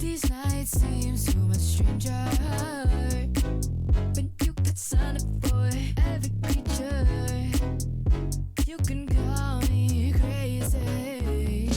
These nights seem so much stranger when you get signed up for every creature. You can call me crazy.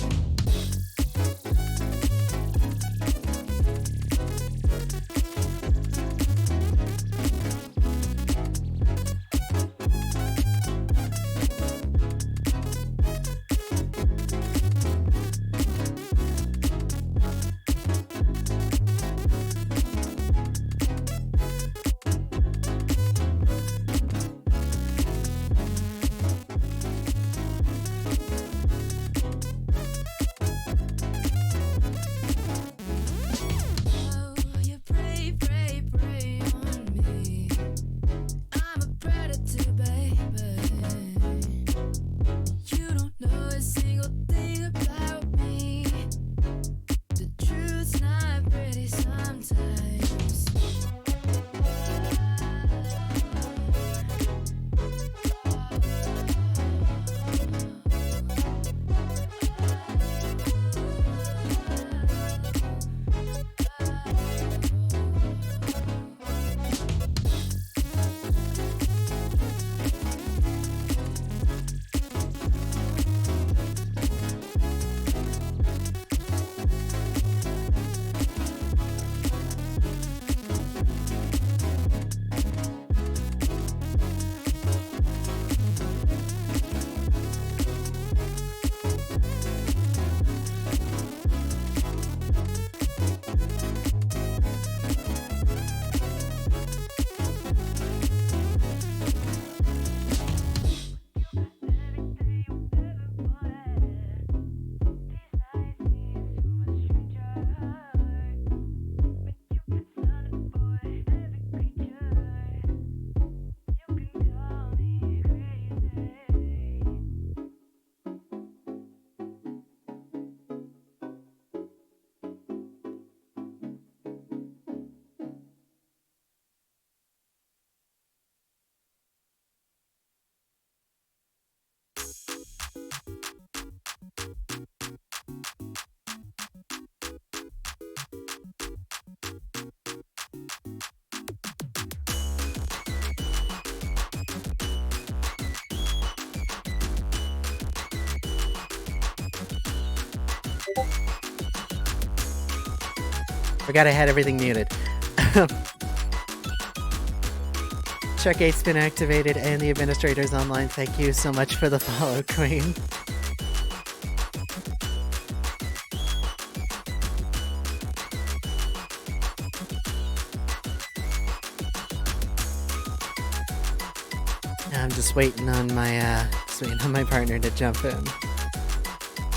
Forgot I had everything muted. Chuck 8's been activated and the administrator's online. Thank you so much for the follow, Queen. I'm just waiting on my partner to jump in.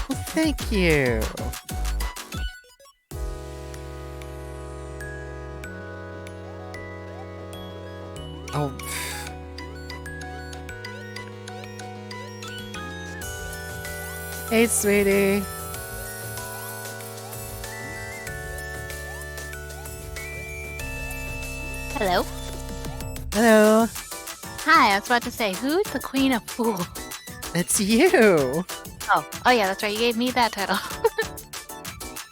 Well, thank you. Oh. Hey, sweetie. Hello. Hello. Hi, I was about to say, who's the Queen of Fool? It's you. Oh yeah, that's right. You gave me that title.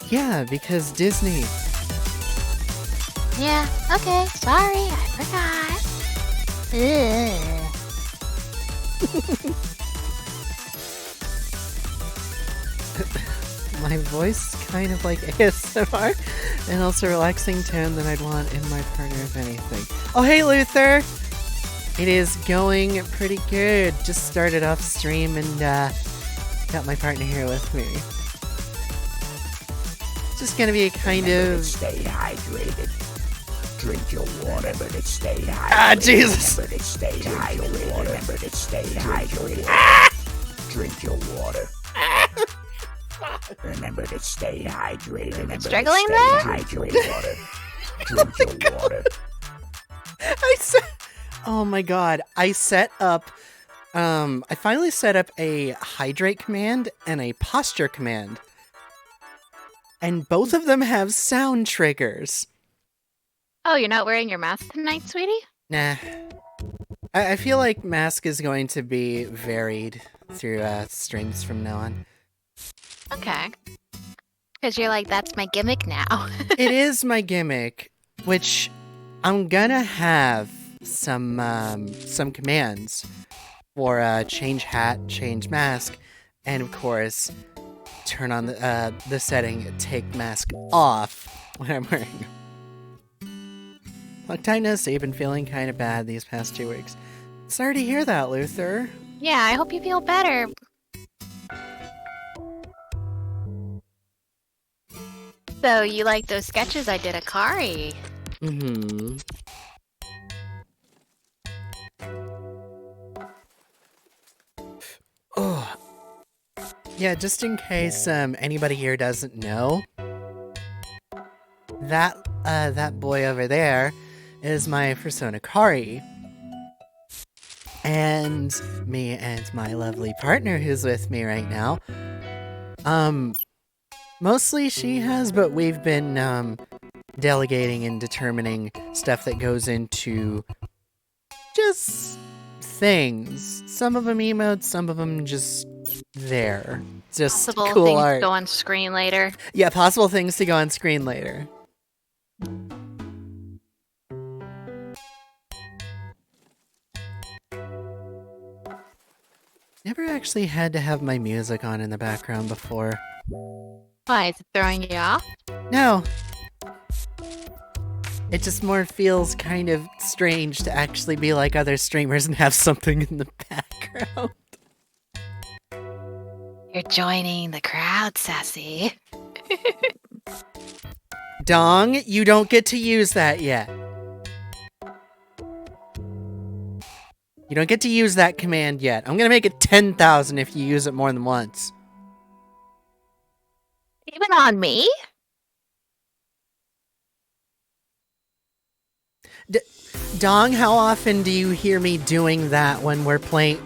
Yeah, because Disney. Yeah, okay. Sorry, I forgot. My voice kind of like ASMR, and also relaxing tone that I'd want in my partner if anything. Oh, hey, Luther! It is going pretty good. Just started off stream and got my partner here with me. Just gonna be a kind of... Stay hydrated. Drink your water, but it stay hydrated. Ah, Jesus! But it stay hydrated. Water, but it stay hydrated. Drink your water. Remember to stay hydrated. Remember Struggling to there? stay hydrated. Water. Drink your water. Oh my god, I set up... I finally set up a hydrate command and a posture command. And both of them have sound triggers. Oh, you're not wearing your mask tonight, sweetie? Nah. I feel like Mask is going to be varied through streams from now on. Okay. Because you're like, that's my gimmick now. It is my gimmick, which I'm gonna have some commands for change hat, change mask, and of course, turn on the setting, take mask off when I'm wearing them. Long time no see, been feeling kind of bad these past 2 weeks. Sorry to hear that, Luther. Yeah, I hope you feel better. So, you like those sketches I did at Kari? Mm-hmm. Oh. Yeah, just in case anybody here doesn't know, that boy over there is my persona Kari. And me and my lovely partner who's with me right now. Mostly she has, but we've been delegating and determining stuff that goes into just things. Some of them emotes, some of them just there. Just Possible cool things art. go on screen later. Yeah, possible things to go on screen later. Never actually had to have my music on in the background before. Why, is it throwing you off? No. It just more feels kind of strange to actually be like other streamers and have something in the background. You're joining the crowd, Sassy. Dong, you don't get to use that yet. You don't get to use that command yet. I'm gonna make it 10,000 if you use it more than once. Even on me? Dong, how often do you hear me doing that when we're playing?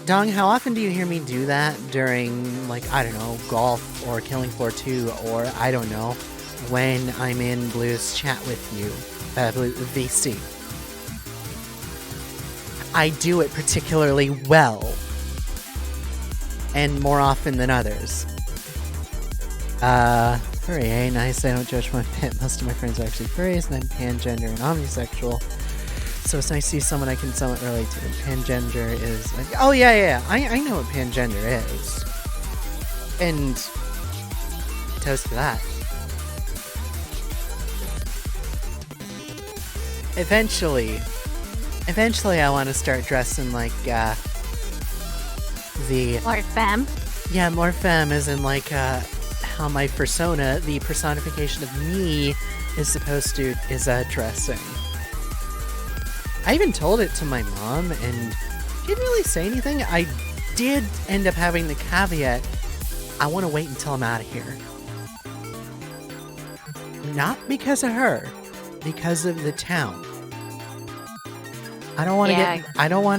Dong, how often do you hear me do that during, like, I don't know, golf or Killing Floor 2 or, I don't know, when I'm in Blue's chat with you, Blue VC? I do it particularly well, and more often than others. Furry, nice, I don't judge my pet. Most of my friends are actually furries, and I'm pangender and omnisexual. So it's nice to see someone I can somewhat relate to. Pangender is... oh, yeah. I know what pangender is. And... toast to that. Eventually I want to start dressing like, the... Or femme? Yeah, more femme, as in, like, how my persona, the personification of me, is dressing. I even told it to my mom, and she didn't really say anything. I did end up having the caveat, I want to wait until I'm out of here. Not because of her, because of the town. I don't want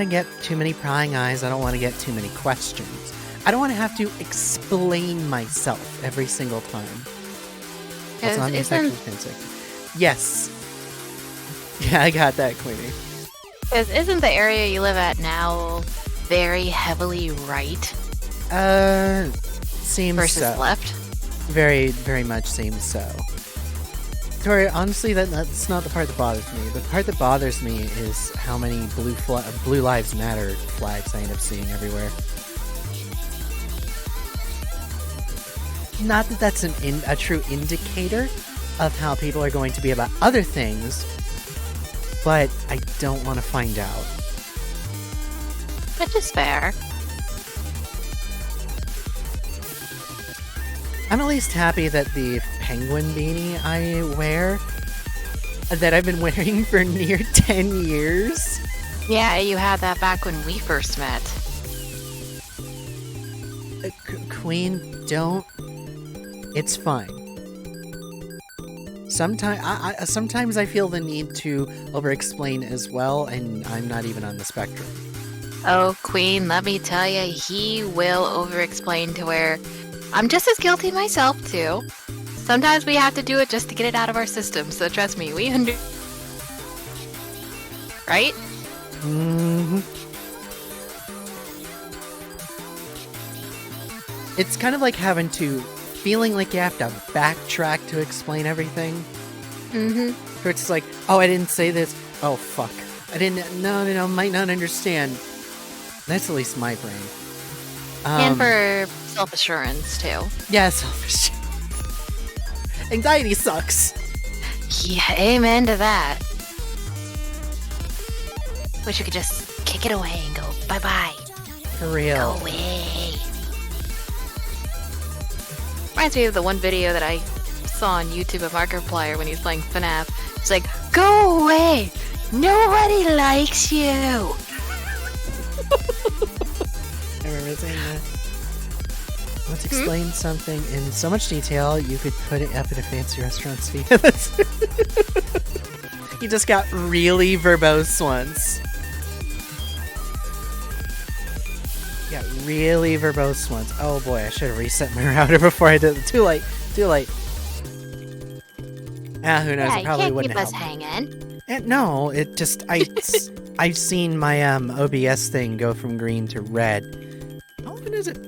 to get too many prying eyes. I don't want to get too many questions. I don't want to have to explain myself every single time. Also, I'm yes. Yeah, I got that, Queenie. Isn't the area you live at now very heavily right? Seems versus so. left? Very, very much seems so. Tori, honestly, that's not the part that bothers me. The part that bothers me is how many Blue Lives Matter flags I end up seeing everywhere. Not that that's a true indicator of how people are going to be about other things, but I don't want to find out. Which is fair. I'm at least happy that the penguin beanie I wear, that I've been wearing for near 10 years. Yeah, you had that back when we first met. Queen, don't. It's fine. Sometimes I feel the need to over-explain as well, and I'm not even on the spectrum. Oh, Queen, let me tell you, he will over-explain to where I'm just as guilty myself, too. Sometimes we have to do it just to get it out of our system, so trust me, we under... Right? Mm-hmm. It's kind of like feeling like you have to backtrack to explain everything. Mm-hmm. Where it's like, oh, I didn't say this. Oh, fuck. I didn't, no, might not understand. That's at least my brain. And for self-assurance, too. Yeah, selfish. Anxiety sucks. Yeah, amen to that. Wish you could just kick it away and go, bye-bye. For real. Go away. Reminds me of the one video that I saw on YouTube of Markiplier when he was playing FNAF. It's like, go away! Nobody likes you! I remember saying that. Let's explain something in so much detail you could put it up at a fancy restaurant's fee. You just got really verbose once. Yeah, really verbose ones. Oh boy, I should have reset my router before I did it. Too late. Too late. Ah, who knows? Yeah, It you probably can't wouldn't keep us help. hanging. No, it just I've seen my OBS thing go from green to red. How often is it?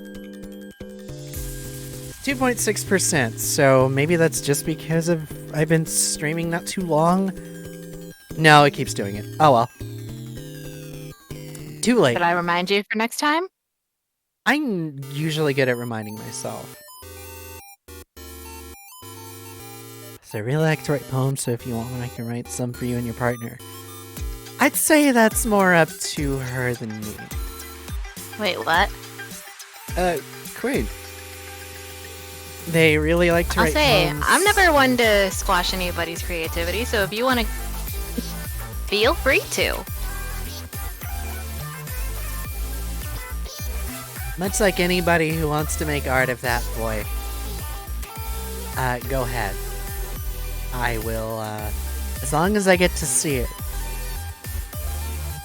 2.6%. So maybe that's just because I've been streaming not too long. No, it keeps doing it. Oh well. Too late. Should I remind you for next time? I'm usually good at reminding myself. So I really like to write poems, so if you want one, I can write some for you and your partner. I'd say that's more up to her than me. Wait, what? Queen. They really like to I'll write say, poems. I'm never one to squash anybody's creativity, so if you want to, feel free to. Much like anybody who wants to make art of that boy. Go ahead. I will, as long as I get to see it.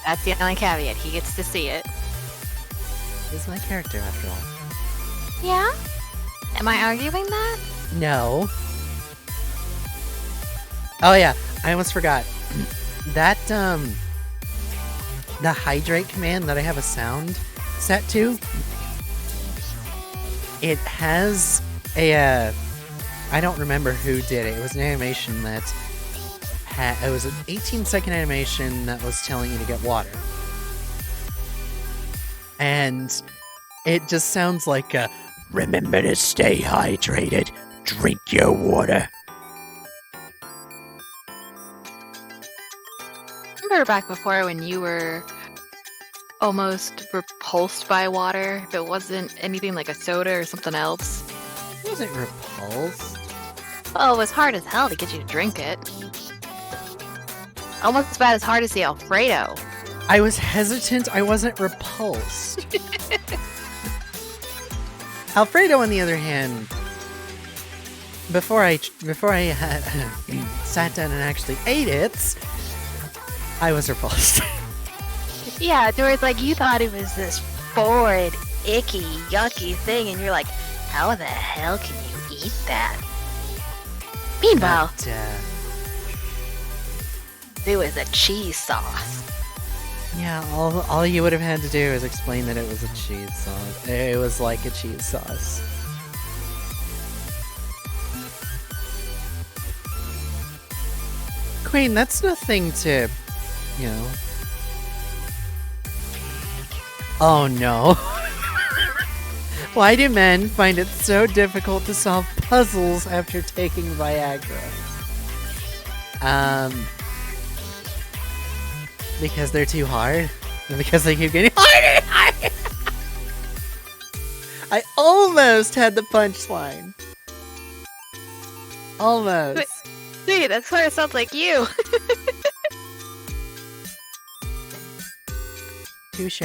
That's the only caveat. He gets to see it. He's my character, after all. Yeah? Am I arguing that? No. Oh yeah, I almost forgot. That, the hydrate command that I have a sound set to, it has a, I don't remember who did it. It was an animation that it was an 18-second animation that was telling you to get water. And it just sounds like a, Remember to stay hydrated. Drink your water. Remember back before when you were almost repulsed by water? If it wasn't anything like a soda or something else? it wasn't repulsed. Oh, it was hard as hell to get you to drink it. Almost about as hard as the Alfredo. I was hesitant, I wasn't repulsed. Alfredo, on the other hand, before I sat down and actually ate it, I was repulsed. Yeah, there was like, you thought it was this foreign, icky, yucky thing, and you're like, how the hell can you eat that? Meanwhile, But, it was a cheese sauce. yeah, all you would have had to do is explain that it was a cheese sauce. It was like a cheese sauce. Queen, that's nothing to, you know. Oh no. Why do men find it so difficult to solve puzzles after taking Viagra? Because they're too hard? And because they keep getting harder and harder? I almost had the punchline. Almost. See, that's why it sounds like you. Touche.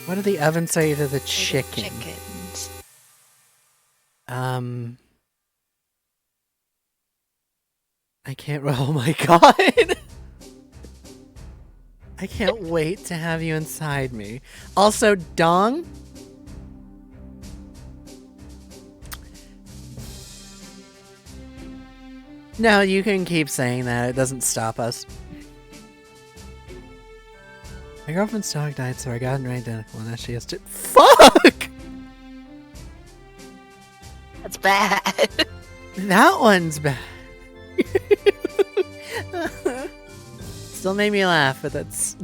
What did the oven say to the chicken? Chickens. I can't. Oh my god! I can't wait to have you inside me. Also, Dong. No, you can keep saying that. It doesn't stop us. My girlfriend's dog died, so I got an identical, and now she has to. Fuck! That's bad. That one's bad. Still made me laugh, but that's.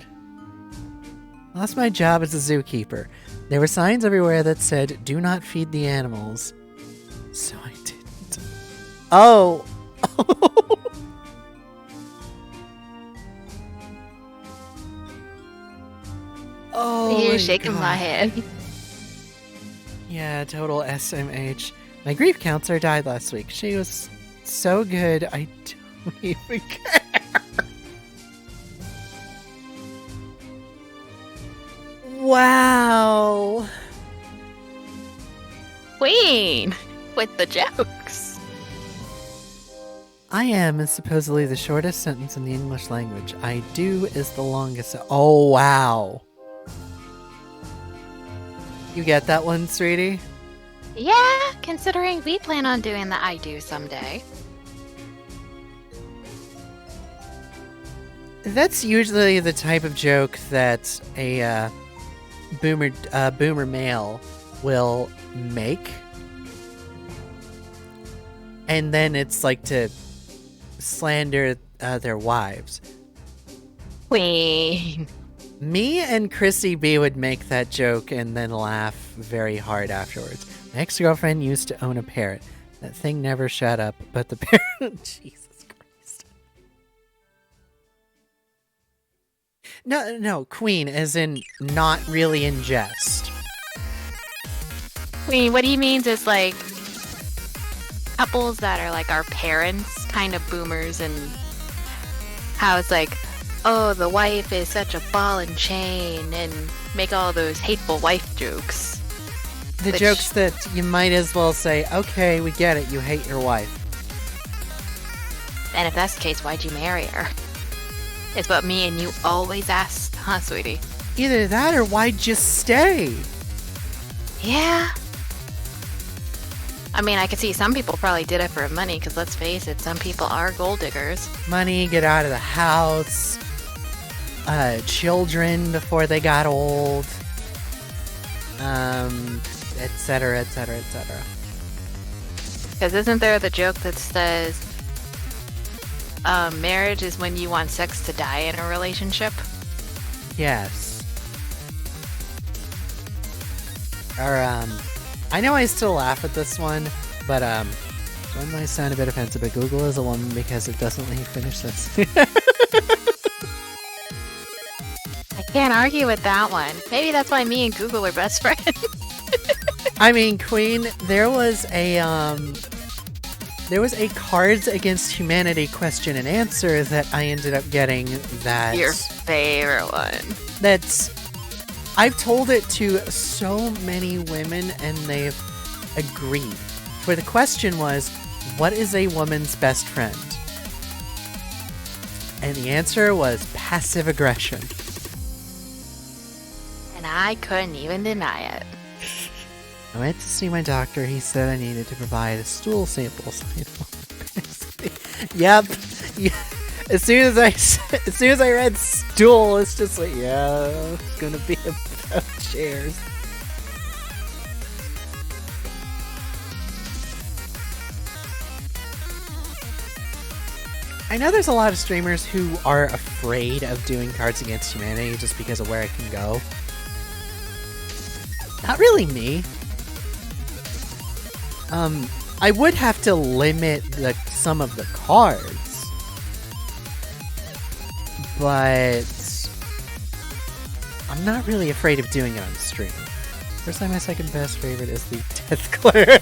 Lost my job as a zookeeper. There were signs everywhere that said, "Do not feed the animals." So I didn't. Oh! Oh, You're my shaking God. my head. Yeah, total SMH. My grief counselor died last week. She was so good, I don't even care. Wow. Queen! With the jokes. I am is supposedly the shortest sentence in the English language. I do is the longest. Oh, wow. You get that one, sweetie? Yeah, considering we plan on doing the I do someday. That's usually the type of joke that a boomer male will make. And then it's like to slander their wives. Queen. Me and Chrissy B would make that joke and then laugh very hard afterwards. My ex-girlfriend used to own a parrot. That thing never shut up, but the parrot... Jesus Christ. No, Queen, as in not really in jest. Queen, what he means is like couples that are like our parents, kind of boomers, and how it's like, oh, the wife is such a ball and chain, and make all those hateful wife jokes. The Which- jokes that you might as well say, okay, we get it, you hate your wife. And if that's the case, why'd you marry her? It's what me and you always ask, huh, sweetie? Either that or why'd you stay? Yeah. I mean, I could see some people probably did it for money, because let's face it, some people are gold diggers. Money, get out of the house, children before they got old, etc., etc., etc. Because isn't there the joke that says, marriage is when you want sex to die in a relationship? Yes. Or, I know I still laugh at this one, but, one might sound a bit offensive, but Google is a woman because it doesn't let you finish this. I can't argue with that one. Maybe that's why me and Google are best friends. I mean, Queen, there was a Cards Against Humanity question and answer that I ended up getting that... Your favorite one. That's... I've told it to so many women and they've agreed. Where the question was, what is a woman's best friend? And the answer was passive aggression. And I couldn't even deny it. I went to see my doctor. He said I needed to provide a stool sample. Yep. Yeah. As soon as I read stool, it's just like, yeah, it's gonna be about chairs. I know there's a lot of streamers who are afraid of doing Cards Against Humanity just because of where it can go. Not really me. I would have to limit some of the cards, but I'm not really afraid of doing it on stream. Personally, my second best favorite is the Death Clerk.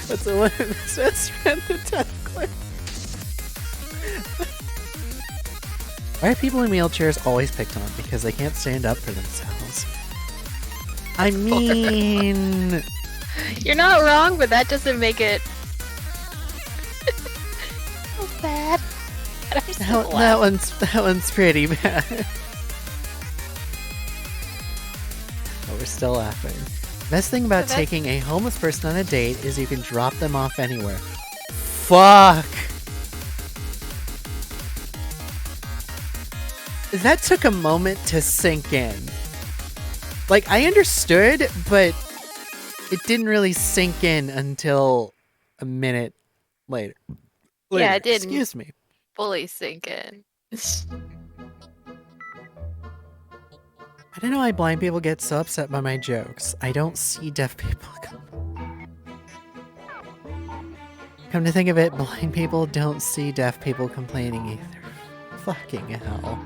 What's the woman's best friend, the Death Clerk? Why are people in wheelchairs always picked on? Because they can't stand up for themselves. I mean... You're not wrong, but that doesn't make it so bad. I'm so that one's pretty bad. But we're still laughing. Best thing about taking a homeless person on a date is you can drop them off anywhere. Fuck! that took a moment to sink in. Like, I understood, but it didn't really sink in until a minute later. Yeah, it didn't. Excuse me. Fully sink in. I don't know why blind people get so upset by my jokes. I don't see deaf people. Come to think of it, blind people don't see deaf people complaining either. Fucking hell.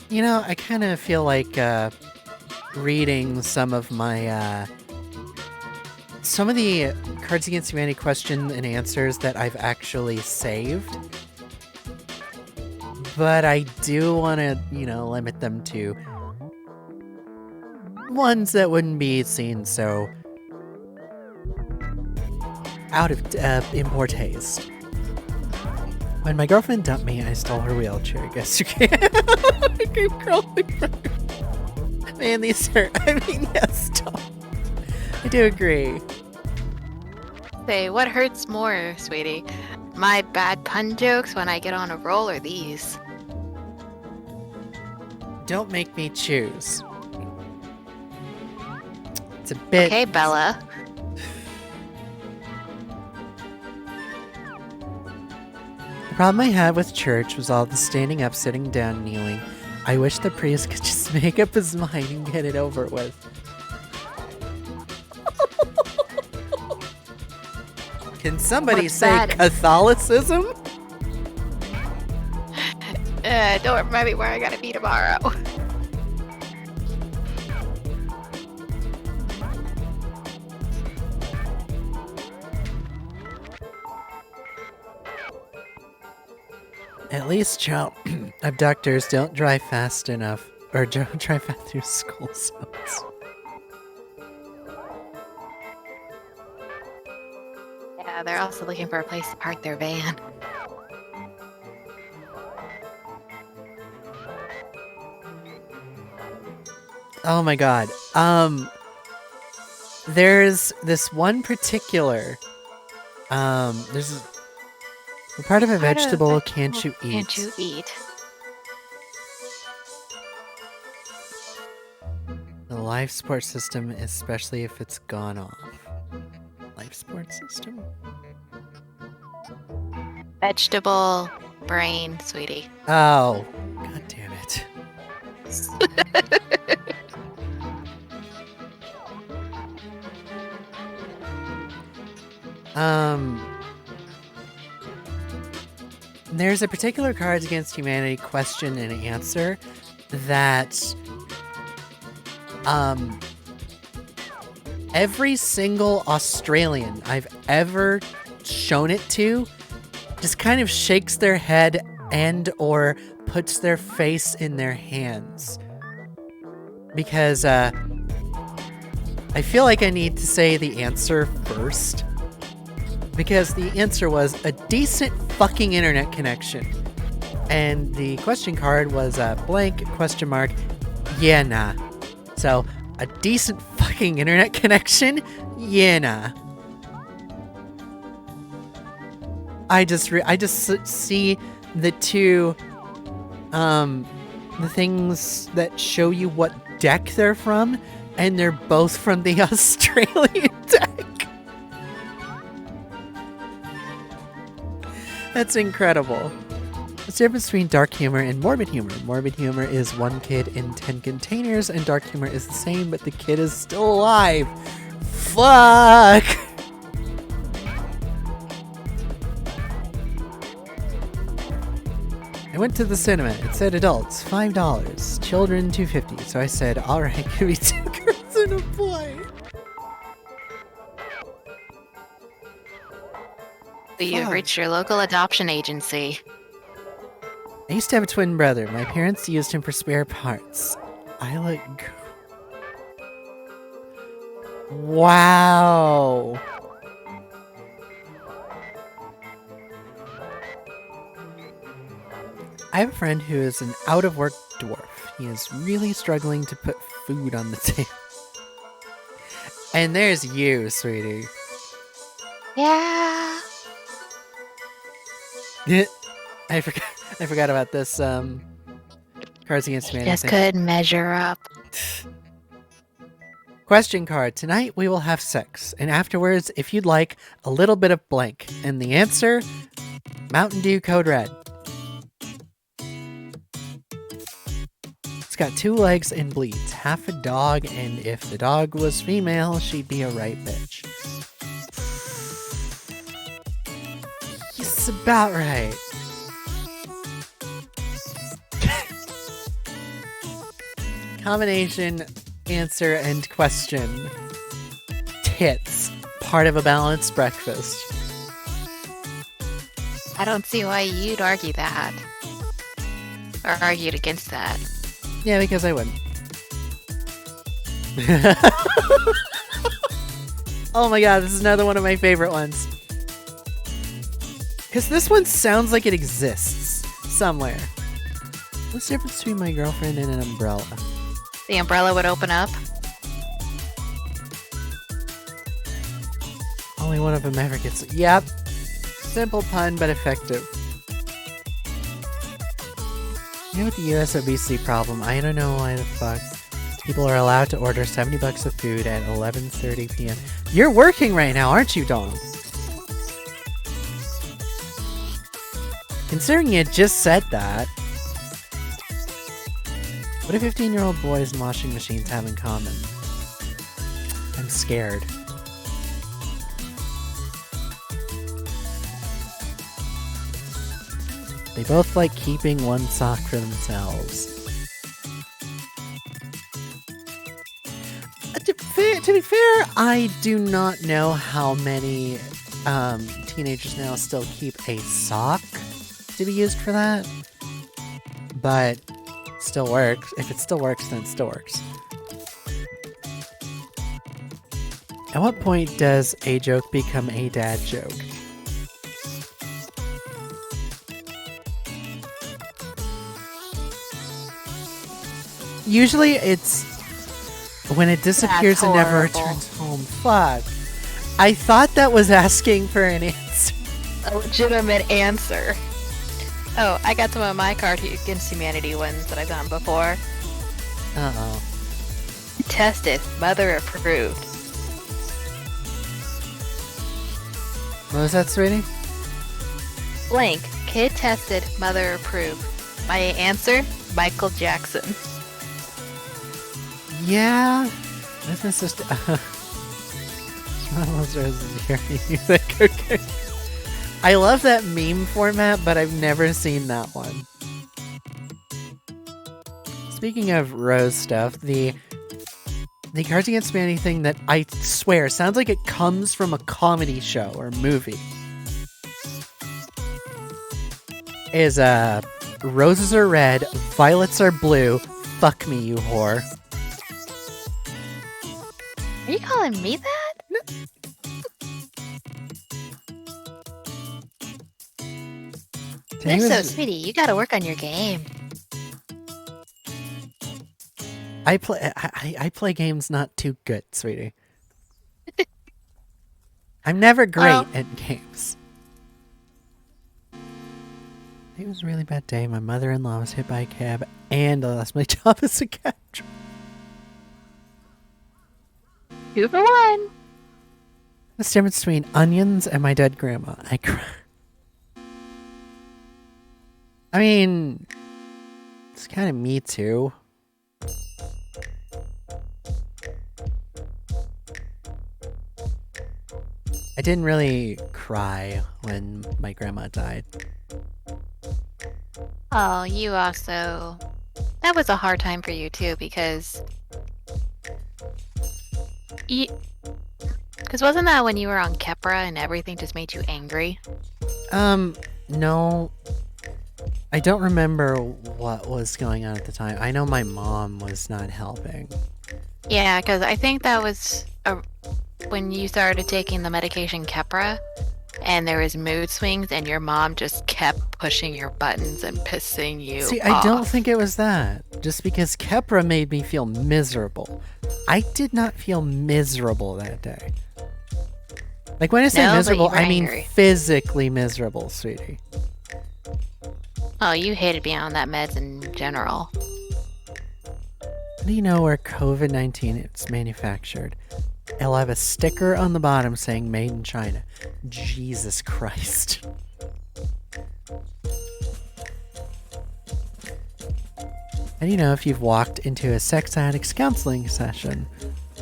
You know, I kind of feel like reading some of my some of the Cards Against Humanity question and answers that I've actually saved. But I do want to, you know, limit them to ones that wouldn't be seen so out of in poor taste. When my girlfriend dumped me, I stole her wheelchair. I guess you can. I keep crawling for her. Man, these are. I mean, yes, stop. I do agree. Say, what hurts more, sweetie? My bad pun jokes when I get on a roll, or these? Don't make me choose. It's a bit. Okay, Bella. The problem I had with church was all the standing up, sitting down, kneeling. I wish the priest could just make up his mind and get it over with. Can somebody What's say that? Catholicism? Don't remind me where I gotta be tomorrow. At least child abductors don't drive fast enough, or don't drive fast through school zones. Yeah, they're also looking for a place to park their van. Oh my god. There's this one particular there's a part of a vegetable can't you eat? Can't you eat? The life support system, especially if it's gone off. Life support system? Vegetable brain, sweetie. Oh, god damn it. There's a particular Cards Against Humanity question and answer that every single Australian I've ever shown it to just kind of shakes their head and or puts their face in their hands. Because I feel like I need to say the answer first. Because the answer was a decent fucking internet connection. And the question card was a blank question mark. Yeah, nah. So, a decent fucking internet connection? Yeah, nah. I just see the two, the things that show you what deck they're from, and they're both from the Australian deck. That's incredible. What's the difference between dark humor and morbid humor? Morbid humor is one kid in 10 containers, and dark humor is the same, but the kid is still alive. Fuck! I went to the cinema. It said adults, $5. Children, $2.50. So I said, alright, give me 2 girls and a boy. You've Fuck. reached your local adoption agency. I used to have a twin brother. My parents used him for spare parts. I look... Wow. I have a friend who is an out-of-work dwarf. He is really struggling to put food on the table. And there's you, sweetie. Yeah. I forgot. I forgot about this. Cards Against Humanity Just thing. couldn't measure up. Question card. Tonight we will have sex, and afterwards, if you'd like, a little bit of blank. And the answer: Mountain Dew Code Red. It's got 2 legs and bleeds. Half a dog, and if the dog was female, she'd be a right bitch. It's about right. Combination, answer, and question. Tits. Part of a balanced breakfast. I don't see why you'd argue that. Or argued against that. Yeah, because I wouldn't. Oh my god, this is another one of my favorite ones. Because this one sounds like it exists somewhere. What's the difference between my girlfriend and an umbrella? The umbrella would open up. Only one of them ever gets... Yep. Simple pun, but effective. You know, with the US obesity problem, I don't know why the fuck people are allowed to order $70 of food at 11:30 p.m. You're working right now, aren't you, Dom? Considering you just said that, what do 15-year-old boys and washing machines have in common? I'm scared. They both like keeping one sock for themselves. To be fair, I do not know how many teenagers now still keep a sock to be used for that. But still works. If it still works, then it still works. At what point does a joke become a dad joke? Usually it's when it disappears and never horrible. returns home. Fuck. I thought that was asking for an answer. A legitimate answer. Oh, I got some of my Card Against Humanity ones that I've done before. Uh-oh. Tested, mother approved. What was that, sweetie? Blank, kid tested, mother approved. My answer, Michael Jackson. Yeah. That's my sister. Okay. I love that meme format, but I've never seen that one. Speaking of Rose stuff, the Cards Against Humanity thing that I swear sounds like it comes from a comedy show or movie is roses are red, violets are blue, fuck me, you whore. Are you calling me that? They're so sweetie, you gotta work on your game. I play games not too good, sweetie. I'm never great Well- at games. It was a really bad day. My mother-in-law was hit by a cab, and I lost my job as a cab driver. 2 for 1. What's the difference between onions and my dead grandma? I cry. I mean, it's kind of me too. I didn't really cry when my grandma died. Oh, you also... That was a hard time for you too, because... Because wasn't that when you were on Kepra and everything just made you angry? No. I don't remember what was going on at the time. I know my mom was not helping. Yeah, because I think that was when you started taking the medication Kepra, and there was mood swings, and your mom just kept pushing your buttons and pissing you See, off. I don't think it was that. Just because Kepra made me feel miserable. I did not feel miserable that day. Like when I say No, but miserable, you were I mean angry. physically miserable, sweetie. Oh, you hated being on that meds in general. How do you know where COVID-19 is manufactured? It'll have a sticker on the bottom saying made in China. Jesus Christ. How do you know if you've walked into a sex addicts counseling session?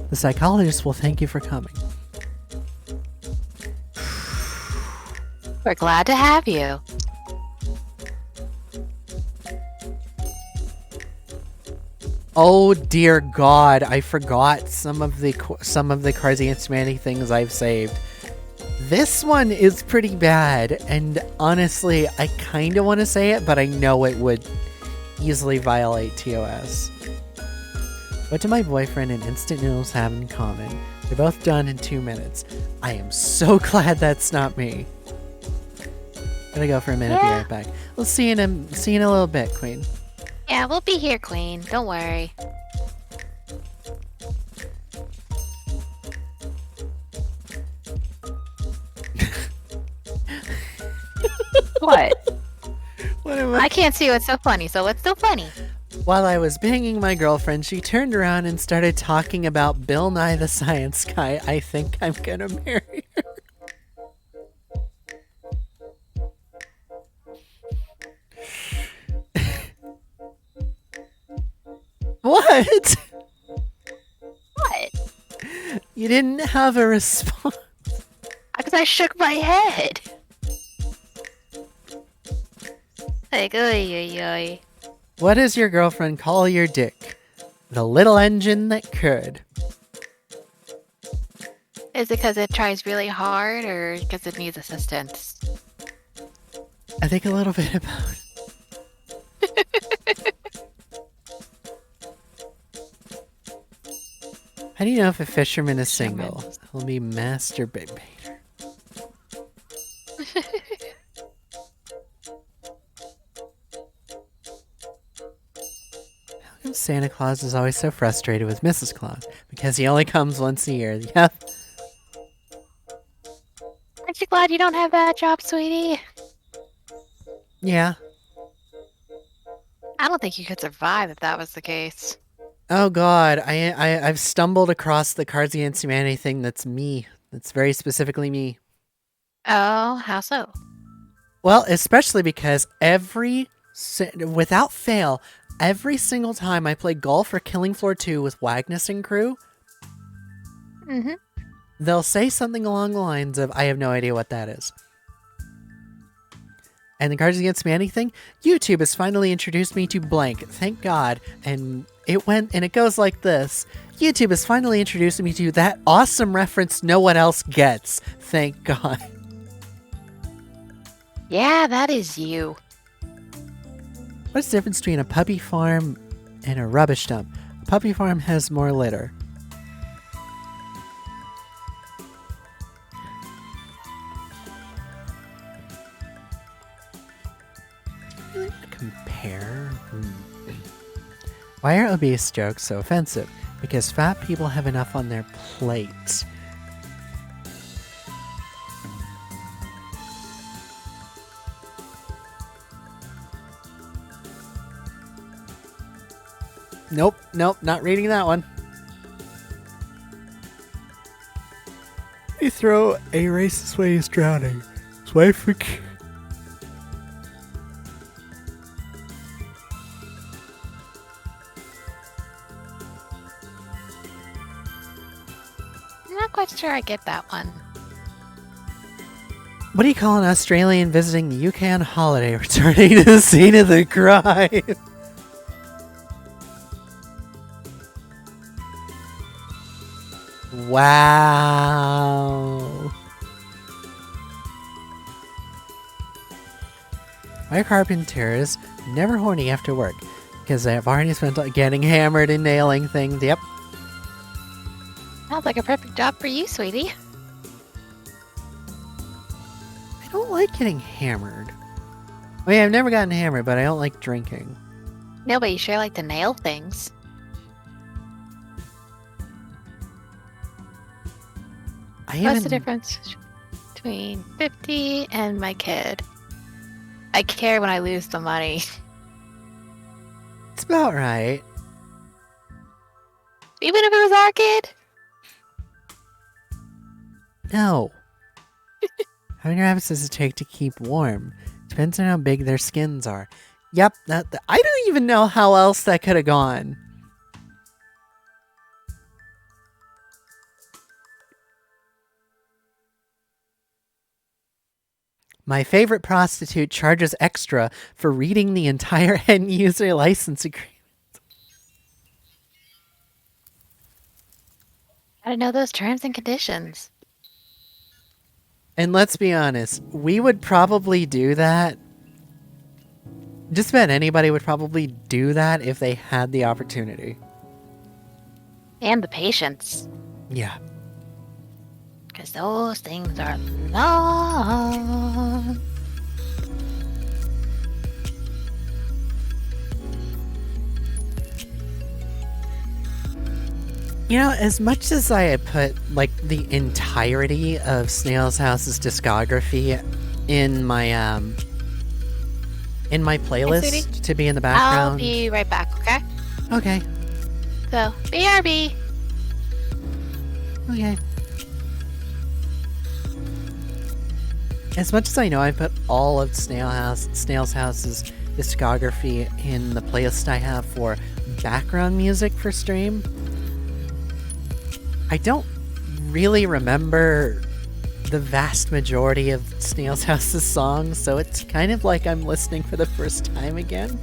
The psychologist will thank you for coming. We're glad to have you. Oh dear God, I forgot some of the Cards Against Humanity things I've saved. This one is pretty bad, and honestly, I kind of want to say it, but I know it would easily violate TOS. What do my boyfriend and instant noodles have in common? They're both done in 2 minutes. I am so glad that's not me. Gotta go for a minute, be right back. We'll see you in a little bit, Queen. Yeah, we'll be here, Queen. Don't worry. What? What am I can't see what's so funny, so what's so funny? While I was banging my girlfriend, she turned around and started talking about Bill Nye the Science Guy. I think I'm gonna marry her. What? What? You didn't have a response. Because I shook my head. Like, oy, oy, oy. What does your girlfriend call your dick? The little engine that could. Is it because it tries really hard or because it needs assistance? I think a little bit of both. How do you know if a fisherman is single? He'll be masturbator. How come Santa Claus is always so frustrated with Mrs. Claus? Because he only comes once a year. Yep. Aren't you glad you don't have that job, sweetie? Yeah. I don't think you could survive if that was the case. Oh God, I've stumbled across the Cards Against Humanity thing that's me. That's very specifically me. Oh, how so? Well, especially because without fail, every single time I play golf or Killing Floor 2 with Wagnus and crew, Mm-hmm. they'll say something along the lines of, I have no idea what that is. And the Cards Against Humanity thing, YouTube has finally introduced me to blank, thank God, and it goes like this. YouTube has finally introduced me to that awesome reference no one else gets, thank God. Yeah, that is you. What's the difference between a puppy farm and a rubbish dump? A puppy farm has more litter. Compare? Why are obese jokes so offensive? Because fat people have enough on their plate. Nope, not reading that one. You throw a racist way he's drowning. His wife I'm not quite sure I get that one. What do you call an Australian visiting the UK on holiday, returning to the scene of the crime? Wow. My carpenters never horny after work because they have already spent getting hammered and nailing things. Yep. Sounds like a perfect job for you, sweetie. I don't like getting hammered. I mean, I've never gotten hammered, but I don't like drinking. No, but you sure like to nail things. I What's the even- difference between 50 and my kid. I care when I lose the money. It's about right. Even if it was our kid? No. How many rabbits does it take to keep warm? Depends on how big their skins are. Yep, I don't even know how else that could have gone. My favorite prostitute charges extra for reading the entire end user license agreement. Gotta know those terms and conditions. And let's be honest, we would probably do that. Just about anybody would probably do that if they had the opportunity. And the patience. Yeah. Because those things are long. You know, as much as I put, like, the entirety of Snail's House's discography in my playlist to be in the background. I'll be right back, okay? Okay. So, BRB. Okay. As much as I know, I put all of Snail's House's discography in the playlist I have for background music for stream. I don't really remember the vast majority of Snail's House's songs, so it's kind of like I'm listening for the first time again.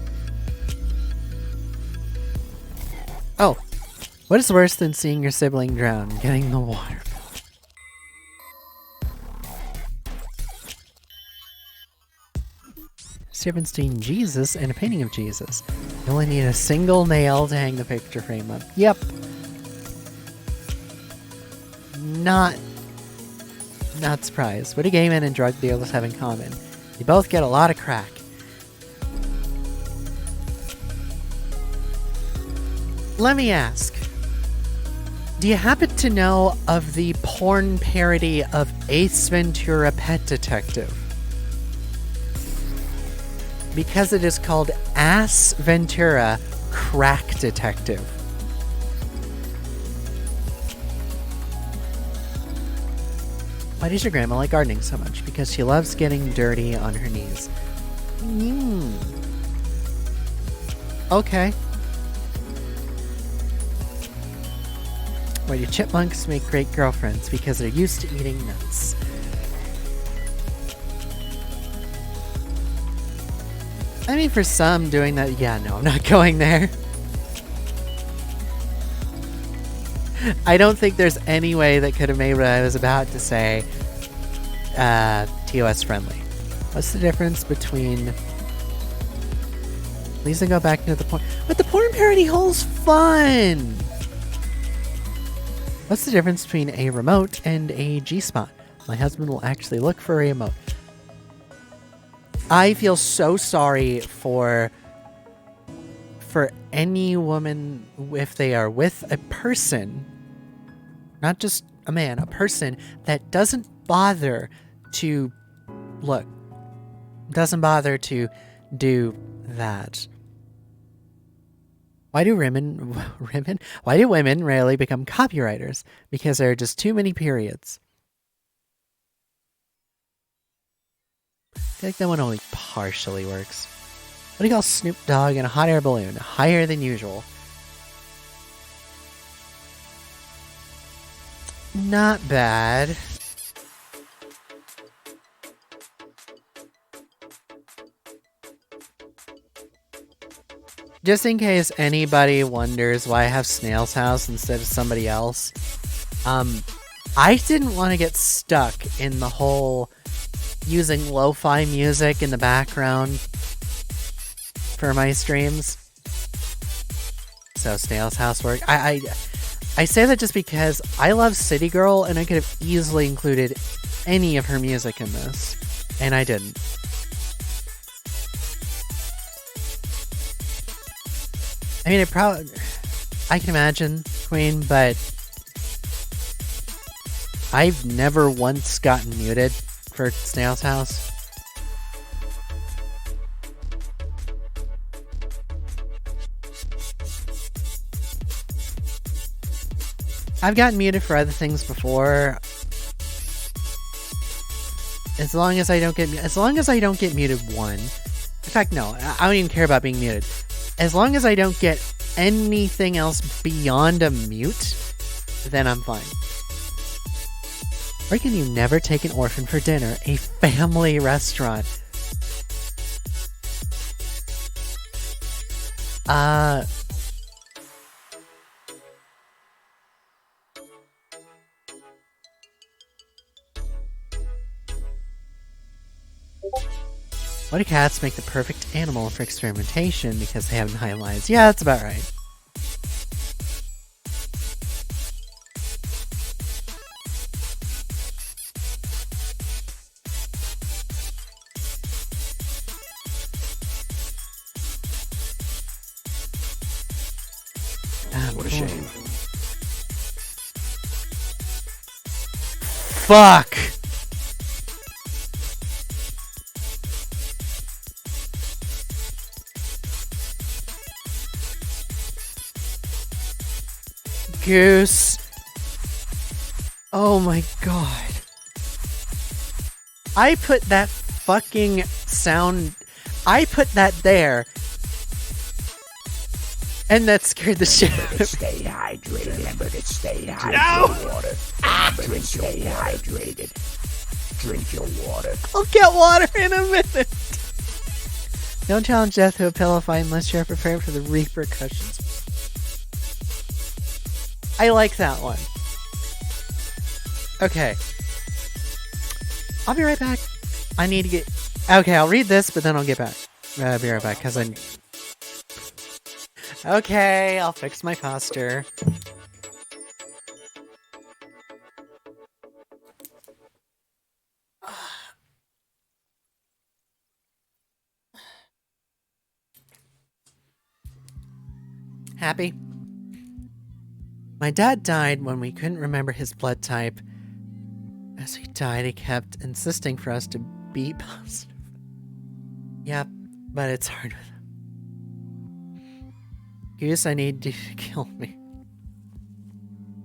Oh, what is worse than seeing your sibling drown? Getting the water bill. There's a difference between Jesus and a painting of Jesus. You only need a single nail to hang the picture frame up. Yep. Not surprised. What do gay men and drug dealers have in common? They both get a lot of crack. Let me ask. Do you happen to know of the porn parody of Ace Ventura: Pet Detective? Because it is called Ass Ventura: Crack Detective. Why does your grandma like gardening so much? Because she loves getting dirty on her knees. Okay. Why do chipmunks make great girlfriends? Because they're used to eating nuts. I mean, for some, doing that... Yeah, no, I'm not going there. I don't think there's any way that could have made what I was about to say TOS friendly. What's the difference between... Please don't go back into the porn... But the porn parody hole's fun! What's the difference between a remote and a G-spot? My husband will actually look for a remote. I feel so sorry for any woman if they are with a person, not just a man, a person that doesn't bother to look, doesn't bother to do that. Why do women rarely become copywriters? Because there are just too many periods. I feel like that one only partially works. What do you call Snoop Dogg in a hot air balloon? Higher than usual. Not bad. Just in case anybody wonders why I have Snail's House instead of somebody else, I didn't want to get stuck in the whole using lo-fi music in the background for my streams. So Snail's House worked. I say that just because I love City Girl and I could have easily included any of her music in this, and I didn't. I mean, I can imagine, Queen, but I've never once gotten muted for Snail's house? I've gotten muted for other things before. As long as I don't get muted one. In fact, no, I don't even care about being muted. As long as I don't get anything else beyond a mute, then I'm fine. Why can you never take an orphan for dinner? A family restaurant. Why do cats make the perfect animal for experimentation because they have 9 lives? Yeah, that's about right. What a shame. Fuck! Goose. Oh my god. I put that fucking sound. I put that there. And that scared the shit out of me. Stay hydrated. Remember to stay hydrated. No! Water. Remember to stay hydrated. Drink your water. I'll get water in a minute. Don't challenge death to a pillow fight unless you're prepared for the repercussions. I like that one. Okay. I'll be right back. I need to get... Okay, I'll read this, but then I'll get back. I'll be right back, because I... Okay, I'll fix my posture. Happy? My dad died when we couldn't remember his blood type. As he died, he kept insisting for us to be positive. Yep, but it's hard with him. Goose, I need you to kill me.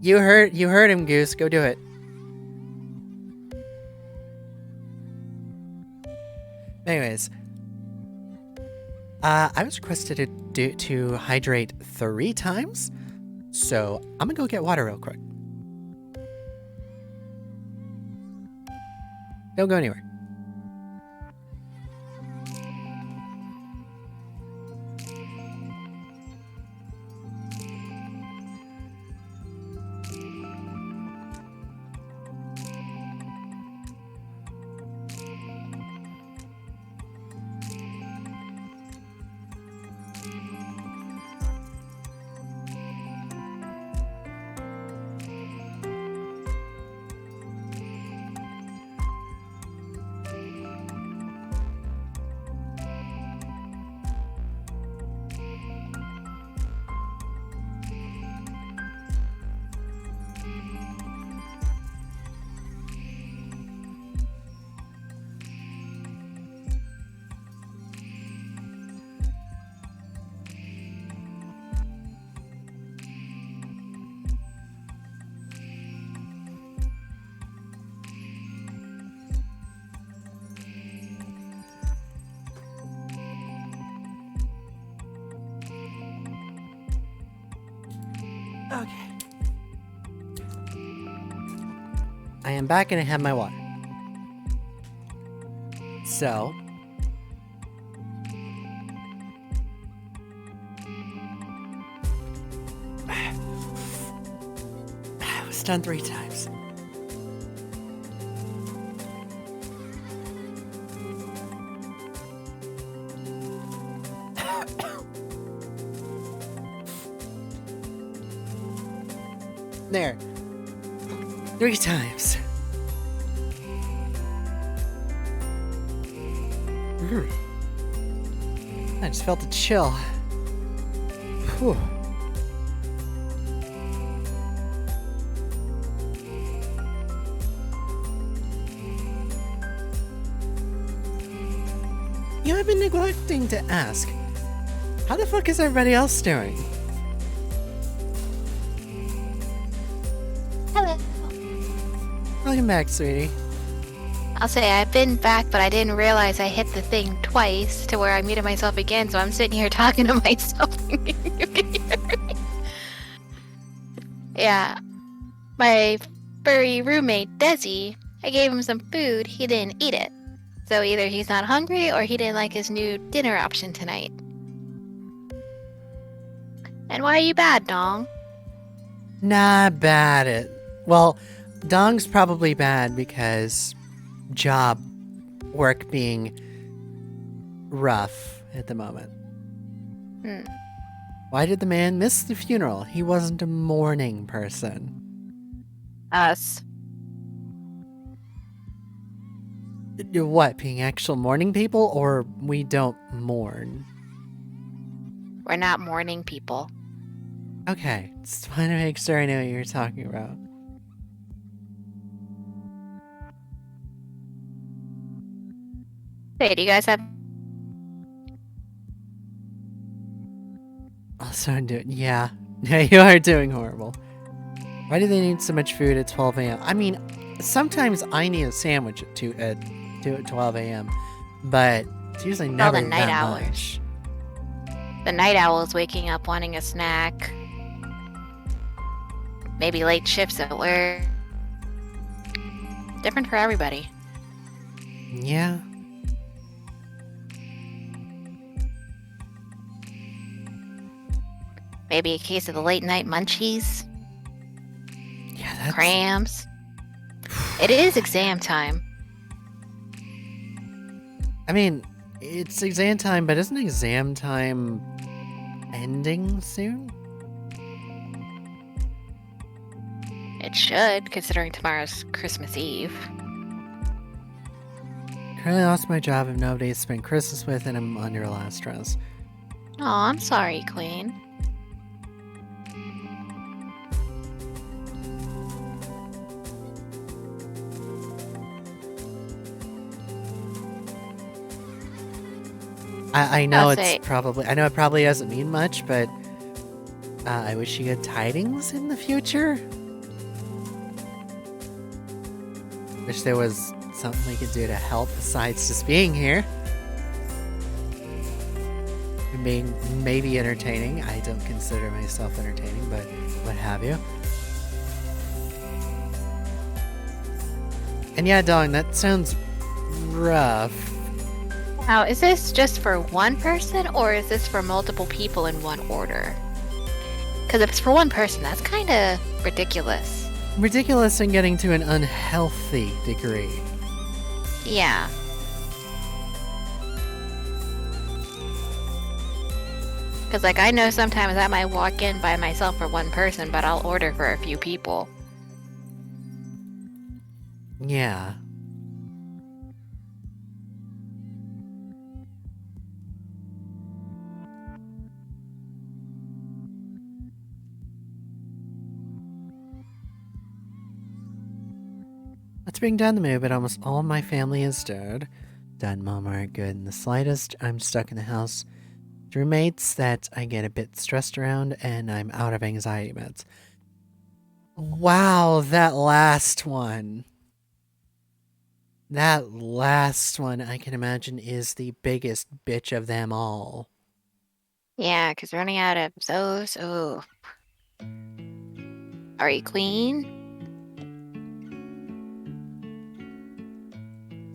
You heard him, Goose. Go do it. Anyways, I was requested to hydrate 3 times. So, I'm gonna go get water real quick. Don't go anywhere. Okay. I am back and I have my water. So. I was done 3 times. There. 3 times. I just felt a chill. Whew. You know, I've been neglecting to ask. How the fuck is everybody else doing? Hello. Welcome back, sweetie. I'll say I've been back, but I didn't realize I hit the thing twice to where I muted myself again, so I'm sitting here talking to myself. You can hear me. Yeah. My furry roommate, Desi, I gave him some food, he didn't eat it. So either he's not hungry or he didn't like his new dinner option tonight. And why are you bad, Dong? Not bad at... Well, Dong's probably bad because job work being rough at the moment. Why did the man miss the funeral? He wasn't a morning person. Us. What, being actual morning people, or we don't mourn? We're not morning people. Okay, just want to make sure I know what you're talking about. Hey, do you guys have... Also, I'm doing... Yeah. Yeah, you are doing horrible. Why do they need so much food at 12 a.m.? I mean, sometimes I need a sandwich at 12 a.m., but it's usually never the night that hours. much. The night owl is waking up wanting a snack. Maybe late shifts at work. Different for everybody. Yeah. Maybe a case of the late night munchies. Yeah, that's... Cramps. It is exam time. I mean, it's exam time, but isn't exam time ending soon? It should, considering tomorrow's Christmas Eve. Currently lost my job and nobody to spend Christmas with, and I'm under a lot of stress. Oh, I'm sorry, Queen. I know I'll it's say- probably... I know it probably doesn't mean much, but... I wish you good tidings in the future. Wish there was something we could do to help besides just being here. And being maybe entertaining. I don't consider myself entertaining, but what have you. And yeah, Dong, that sounds rough. Now, is this just for one person, or is this for multiple people in one order? Because if it's for one person, that's kind of ridiculous. Ridiculous and getting to an unhealthy degree. Yeah. Because, like, I know sometimes I might walk in by myself for one person, but I'll order for a few people. Yeah. Let's bring down the mood, but almost all my family is dead. Dad and Mom aren't good in the slightest. I'm stuck in the house with roommates that I get a bit stressed around, and I'm out of anxiety meds. Wow, that last one. That last one, I can imagine, is the biggest bitch of them all. Yeah, because running out of those. Oh. Are you Queen?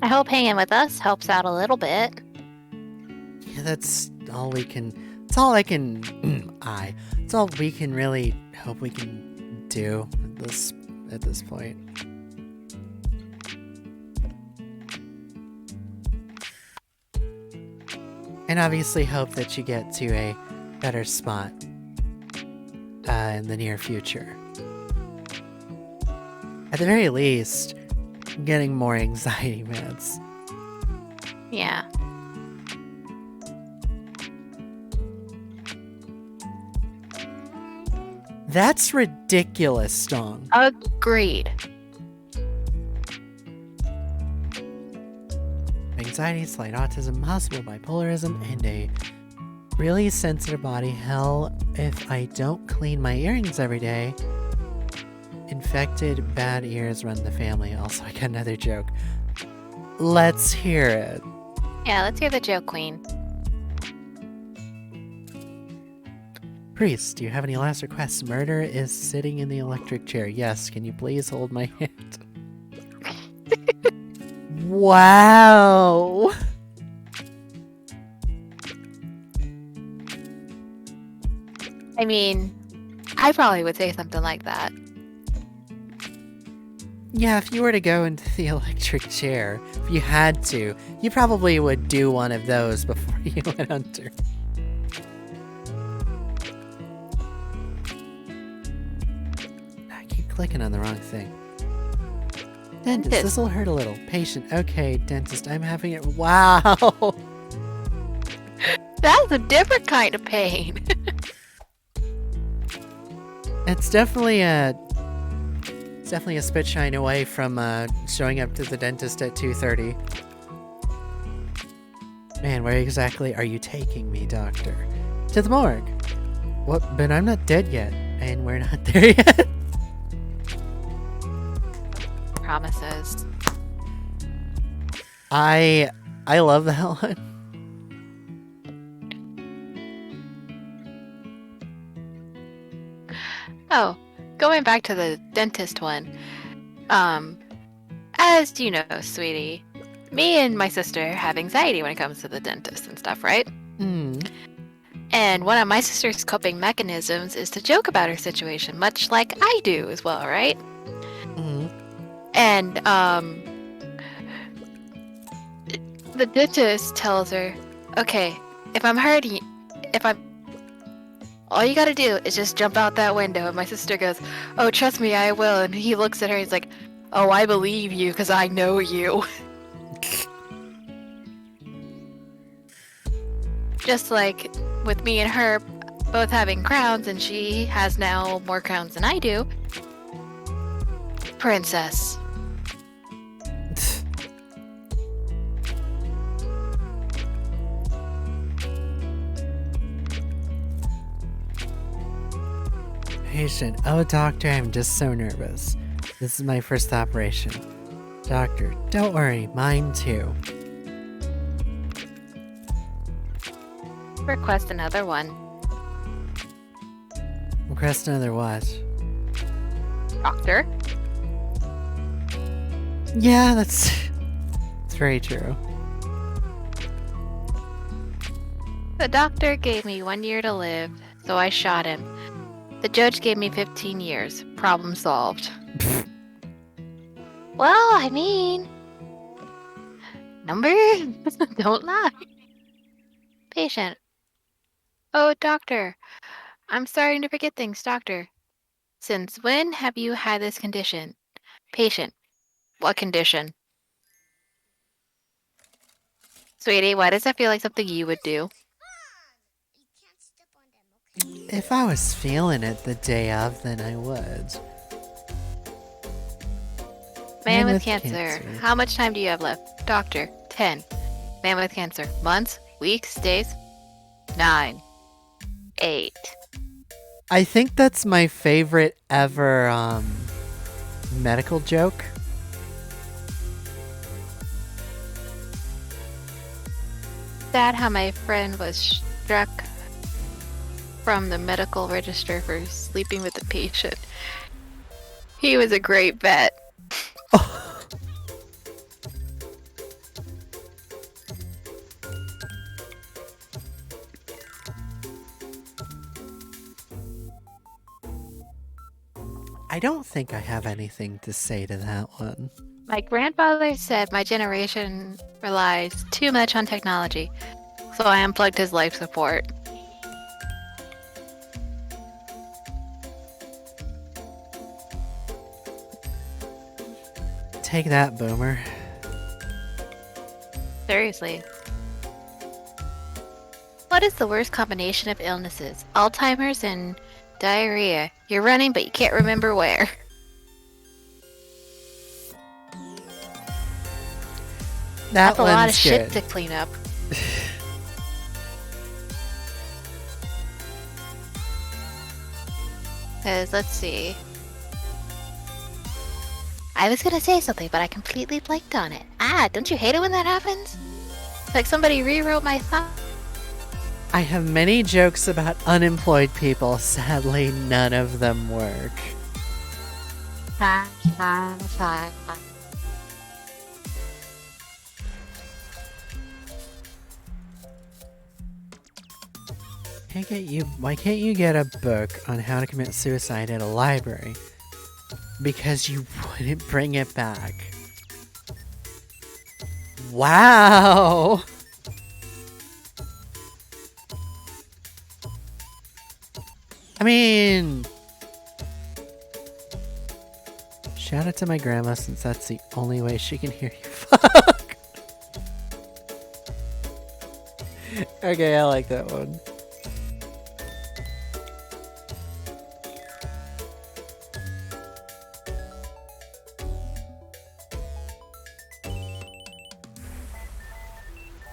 I hope hanging with us helps out a little bit. Yeah, that's all we can... It's all I can... It's all we can really hope we can do at this point. And obviously hope that you get to a better spot in the near future. At the very least, getting more anxiety meds. Yeah. That's ridiculous, Dong. Agreed. anxiety, slight autism, possible bipolarism, and a really sensitive body. Hell, if I don't clean my earrings every day. Infected bad ears run the family. Also, I got another joke. Let's hear it. Yeah, let's hear the joke, Queen. Priest, do you have any last requests? Murder is sitting in the electric chair. Yes, can you please hold my hand? Wow! I mean, I probably would say something like that. Yeah, if you were to go into the electric chair, if you had to, you probably would do one of those before you went under. I keep clicking on the wrong thing. Dentist, this'll hurt a little. Patient, okay, dentist, I'm having it. Wow! That's a different kind of pain. It's definitely a spit shine away from showing up to the dentist at 2:30. Man, where exactly are you taking me, doctor? To the morgue. What? But I'm not dead yet, and we're not there yet. Promises. I love that one. Oh, going back to the dentist one. As you know, sweetie, me and my sister have anxiety when it comes to the dentist and stuff, right? And one of my sister's coping mechanisms is to joke about her situation, much like I do as well, right? And the dentist tells her, okay, if I'm hurting, all you gotta do is just jump out that window. And my sister goes, oh, trust me, I will. And he looks at her and he's like, oh, I believe you because I know you. Just like with me and her both having crowns, and she has now more crowns than I do. Princess. Patient, oh doctor, I'm just so nervous. This is my first operation. Doctor, don't worry, mine too. Request another one. Request another what? Doctor? Yeah, that's very true. The doctor gave me 1 year to live, so I shot him. The judge gave me 15 years. Problem solved. Well, I mean... Numbers? Don't lie. Patient. Oh, doctor. I'm starting to forget things, doctor. Since when have you had this condition? Patient. What condition? Sweetie, why does that feel like something you would do? If I was feeling it the day of, then I would. Man with cancer. How much time do you have left? Doctor. 10. Man with cancer. Months? Weeks? Days? 9. 8. I think that's my favorite ever medical joke. Sad how my friend was struck from the medical register for sleeping with the patient. He was a great vet. I don't think I have anything to say to that one. My grandfather said my generation relies too much on technology, so I unplugged his life support. Take that, boomer. Seriously. What is the worst combination of illnesses? Alzheimer's and diarrhea. You're running, but you can't remember where. That That's a lot of one's shit good. to clean up. Cause let's see. I was gonna say something, but I completely blanked on it. Don't you hate it when that happens? It's like somebody rewrote my thought. I have many jokes about unemployed people. Sadly, none of them work. Why can't you get a book on how to commit suicide at a library? Because you wouldn't bring it back. Wow! I mean... Shout out to my grandma since that's the only way she can hear you fuck. Okay, I like that one.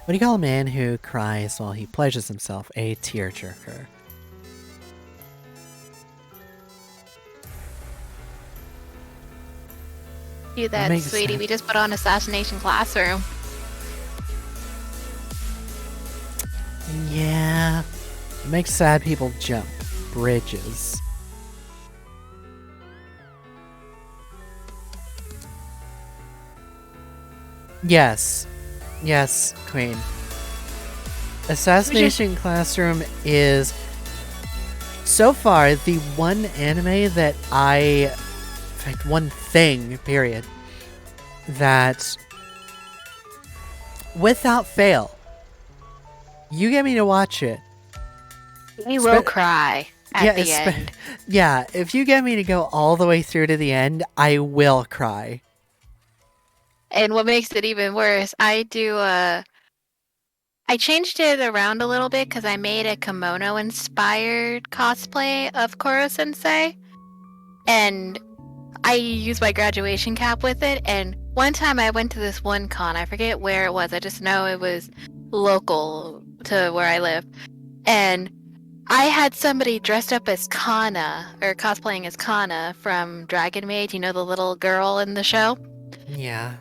What do you call a man who cries while he pleasures himself? A tearjerker. Do that, makes sweetie. sense. We just put on Assassination Classroom. Yeah. It makes sad people jump bridges. Yes. Yes, Queen. Assassination Classroom is so far the one anime that in fact, one thing, period, that without fail, you get me to watch it. We will cry at the espe- end. Yeah, if you get me to go all the way through to the end, I will cry. And what makes it even worse, I changed it around a little bit because I made a kimono-inspired cosplay of Koro-sensei. And I used my graduation cap with it. And one time I went to this one con. I forget where it was. I just know it was local to where I live. And I had somebody dressed up as Kana, or cosplaying as Kana from Dragon Maid. You know, the little girl in the show? Yeah.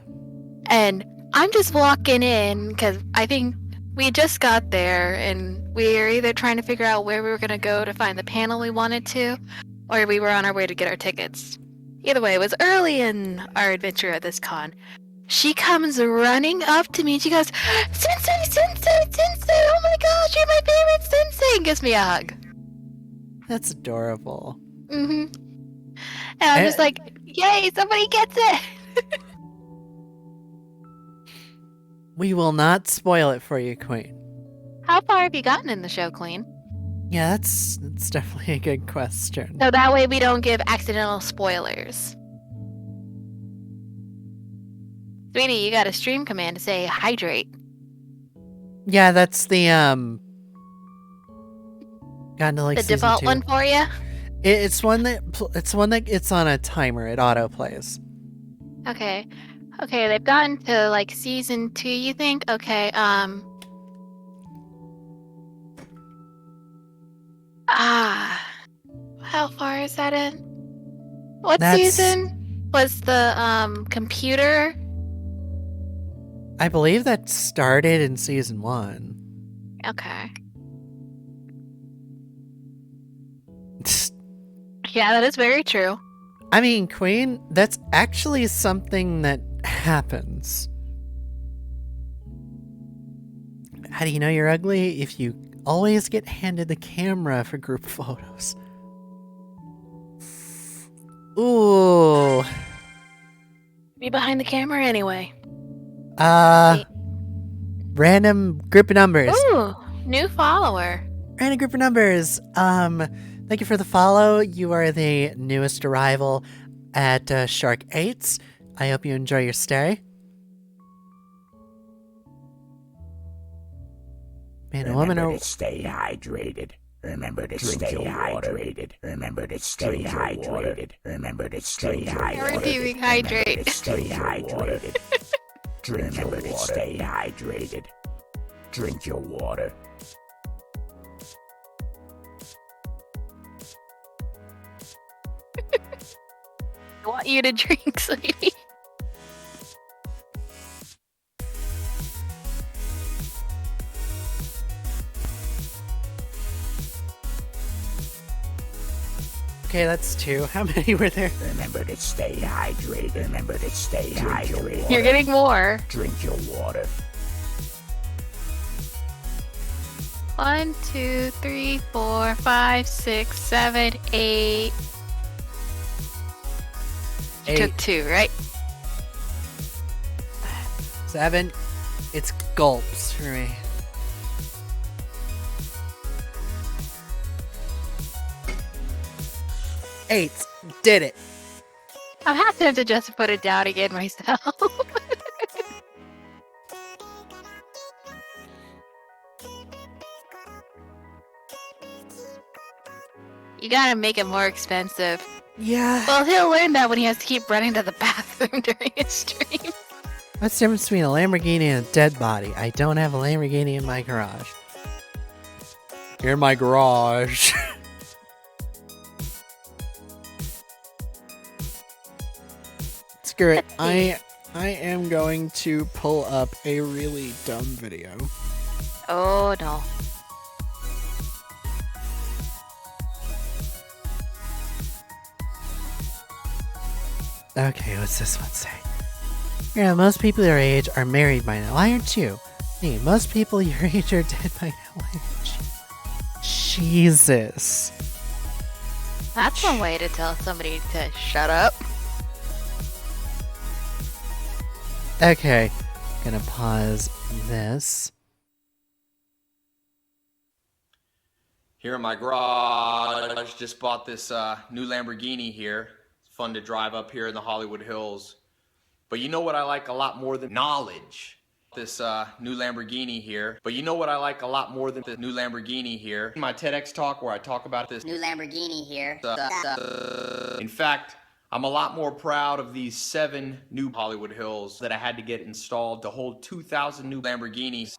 And I'm just walking in because I think we just got there and we were either trying to figure out where we were going to go to find the panel we wanted to, or we were on our way to get our tickets. Either way, it was early in our adventure at this con. She comes running up to me and she goes, "Sensei, Sensei, Sensei, oh my gosh, you're my favorite Sensei," and gives me a hug. That's adorable. And I'm just like, yay, somebody gets it. We will not spoil it for you, Queen. How far have you gotten in the show, Queen? Yeah, that's definitely a good question. So that way we don't give accidental spoilers. Sweetie, you got a stream command to say hydrate. Yeah, that's the gotten to like The season default 2. one for you? It's one that it's on a timer. It auto plays. Okay. Okay, they've gotten to like season 2, you think? Okay, how far is that in? What season was the computer? I believe that started in season 1. Okay. Yeah, that is very true. I mean, Queen, that's actually something that happens. How do you know you're ugly? If you always get handed the camera for group photos. Ooh. Be behind the camera anyway. Random group of numbers. Ooh, new follower. Random group of numbers. Thank you for the follow. You are the newest arrival at Shark 8's. I hope you enjoy your stay. Man, a woman Remember to stay hydrated. Remember to stay hydrated. Remember to stay hydrated. Remember to stay hydrated. Everything hydrate. Stay hydrated. Drink your water. Stay hydrated. Drink your water. I want you to drink, sweetie. Okay, that's 2. How many were there? Remember to stay hydrated. Remember to stay hydrated. You're getting more. Drink your water. 1, 2, 3, 4, 5, 6, 7, 8. You 8, took 2, right? 7. It's gulps for me. 8. Did it. I'm happy to just put it down again myself. You gotta make it more expensive. Yeah. Well, he'll learn that when he has to keep running to the bathroom during his stream. What's the difference between a Lamborghini and a dead body? I don't have a Lamborghini in my garage. You're in my garage. Screw it. I am going to pull up a really dumb video. Oh no. Okay, what's this one say? Yeah, most people your age are married by now. Why aren't you? Hey, most people your age are dead by now. Why aren't you? Jesus. That's one way to tell somebody to shut up. Okay, gonna pause this. Here in my garage, just bought this new Lamborghini here. It's fun to drive up here in the Hollywood Hills. But you know what I like a lot more than knowledge? This new Lamborghini here. But you know what I like a lot more than the new Lamborghini here? My TEDx talk where I talk about this New Lamborghini here. in fact, I'm a lot more proud of these 7 new Hollywood Hills that I had to get installed to hold 2,000 new Lamborghinis.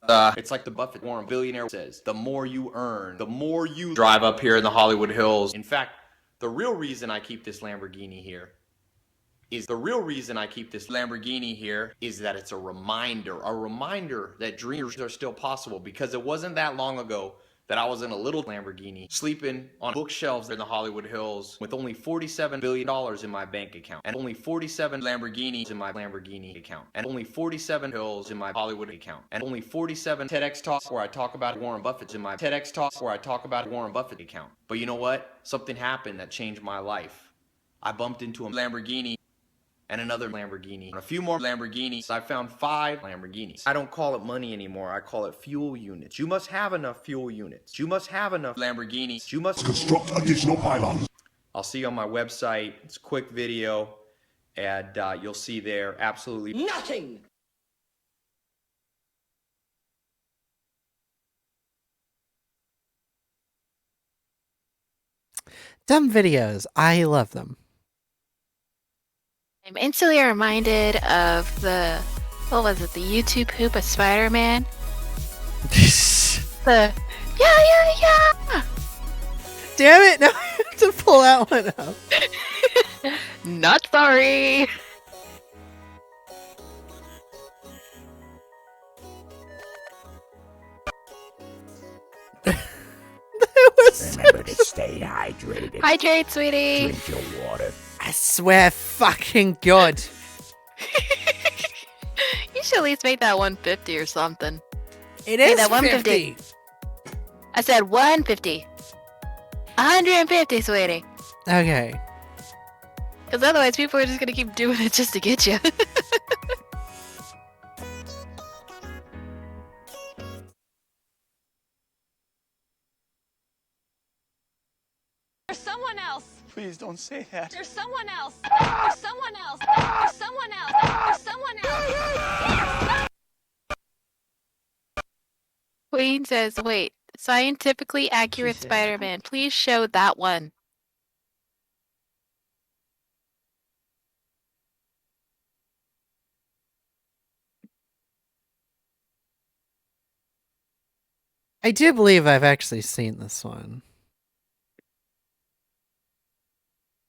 It's like the Buffett Warren billionaire says, the more you earn, the more you drive up here in the Hollywood Hills. In fact, the real reason I keep this Lamborghini here is that it's a reminder that dreams are still possible, because it wasn't that long ago that I was in a little Lamborghini sleeping on bookshelves in the Hollywood Hills with only $47 billion in my bank account and only 47 Lamborghinis in my Lamborghini account and only 47 hills in my Hollywood account and only 47 TEDx talks where I talk about Warren Buffett's in my TEDx talks where I talk about Warren Buffett account. But you know what? Something happened that changed my life. I bumped into a Lamborghini and another Lamborghini, and a few more Lamborghinis. I found 5 Lamborghinis. I don't call it money anymore. I call it fuel units. You must have enough fuel units. You must have enough Lamborghinis. You must Construct additional pylons. I'll see you on my website. It's a quick video, and you'll see there absolutely Nothing! Dumb videos. I love them. I'm instantly reminded of the, what was it, the YouTube poop of Spider-Man? The, yeah! Damn it! Now I have to pull that one up. Not sorry! That was Remember to stay hydrated. Hydrate, sweetie! Drink your water. I swear fucking God. You should at least make that 150 or something. It Hey, is that 150. 50. I said 150. 150, sweetie. Okay. Because otherwise people are just gonna keep doing it just to get you. There's someone else. Please don't say that. There's someone else. There's someone else. There's someone else. There's someone else. Queen says, wait, scientifically accurate said- Spider-Man. Please show that one. I do believe I've actually seen this one.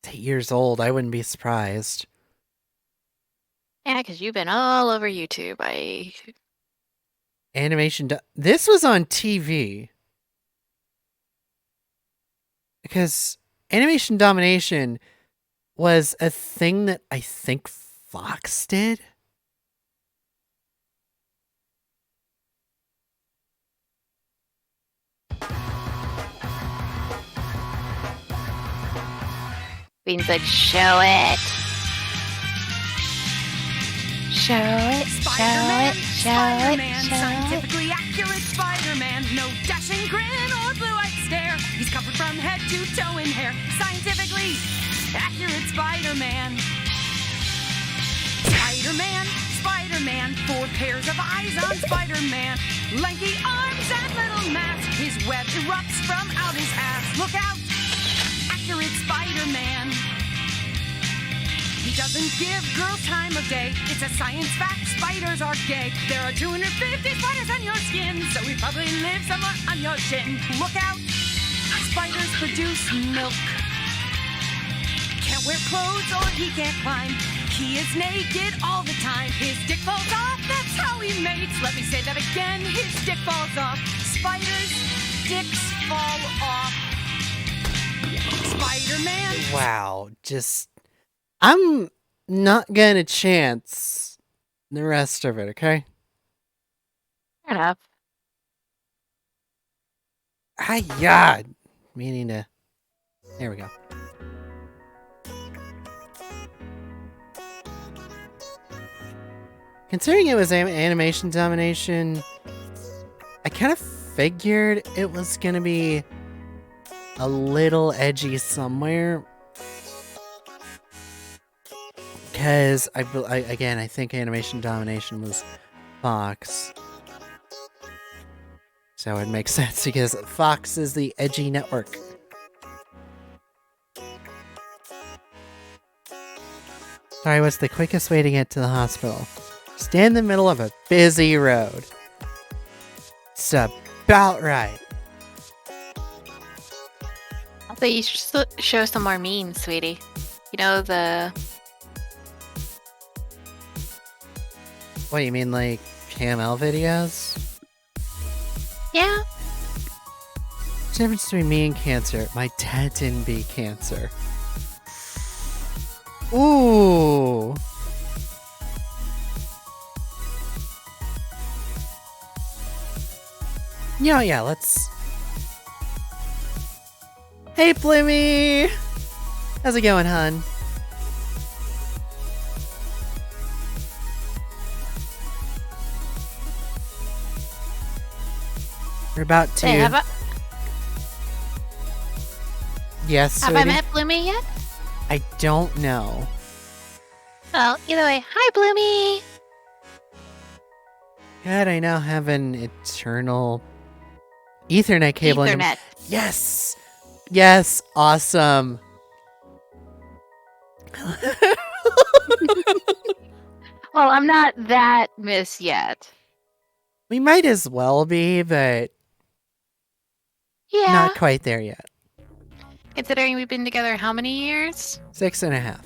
It's 8 years old. I wouldn't be surprised. Yeah, because you've been all over YouTube. This was on TV. Because Animation Domination was a thing that I think Fox did. Queen's like, show it. Show it, Spider-Man, show Spider-Man, it. scientifically accurate Spider-Man. No dashing grin or blue-eyed stare. He's covered from head to toe in hair. Scientifically accurate Spider-Man. Spider-Man, Spider-Man. 4 pairs of eyes on Spider-Man. Lanky arms and little mask. His web erupts from out his ass. Look out, accurate Spider-Man. He doesn't give girls time of day. It's a science fact, spiders are gay. There are 250 spiders on your skin, so he probably lives somewhere on your chin. Look out, spiders produce milk. Can't wear clothes or he can't climb. He is naked all the time. His dick falls off, that's how he mates. Let me say that again, his dick falls off. Spiders' dicks fall off. Spider-Man. Wow, I'm not gonna chance the rest of it, okay? Fair enough. Yeah. Meaning to. There we go. Considering it was Animation Domination, I kind of figured it was gonna be a little edgy somewhere. Because I think Animation Domination was Fox. So it makes sense because Fox is the edgy network. Sorry, what's the quickest way to get to the hospital? Stand in the middle of a busy road. It's about right. Also, you should show some more memes, sweetie. You know, What, you mean like KML videos? Yeah. What's the difference between me and cancer? My dad didn't beat cancer. Ooh. Yeah, let's... Hey, Blimmy! How's it going, hon? We're about to... Hey, Yes, have I sweetie? met Bloomy yet? I don't know. Well, either way, hi, Bloomy! Good, I now have an eternal Ethernet cable. Ethernet. Yes! Yes, awesome. Well, I'm not that miss yet. We might as well be, but Yeah. not quite there yet. Considering we've been together how many years? 6.5.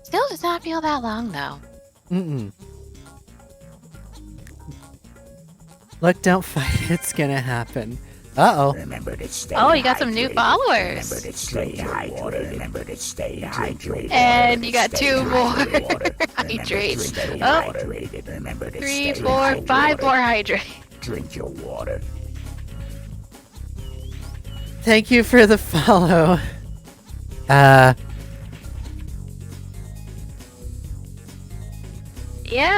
Still does not feel that long, though. Mm-mm. Look, don't fight. It's gonna happen. Uh-oh. Remember to stay Oh, you got some new hydrated. followers. Remember to stay hydrated. Remember to stay hydrated. And you got Stay 2 more. hydrated. Hydrate. Stay Oh. hydrated. Remember to 3, stay 4, 5 hydrated. more hydrate. Drink your water. Thank you for the follow. Yeah,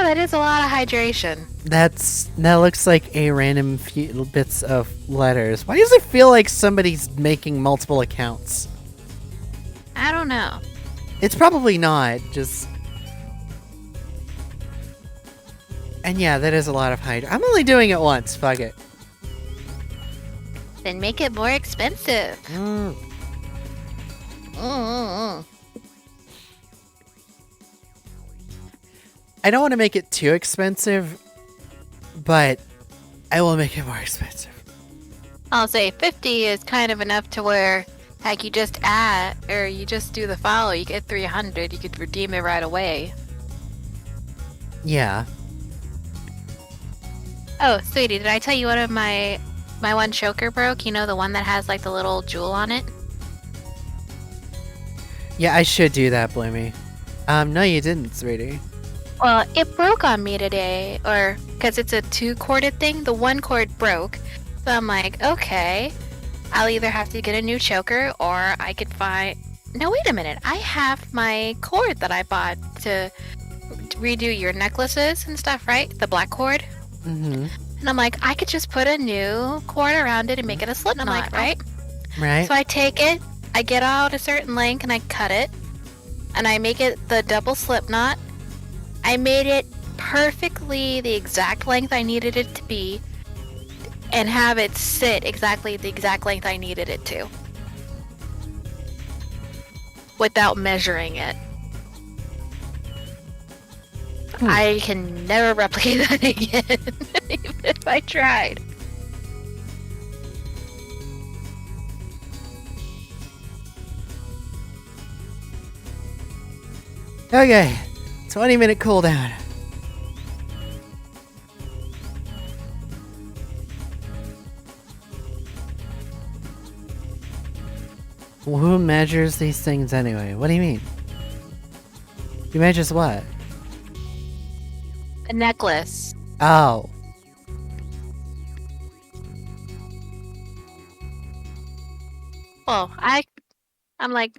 that is a lot of hydration. That looks like a random few bits of letters. Why does it feel like somebody's making multiple accounts? I don't know. It's probably not, just... And yeah, that is a lot of I'm only doing it once, fuck it. Then make it more expensive. Mm. I don't want to make it too expensive, but I will make it more expensive. I'll say 50 is kind of enough to where, heck, you just add, or you just do the follow, you get 300, you could redeem it right away. Yeah. Oh, sweetie, did I tell you one of my one choker broke? You know, the one that has like the little jewel on it? Yeah, I should do that, Bloomy. No, you didn't, sweetie. Well, it broke on me today, or because it's a 2-corded thing, the 1 cord broke. So I'm like, okay, I'll either have to get a new choker or I could find. No, wait a minute. I have my cord that I bought to redo your necklaces and stuff, right? The black cord. Mm-hmm. And I'm like, I could just put a new cord around it and make it a slip knot, right? Right. So I take it, I get out a certain length and I cut it, and I make it the double slip knot. I made it perfectly the exact length I needed it to be, and have it sit exactly the exact length I needed it to, without measuring it. I can never replicate that again, even if I tried. Okay, 20-minute cooldown. Who measures these things anyway? What do you mean? Who measures what? A necklace. Oh. Well, I'm like,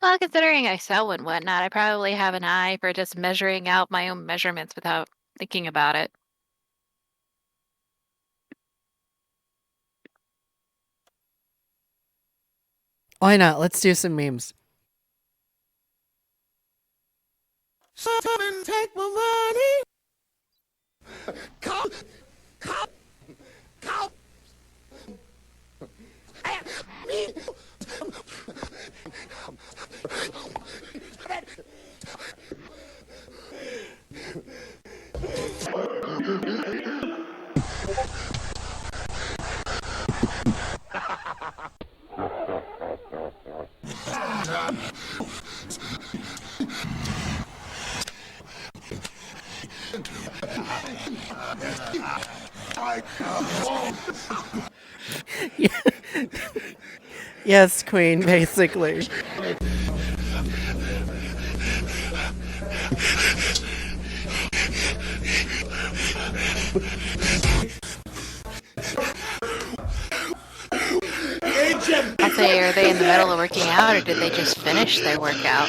well, considering I sew and whatnot, I probably have an eye for just measuring out my own measurements without thinking about it. Why not? Let's do some memes. Someone take my money. Come. Me. Yes, Queen, basically. I'll say, are they in the middle of working out, or did they just finish their workout?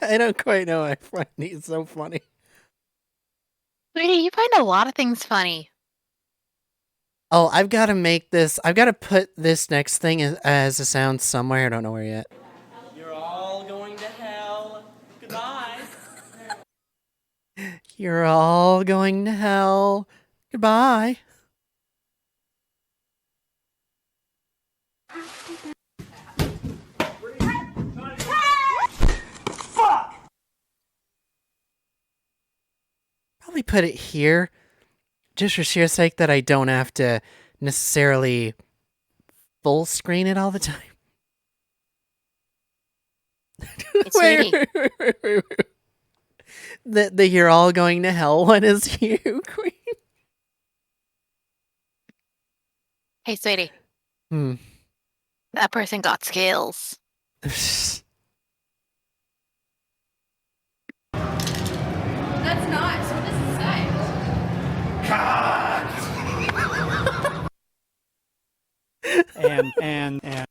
I don't quite know. I find these so funny. Sweetie, you find a lot of things funny. Oh, I've got to make this. I've got to put this next thing as a sound somewhere. I don't know where yet. You're all going to hell. Goodbye. You're all going to hell. Goodbye. Probably put it here, just for sheer sake that I don't have to necessarily full screen it all the time. Sweetie. wait. The you're all going to hell one is you, Queen. Hey, sweetie. Hmm. That person got skills. That's nice. What does it say? And.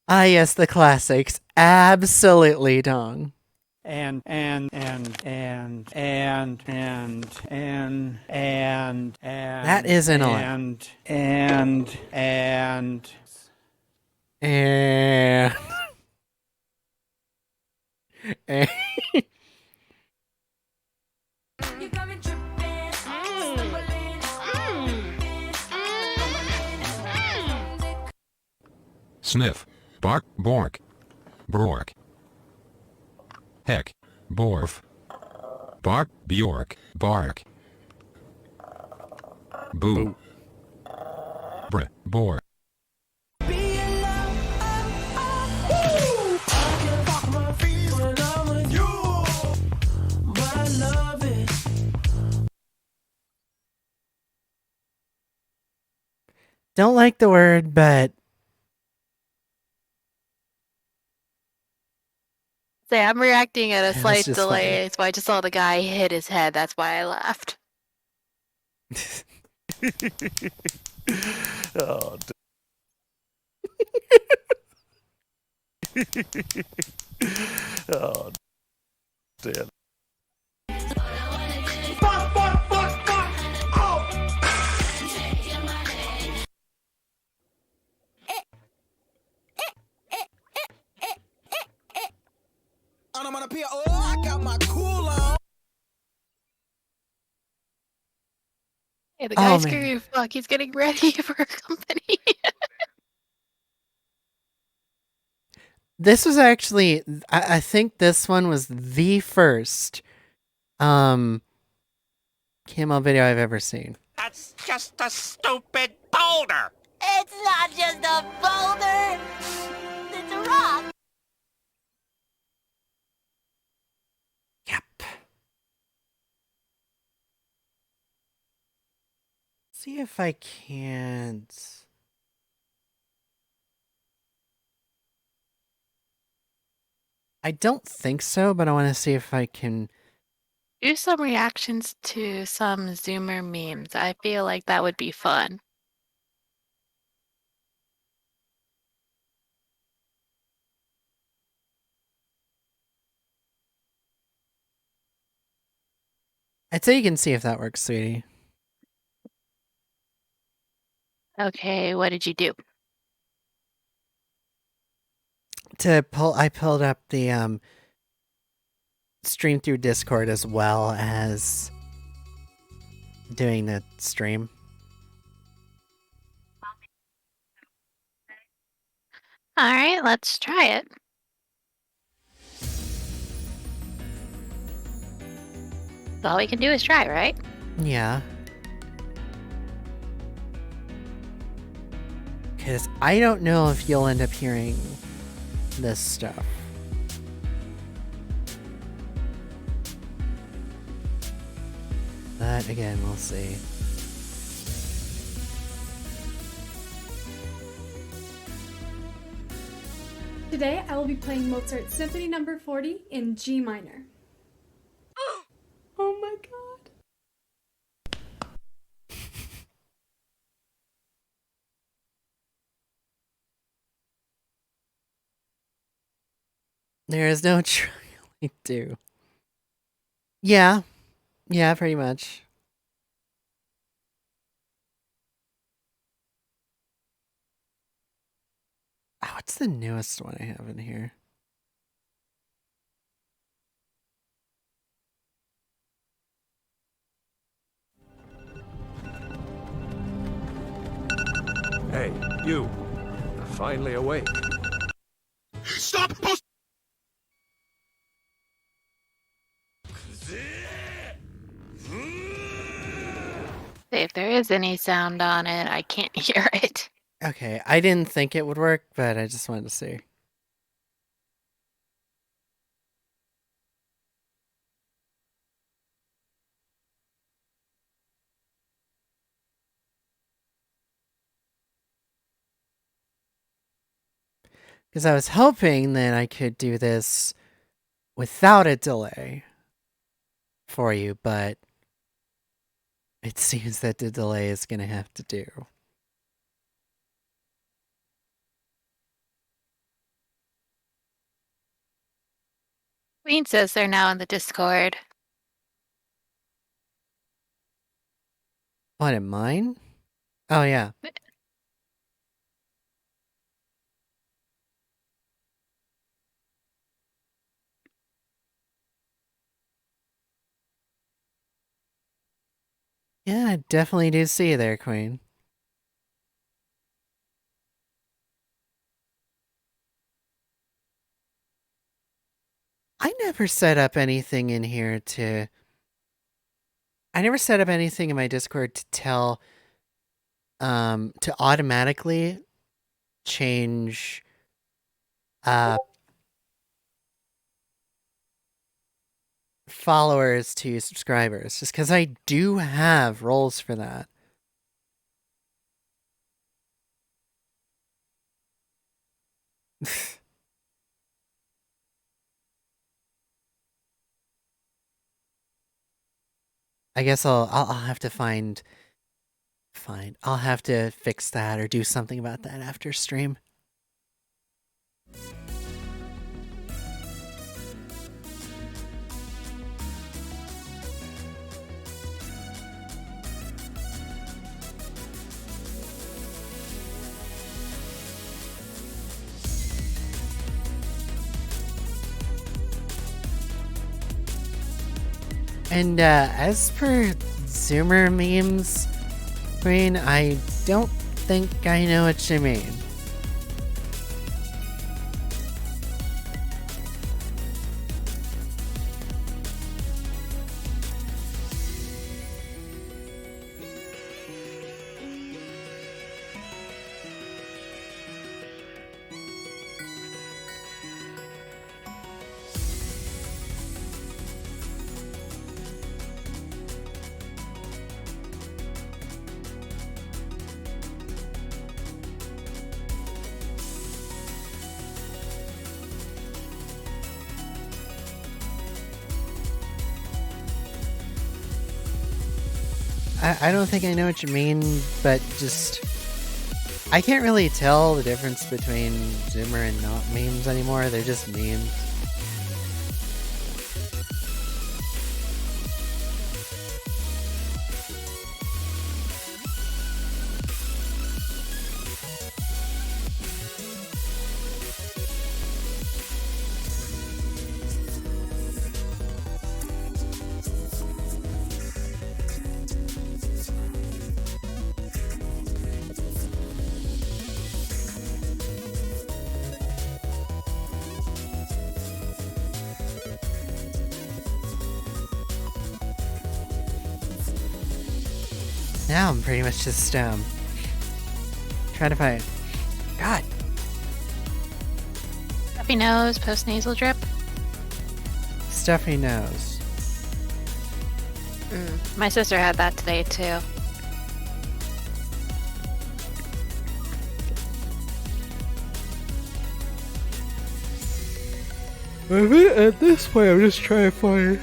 Ah, yes, the classics. Absolutely, Dong. And That isn't on. And And and You got me tripping, stumbling. Sniff. Bark. Bork. Bork. Heck. Borf. Bark. Bjork. Bark. Boo. Br. Bor. Don't like the word, but Say, I'm reacting at a That's slight just delay, so I just saw the guy hit his head. That's why I laughed. Oh, oh, dear. Hey, the Oh, guy's man. screaming fuck. He's getting ready for company. This was actually, I think this one was the first camo video I've ever seen. That's just a stupid boulder. It's not just a boulder. It's a rock. Yep. See if I can't. I don't think so, but I want to see if I can. Do some reactions to some Zoomer memes. I feel like that would be fun. I'd say you can see if that works, sweetie. Okay, what did you do? I pulled up the stream through Discord as well as doing the stream. All right, let's try it. All we can do is try, right? Yeah. Because I don't know if you'll end up hearing this stuff. But again, we'll see. Today I will be playing Mozart's Symphony No. 40 in G minor. Oh my god. There is no really do. Yeah. Yeah, pretty much. Oh, what's the newest one I have in here? Hey, you. You're finally awake. Stop! If there is any sound on it, I can't hear it. Okay, I didn't think it would work, but I just wanted to see. Because I was hoping that I could do this without a delay for you, but it seems that the delay is going to have to do. Queen says they're now in the Discord. What, in mine? Oh, yeah. Yeah, I definitely do see you there, Queen. I never set up anything in here to... I never set up anything in my Discord to tell... to automatically change... followers to subscribers, just because I do have roles for that. I guess I'll have to find. I'll have to fix that or do something about that after stream. And as per Zoomer memes, Queen, I don't think I know what you mean. I don't think I know what you mean, but just... I can't really tell the difference between Zoomer and not memes anymore. They're just memes. Now I'm pretty much just, trying to find... God! Stuffy nose, post-nasal drip. Stuffy nose. My sister had that today, too. At this point, I'm just trying to find...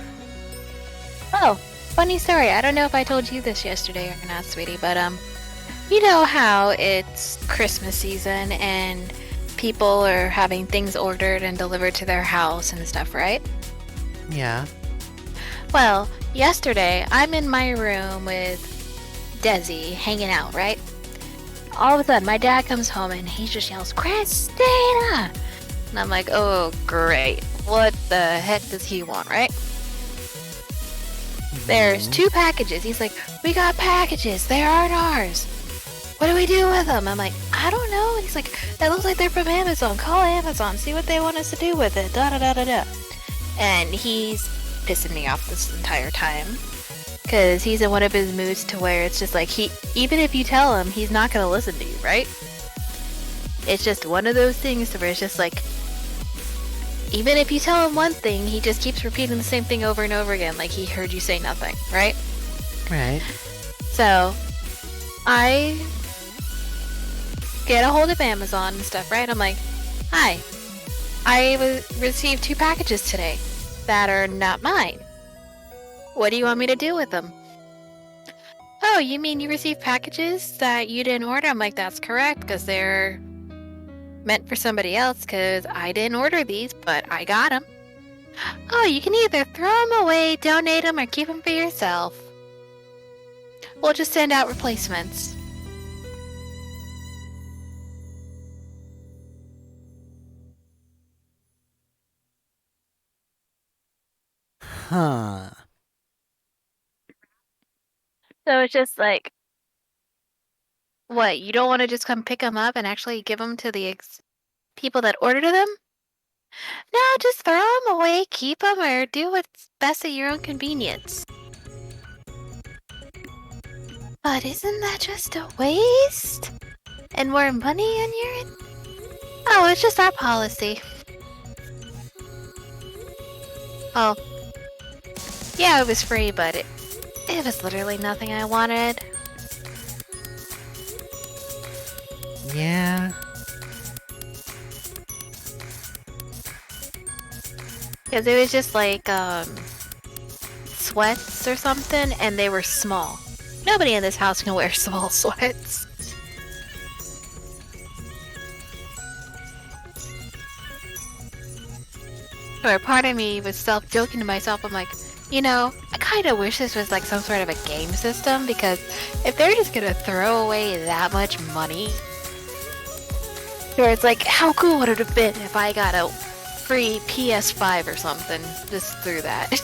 Oh, funny story. I don't know if I told you this yesterday or not, sweetie, but you know how it's Christmas season and people are having things ordered and delivered to their house and stuff, right? Yeah. Well, yesterday I'm in my room with Desi hanging out, right? All of a sudden, my dad comes home and he just yells, "Christina!" And I'm like, oh, great. What the heck does he want, right? There's 2 packages. He's like, "We got packages. They aren't ours. What do we do with them?" I'm like, "I don't know." He's like, "It looks like they're from Amazon. Call Amazon. See what they want us to do with it. Da da da da da." And he's pissing me off this entire time. Because he's in one of his moods to where it's just like, even if you tell him, he's not going to listen to you, right? It's just one of those things where it's just like, even if you tell him one thing, he just keeps repeating the same thing over and over again, like he heard you say nothing, right? Right. So, I get a hold of Amazon and stuff, right? I'm like, "Hi, I received 2 packages today that are not mine. What do you want me to do with them?" "Oh, you mean you received packages that you didn't order?" I'm like, "That's correct, because they're meant for somebody else, because I didn't order these, but I got them." "Oh, you can either throw them away, donate them, or keep them for yourself. We'll just send out replacements." Huh. So it's just like, what, you don't want to just come pick them up and actually give them to the people that ordered them? No, just throw them away, keep them, or do what's best at your own convenience. But isn't that just a waste? And more money in your... Oh, it's just our policy. Oh. Yeah, it was free, but it was literally nothing I wanted. Yeah. Because it was just like, sweats or something, and they were small. Nobody in this house can wear small sweats. Or part of me was self-joking to myself, I'm like, you know, I kind of wish this was like some sort of a game system, because if they're just gonna throw away that much money, where it's like, how cool would it have been if I got a free PS5 or something just through that?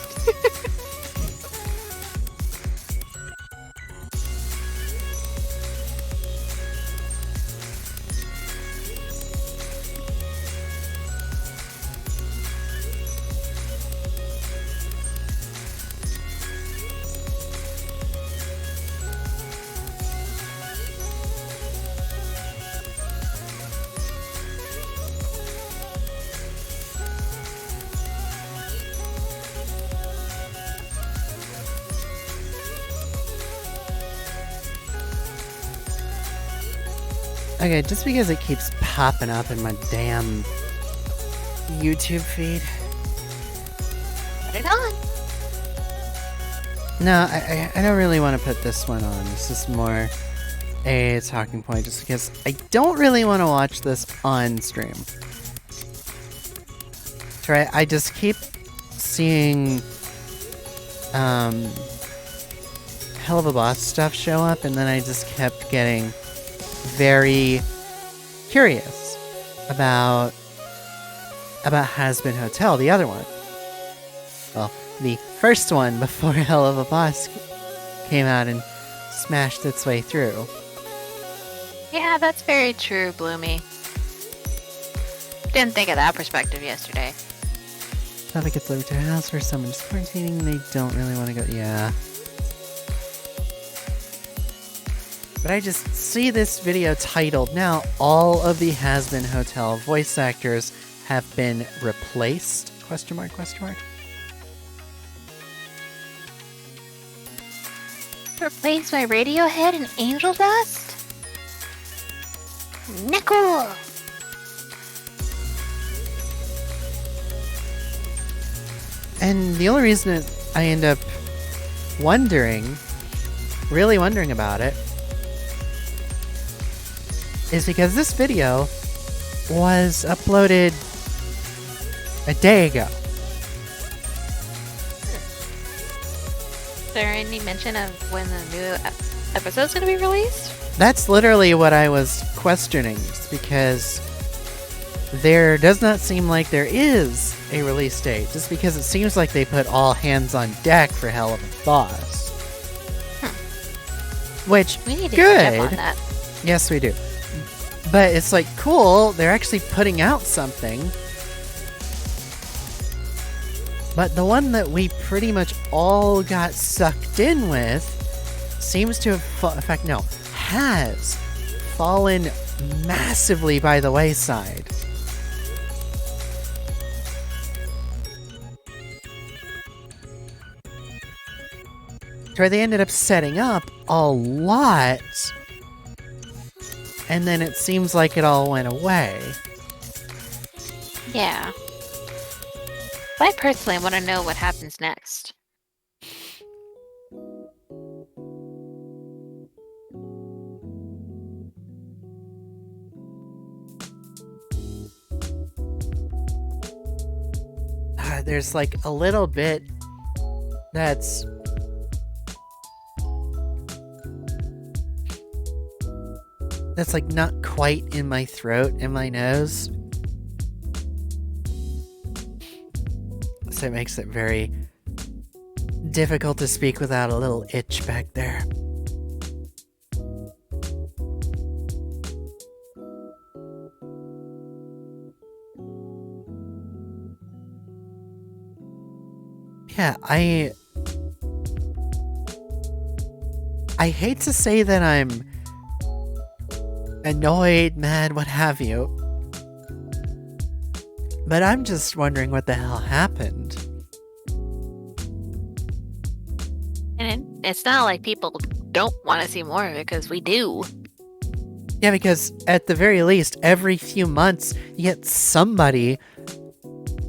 Okay, just because it keeps popping up in my damn YouTube feed. Put it on. No, I don't really want to put this one on. It's just more a talking point, just because I don't really want to watch this on stream. Right? I just keep seeing Hell of a Boss stuff show up, and then I just kept getting very curious about Has-Been Hotel, the other one. Well, the first one before Hell of a Boss came out and smashed its way through. Yeah, that's very true, Bloomy. Didn't think of that perspective yesterday. Thought I could deliver to a house where someone's quarantining and they don't really want to go. Yeah. But I just see this video titled, now all of the Has-Been Hotel voice actors have been replaced? Question mark, question mark. Replaced by Radiohead and Angel Dust? Nickel! And the only reason that I end up really wondering about it, is because this video was uploaded a day ago. Is there any mention of when the new episode's gonna be released? That's literally what I was questioning, because there does not seem like there is a release date, just because it seems like they put all hands on deck for Hell of a Boss. Which, We need to good. catch up on that. Yes, we do. But it's like, cool, they're actually putting out something. But the one that we pretty much all got sucked in with seems to have, in fact, no, has fallen massively by the wayside. Where they ended up setting up a lot, and then it seems like it all went away. Yeah. But I personally want to know what happens next. There's like a little bit that's like not quite in my throat and my nose. So it makes it very difficult to speak without a little itch back there. Yeah, I hate to say that I'm annoyed, mad, what have you, but I'm just wondering what the hell happened. And it's not like people don't want to see more of it, because we do. Yeah, because at the very least, every few months, you get somebody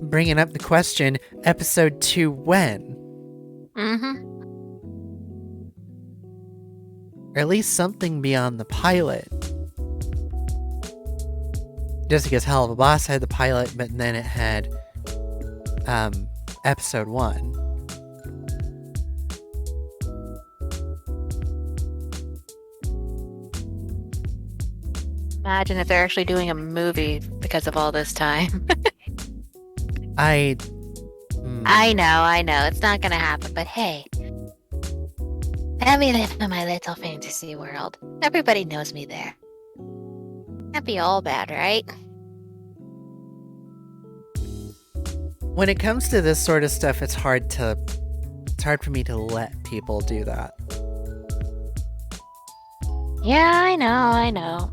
bringing up the question, episode 2 when? Mm-hmm. Or at least something beyond the pilot. Just because Hell of a Boss had the pilot, but then it had episode 1. Imagine if they're actually doing a movie because of all this time. I know, it's not gonna happen, but hey. Let me live in my little fantasy world. Everybody knows me there. Can't be all bad, right? When it comes to this sort of stuff, it's hard for me to let people do that. Yeah, I know.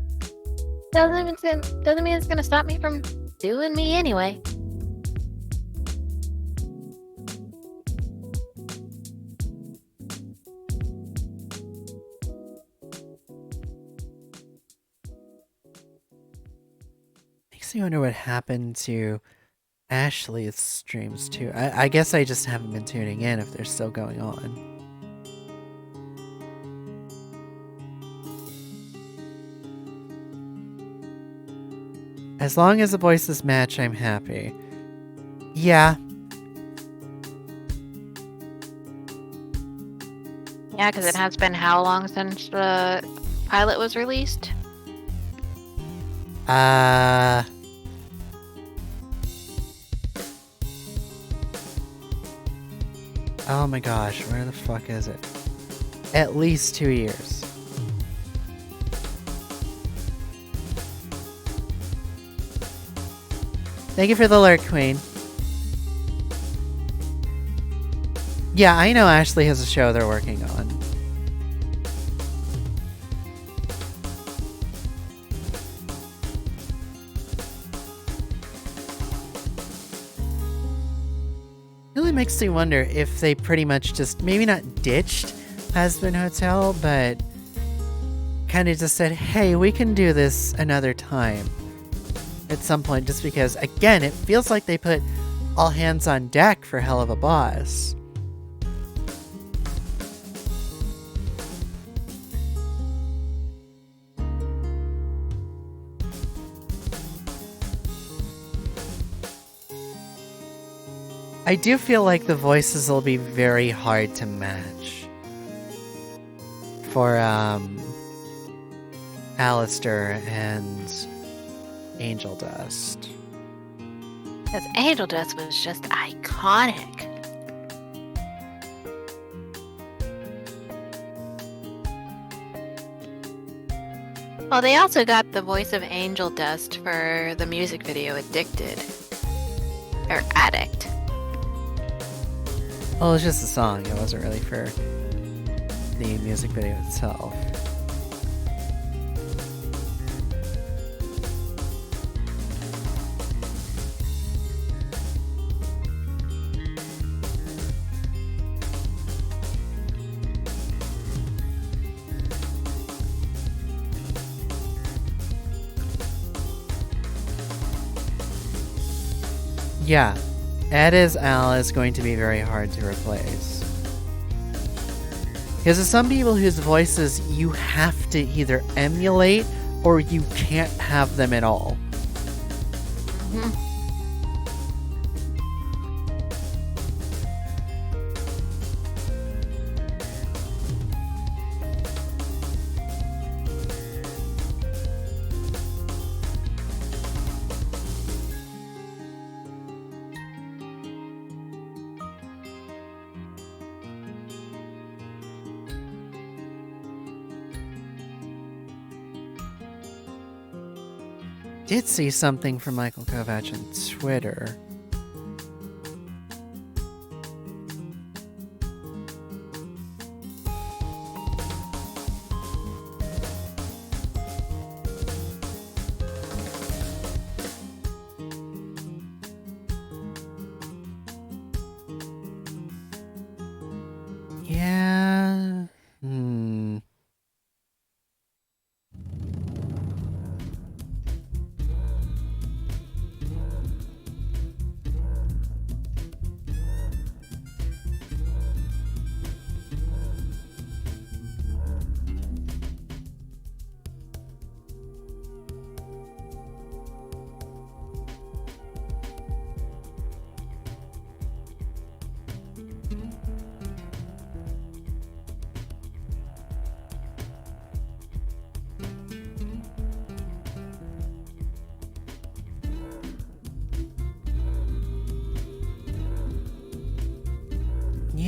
Doesn't mean it's gonna stop me from doing me anyway. Makes me wonder what happened to Ashley's streams too. I guess I just haven't been tuning in if they're still going on. As long as the voices match, I'm happy. Yeah. Yeah, because it has been how long since the pilot was released? Oh my gosh, where the fuck is it? At least 2 years. Thank you for the alert, Queen. Yeah, I know Ashley has a show they're working on. Really makes me wonder if they pretty much just, maybe not ditched Husband Hotel, but kind of just said, hey, we can do this another time. At some point, just because, again, it feels like they put all hands on deck for Hell of a Boss. I do feel like the voices will be very hard to match for Alistair and Angel Dust. Because Angel Dust was just iconic. Well, they also got the voice of Angel Dust for the music video Addicted. Or Addict. Well, it's just a song. It wasn't really for the music video itself. Yeah, Ed as Al is going to be very hard to replace. Because there's some people whose voices you have to either emulate or you can't have them at all. Mm-hmm. Did see something from Michael Kovac on Twitter.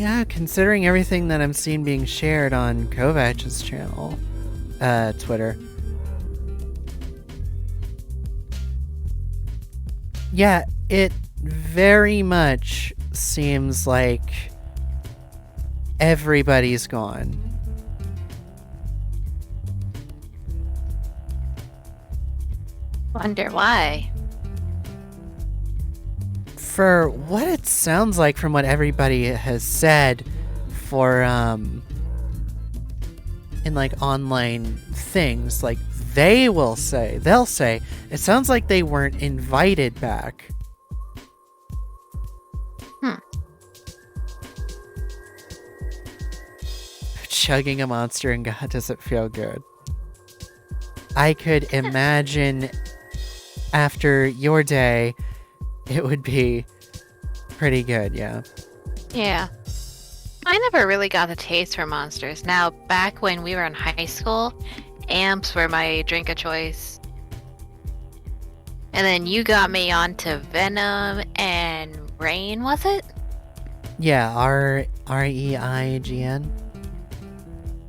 Yeah, considering everything that I'm seeing being shared on Kovac's channel, Twitter. Yeah, it very much seems like everybody's gone. Wonder why. For what it sounds like from what everybody has said for in like online things, like they'll say it sounds like they weren't invited back. Chugging a Monster and God, does it feel good. I could imagine after your day it would be pretty good, yeah. Yeah. I never really got the taste for monsters. Now, back when we were in high school, amps were my drink of choice. And then you got me onto Venom and Rain, was it? Yeah, REIGN.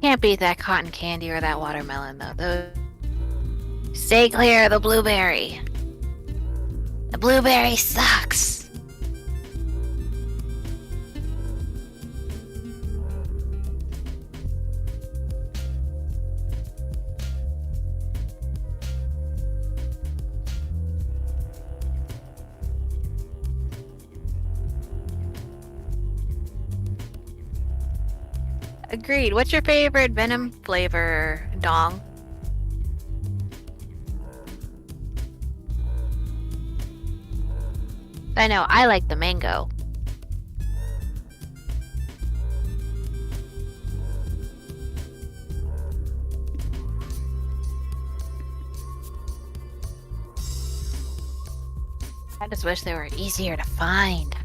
Can't beat that cotton candy or that watermelon, though. Stay clear of the blueberry. The blueberry sucks. Agreed. What's your favorite Venom flavor, Dong? I know, I like the mango. I just wish they were easier to find.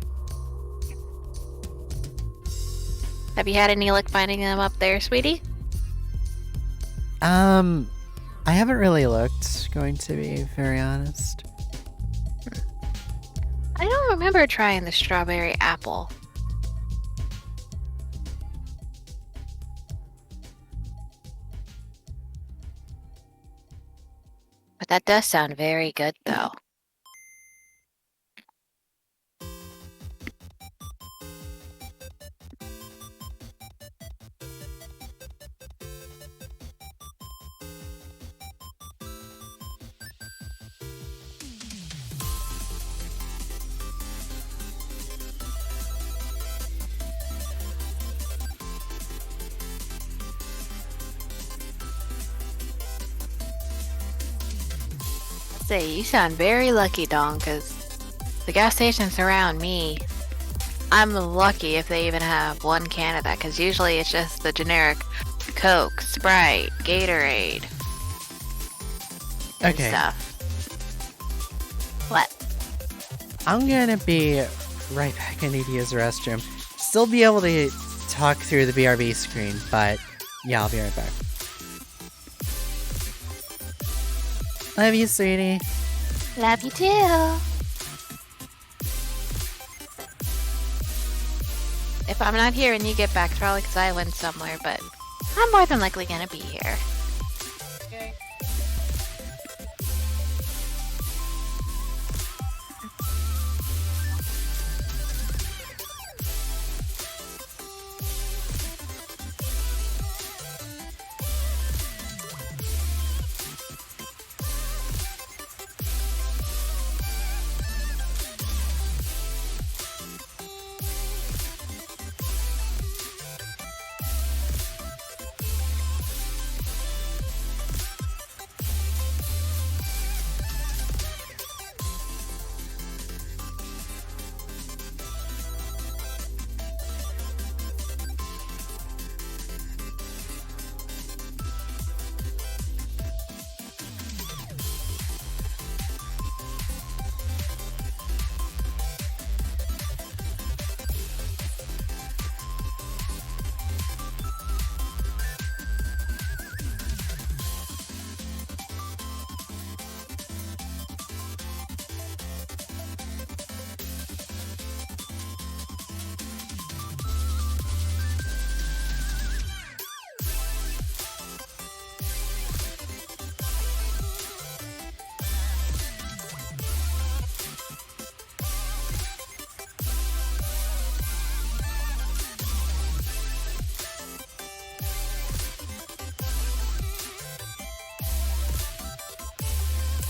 Have you had any luck finding them up there, sweetie? I haven't really looked, going to be very honest. I don't remember trying the strawberry apple. But that does sound very good, though. Say, you sound very lucky, Dong, because the gas stations around me, I'm lucky if they even have one can of that, because usually it's just the generic Coke, Sprite, Gatorade, and Okay. stuff. What? I'm gonna be right back. I need to use the restroom. Still be able to talk through the BRB screen, but yeah, I'll be right back. Love you, sweetie. Love you too. If I'm not here and you get back, it's probably because I went somewhere, but I'm more than likely gonna be here.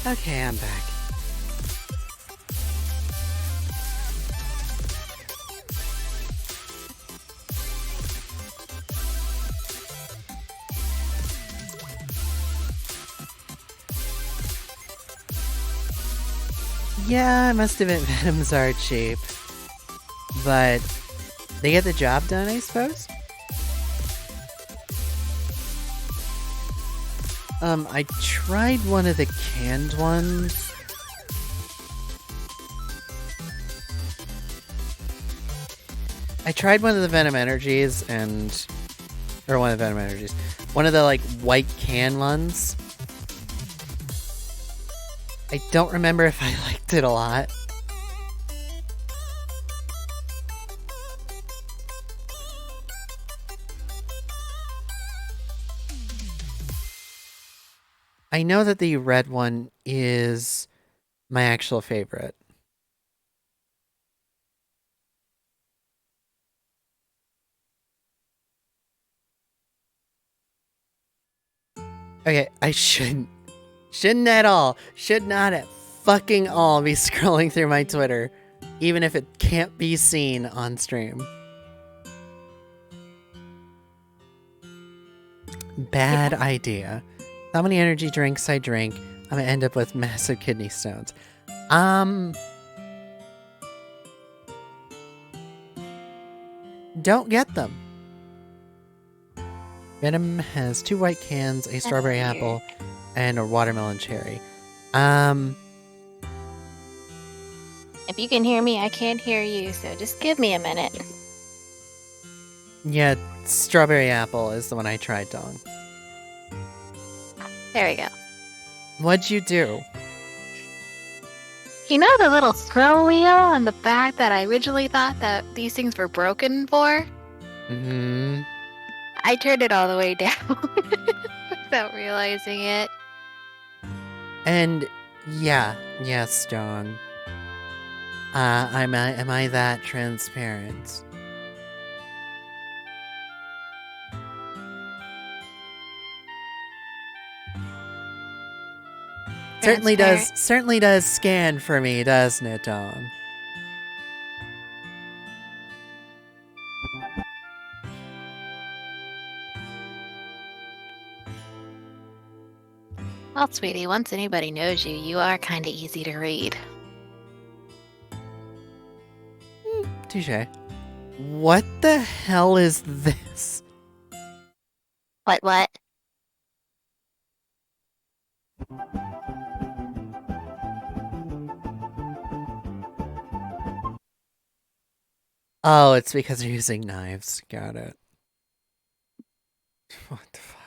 Okay, I'm back. Yeah, I must admit Venoms are cheap. But they get the job done, I suppose? I tried one of the canned ones. I tried one of the Venom Energies or one of the Venom Energies. One of the, like, white can ones. I don't remember if I liked it a lot. I know that the red one is my actual favorite. Okay, I shouldn't at all. Should not at fucking all be scrolling through my Twitter, even if it can't be seen on stream. Bad idea. How many energy drinks I drink, I'm gonna end up with massive kidney stones. Don't get them. Venom has 2 white cans, a strawberry apple, and a watermelon cherry. If you can hear me, I can't hear you, so just give me a minute. Yeah, strawberry apple is the one I tried, Dong. There we go. What'd you do? You know the little scroll wheel on the back that I originally thought that these things were broken for? Mm-hmm. I turned it all the way down without realizing it. And yes, Dong. Am I that transparent? Certainly does scan for me, doesn't it, Dong? Well, sweetie, once anybody knows you, you are kind of easy to read. Touché. What the hell is this? What? Oh, it's because they're using knives. Got it. What the fuck?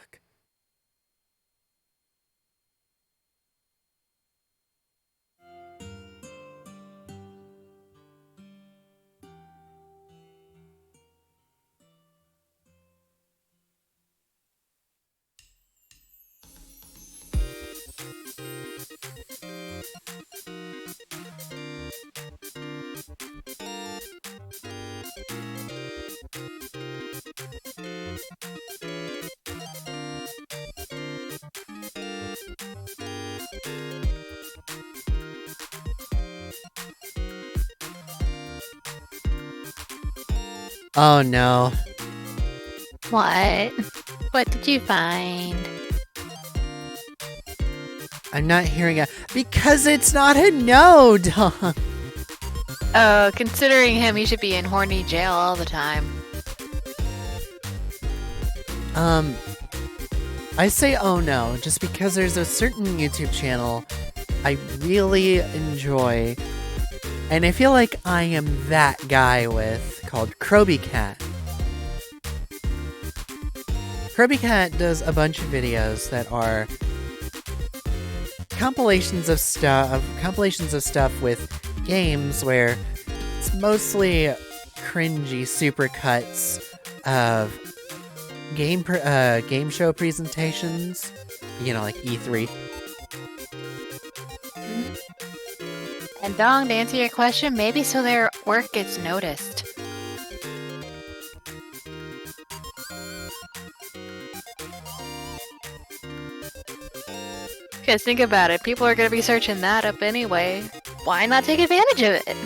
Oh no. What? What did you find? I'm not hearing it. Because it's not a no, Dong. Oh, considering him, he should be in horny jail all the time. I say oh no, just because there's a certain YouTube channel I really enjoy, and I feel like I am that guy with, called Kroby Cat. Kroby Cat does a bunch of videos that are compilations of stuff with games where it's mostly cringy supercuts of game show presentations, you know, like E3. And Dong, to answer your question, maybe so their work gets noticed. Because think about it, people are going to be searching that up anyway. Why not take advantage of it?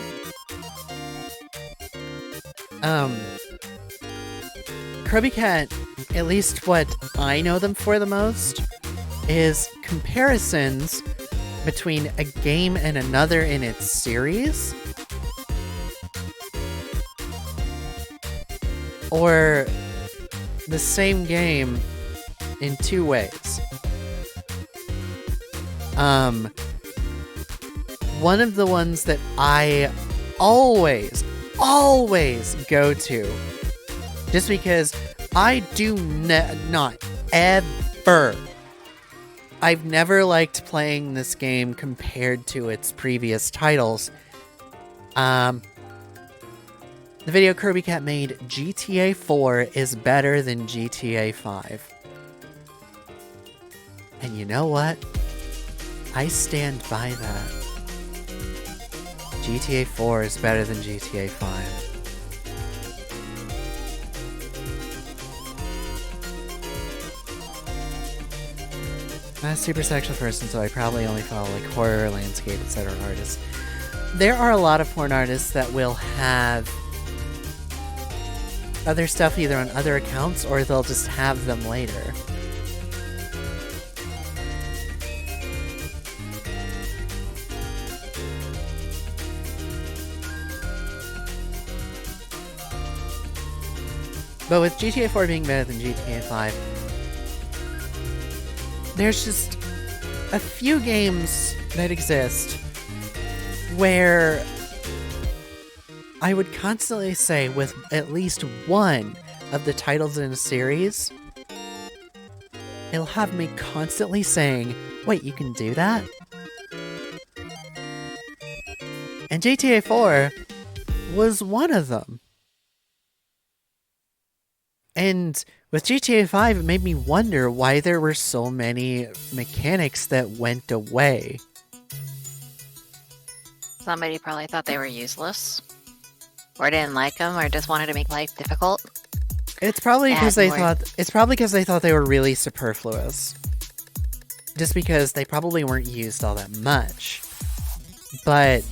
Kirby Cat, at least what I know them for the most, is comparisons between a game and another in its series. Or the same game in two ways. One of the ones that I always go to, just because I do not ever, I've never liked playing this game compared to its previous titles. The video Kirby Cat made, GTA 4 is better than GTA 5. And you know what? I stand by that. GTA 4 is better than GTA 5. I'm a super sexual person, so I probably only follow like horror, landscape, etc. artists. There are a lot of porn artists that will have other stuff either on other accounts or they'll just have them later. But with GTA 4 being better than GTA 5, there's just a few games that exist where I would constantly say with at least one of the titles in a series, it'll have me constantly saying, wait, you can do that? And GTA 4 was one of them. And with GTA 5, it made me wonder why there were so many mechanics that went away. Somebody probably thought they were useless. Or didn't like them, or just wanted to make life difficult. It's probably because they thought they were really superfluous. Just because they probably weren't used all that much. But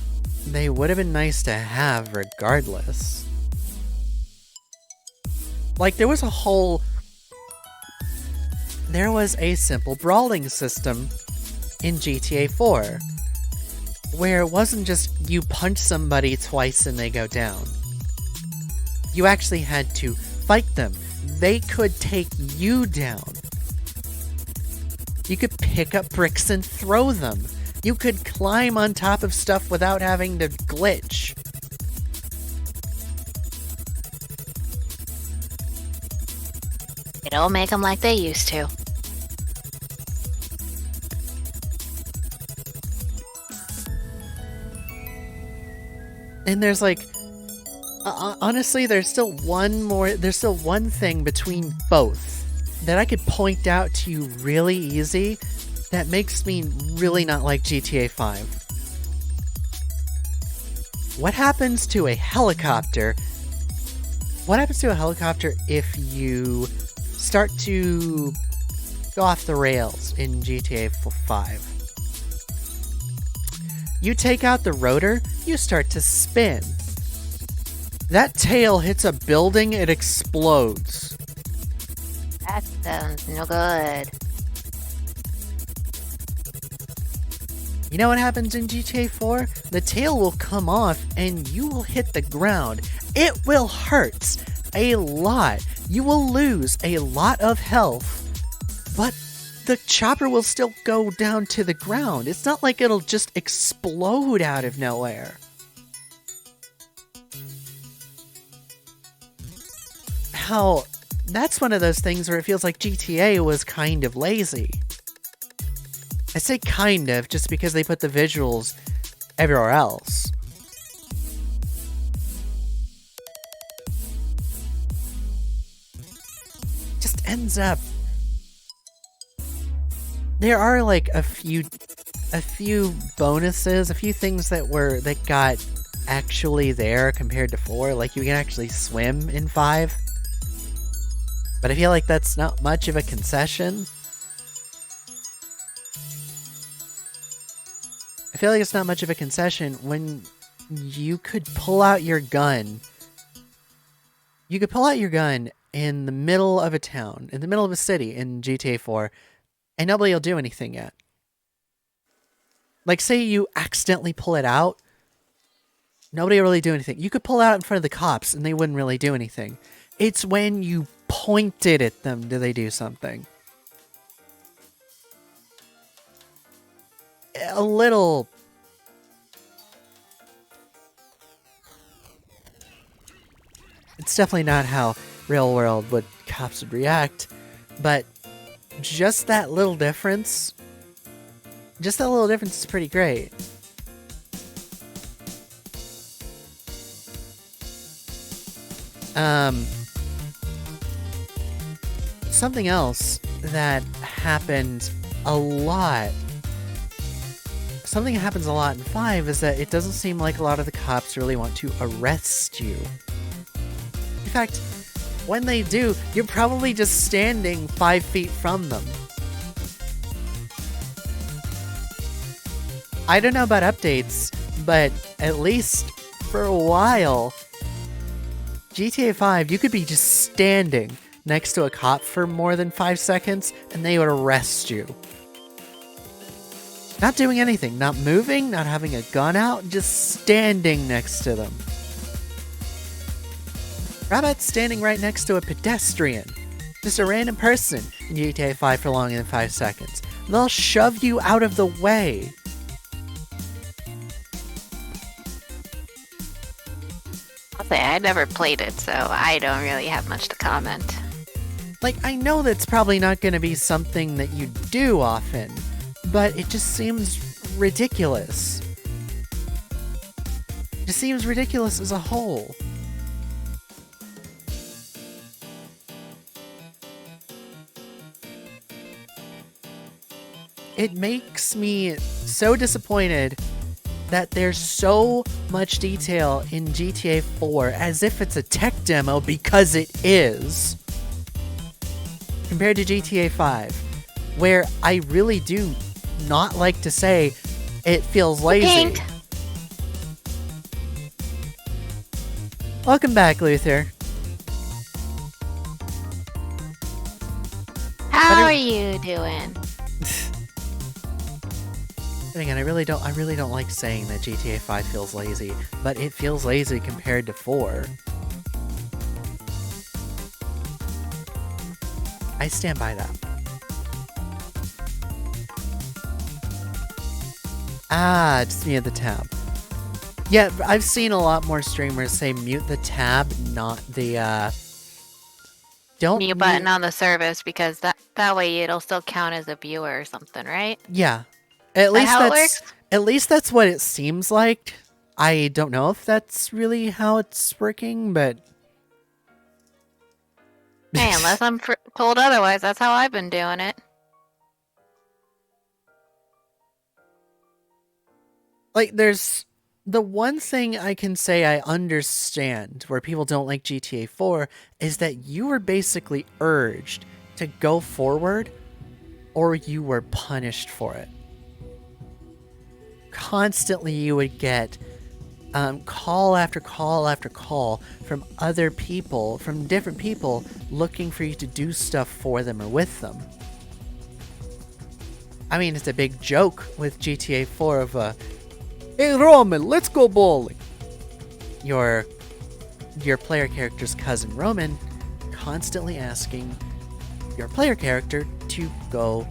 they would have been nice to have regardless. Like, there was a simple brawling system in GTA 4, where it wasn't just you punch somebody twice and they go down. You actually had to fight them. They could take you down. You could pick up bricks and throw them. You could climb on top of stuff without having to glitch. They don't make them like they used to. And there's like, honestly, there's still one thing between both that I could point out to you really easy that makes me really not like GTA 5. What happens to a helicopter? What happens to a helicopter if you start to go off the rails in GTA 5? You take out the rotor, you start to spin. That tail hits a building, it explodes. That sounds no good. You know what happens in GTA 4? The tail will come off and you will hit the ground. It will hurt a lot. You will lose a lot of health, but the chopper will still go down to the ground. It's not like it'll just explode out of nowhere. How that's one of those things where it feels like GTA was kind of lazy. I say kind of just because they put the visuals everywhere else. Just ends up there are like a few bonuses, a few things that got actually there compared to 4. Like you can actually swim in 5. But I feel like that's not much of a concession. feel like it's not much of a concession when you could pull out your gun. You could pull out your gun in the middle of a town, in the middle of a city in GTA 4, and nobody will do anything yet. Like, say you accidentally pull it out, nobody will really do anything. You could pull it out in front of the cops, and they wouldn't really do anything. It's when you point it at them do they do something. A little... It's definitely not how real world would cops would react, but just that little difference, is pretty great. Something else that happened a lot. Something that happens a lot in 5 is that it doesn't seem like a lot of the cops really want to arrest you. In fact, when they do, you're probably just standing 5 feet from them. I don't know about updates, but at least for a while, GTA 5, you could be just standing next to a cop for more than 5 seconds, and they would arrest you. Not doing anything, not moving, not having a gun out, just standing next to them. How about standing right next to a pedestrian? Just a random person in GTA 5 for longer than 5 seconds. They'll shove you out of the way. I'll say I never played it, so I don't really have much to comment. Like, I know that's probably not going to be something that you do often, but it just seems ridiculous. It just seems ridiculous as a whole. It makes me so disappointed that there's so much detail in GTA 4 as if it's a tech demo, because it is, compared to GTA 5, where I really do not like to say it feels lazy. Pink. Welcome back, Luther. How are you doing? Again, I really don't like saying that GTA 5 feels lazy, but it feels lazy compared to 4. I stand by that. Ah, just mute the tab. Yeah, I've seen a lot more streamers say mute the tab, not the, don't Mute button on the service, because that way it'll still count as a viewer or something, right? Yeah. At least how it that's works? At least that's what it seems like. I don't know if that's really how it's working, but Hey, unless I'm told otherwise, that's how I've been doing it. like, there's the one thing I can say I understand where people don't like GTA 4 is that you were basically urged to go forward or you were punished for it. Constantly you would get call after call after call from other people, from different people, looking for you to do stuff for them or with them. I mean, it's a big joke with GTA 4 of hey Roman, let's go bowling. Your player character's cousin Roman constantly asking your player character to go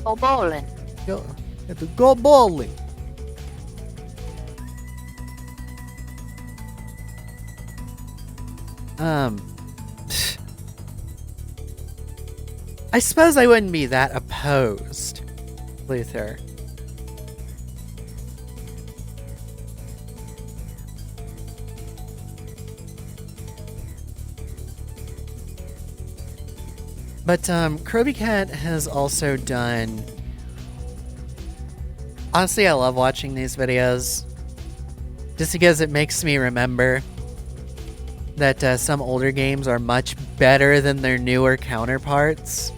bowling. Go bowling. I suppose I wouldn't be that opposed, Luther. But Kirby Cat has also done... Honestly, I love watching these videos. Just because it makes me remember that some older games are much better than their newer counterparts.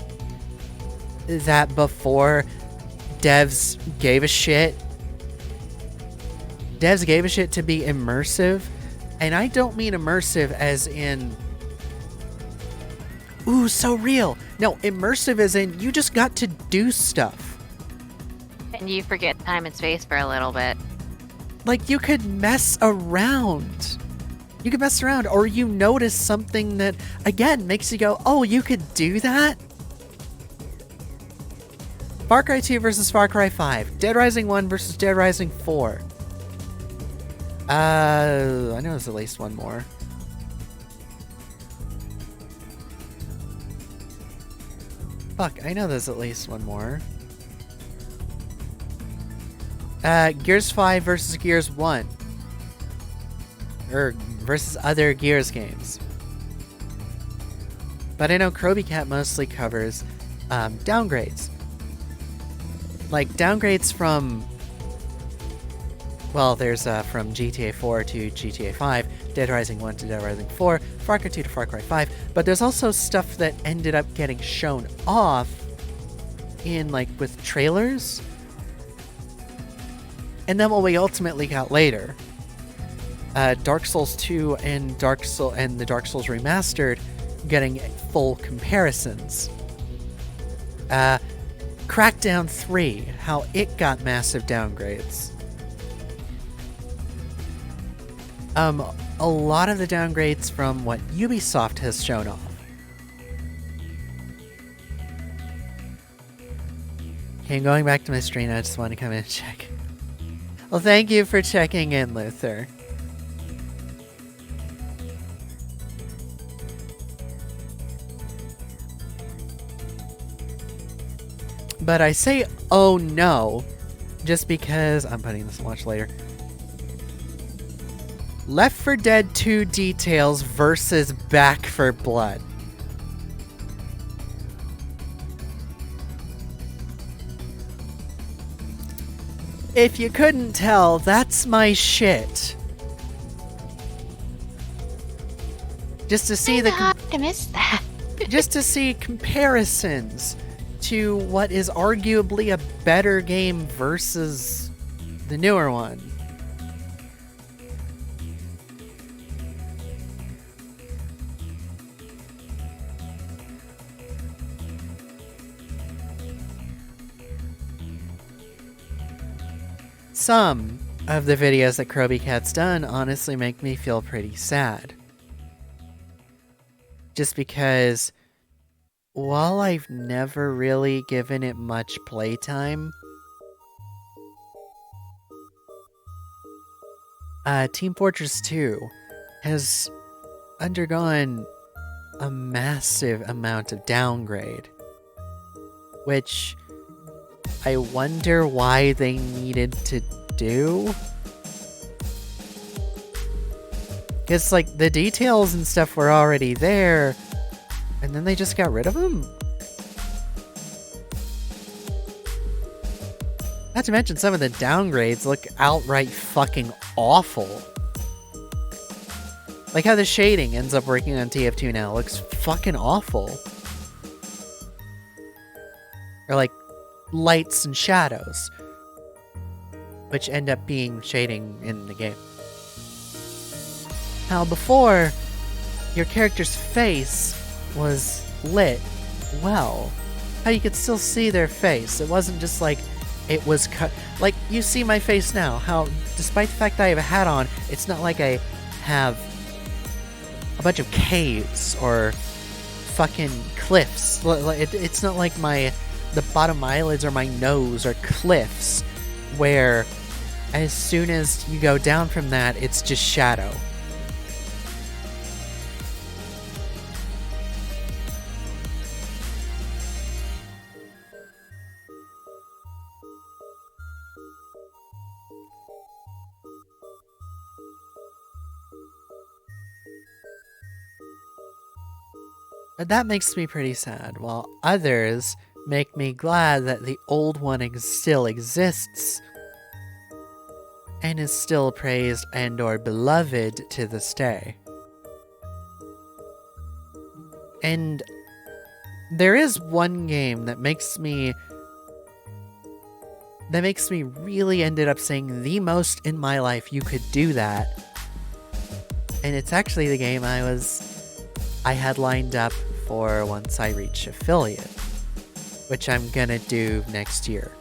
That before devs gave a shit. Devs gave a shit to be immersive. And I don't mean immersive as in, ooh, so real. No, immersive as in you just got to do stuff. And you forget time and space for a little bit. Like, you could mess around. You could mess around, or you notice something that, again, makes you go, oh, you could do that? Far Cry 2 versus Far Cry 5. Dead Rising 1 versus Dead Rising 4. I know there's at least one more. Fuck, I know there's at least one more. Gears 5 versus Gears 1. Or versus other Gears games. But I know Kroby Cat mostly covers downgrades. Like downgrades from, well, there's from GTA 4 to GTA 5, Dead Rising 1 to Dead Rising 4, Far Cry 2 to Far Cry 5, but there's also stuff that ended up getting shown off in, like, with trailers, and then what we ultimately got later. Dark Souls 2 and the Dark Souls Remastered getting full comparisons. Crackdown 3, how it got massive downgrades. A lot of the downgrades from what Ubisoft has shown off. Okay, going back to my screen, I just want to come in and check. Well, thank you for checking in, Luther. But I say, oh no, just because I'm putting this on watch later. Left 4 Dead 2 details versus Back 4 Blood. If you couldn't tell, that's my shit. Just to see I missed that. just to see comparisons to what is arguably a better game versus the newer one. Some of the videos that Kroby Cat's done honestly make me feel pretty sad. Just because while I've never really given it much playtime, Team Fortress 2 has undergone a massive amount of downgrade, which I wonder why they needed to do. Because, like, the details and stuff were already there, and then they just got rid of them? Not to mention, some of the downgrades look outright fucking awful. Like how the shading ends up working on TF2 now. It looks fucking awful. Or like lights and shadows, which end up being shading in the game. How before, your character's face was lit well. How you could still see their face. It wasn't just like it was cut. Like, you see my face now. How, despite the fact that I have a hat on, it's not like I have a bunch of caves or fucking cliffs. It's not like the bottom of my eyelids or my nose are cliffs where as soon as you go down from that, it's just shadow. That makes me pretty sad, while others make me glad that the old one still exists and is still praised and or beloved to this day. And there is one game that makes me that makes me really ended up saying the most in my life you could do that. And it's actually the game I had lined up for once I reach affiliate, which I'm gonna do next year.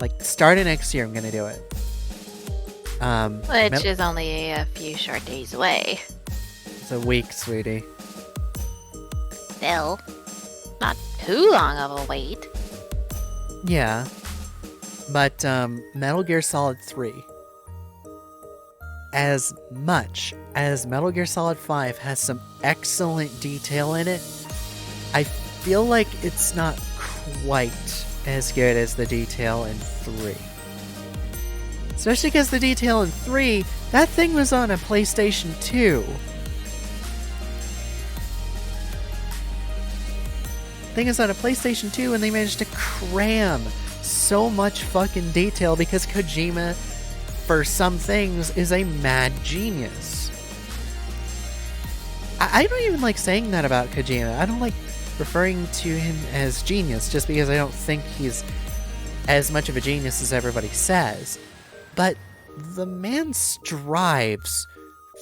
Like, start of next year, I'm gonna do it. Which is only a few short days away. It's a week, sweetie. Still, not too long of a wait. Yeah. But, Metal Gear Solid 3. As much as Metal Gear Solid 5 has some excellent detail in it, I feel like it's not quite as good as the detail in 3. Especially because the detail in 3, that thing was on a PlayStation 2. Thing is on a PlayStation 2 and they managed to cram so much fucking detail because Kojima, for some things, is a mad genius. I don't even like saying that about Kojima. I don't like referring to him as genius just because I don't think he's as much of a genius as everybody says. But the man strives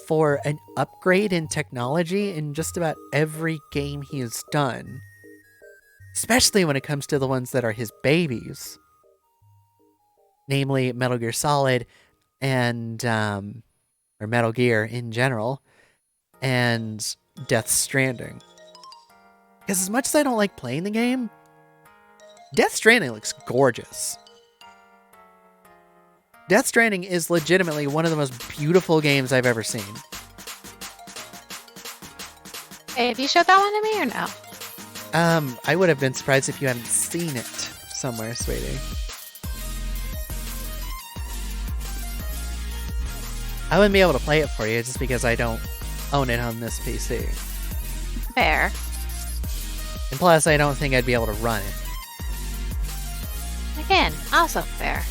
for an upgrade in technology in just about every game he has done. Especially when it comes to the ones that are his babies. Namely, Metal Gear Solid and, or Metal Gear in general, and Death Stranding. Because as much as I don't like playing the game, Death Stranding looks gorgeous. Death Stranding is legitimately one of the most beautiful games I've ever seen. Hey, have you showed that one to me or no? I would have been surprised if you hadn't seen it somewhere, sweetie. I wouldn't be able to play it for you just because I don't own it on this PC. Fair. And plus, I don't think I'd be able to run it. Again, also fair.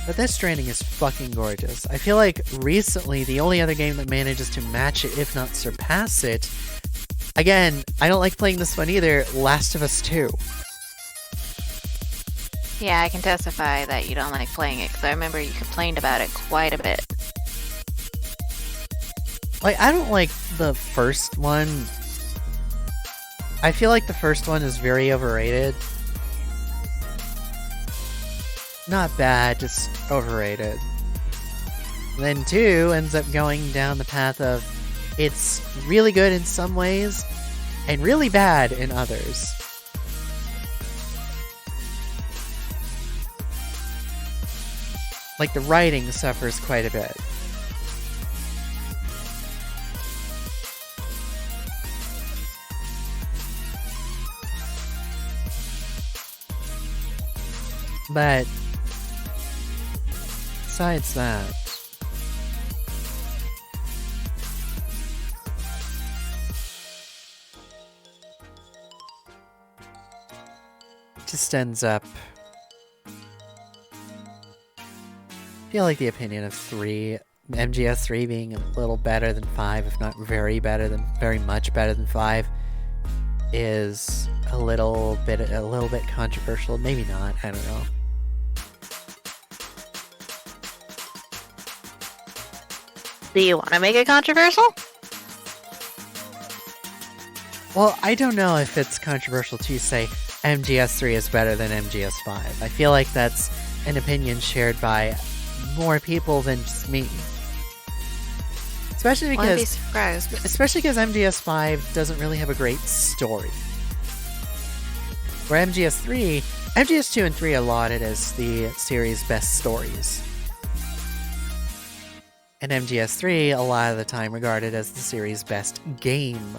But Death Stranding is fucking gorgeous. I feel like recently the only other game that manages to match it, if not surpass it, again, I don't like playing this one either, Last of Us 2. Yeah, I can testify that you don't like playing it, because I remember you complained about it quite a bit. Like, I don't like the first one. I feel like the first one is very overrated. Not bad, just overrated. Then 2 ends up going down the path of it's really good in some ways and really bad in others. Like, the writing suffers quite a bit. But besides that, it just ends up, I feel like the opinion of 3, MGS 3 being a little better than 5, if not very much better than 5, is a little bit controversial. Maybe not, I don't know. Do you want to make it controversial? Well, I don't know if it's controversial to say MGS3 is better than MGS5. I feel like that's an opinion shared by more people than just me. Especially because MGS5 doesn't really have a great story. Where MGS2 and 3 are lauded as the series' best stories. And MGS3, a lot of the time, regarded as the series' best game.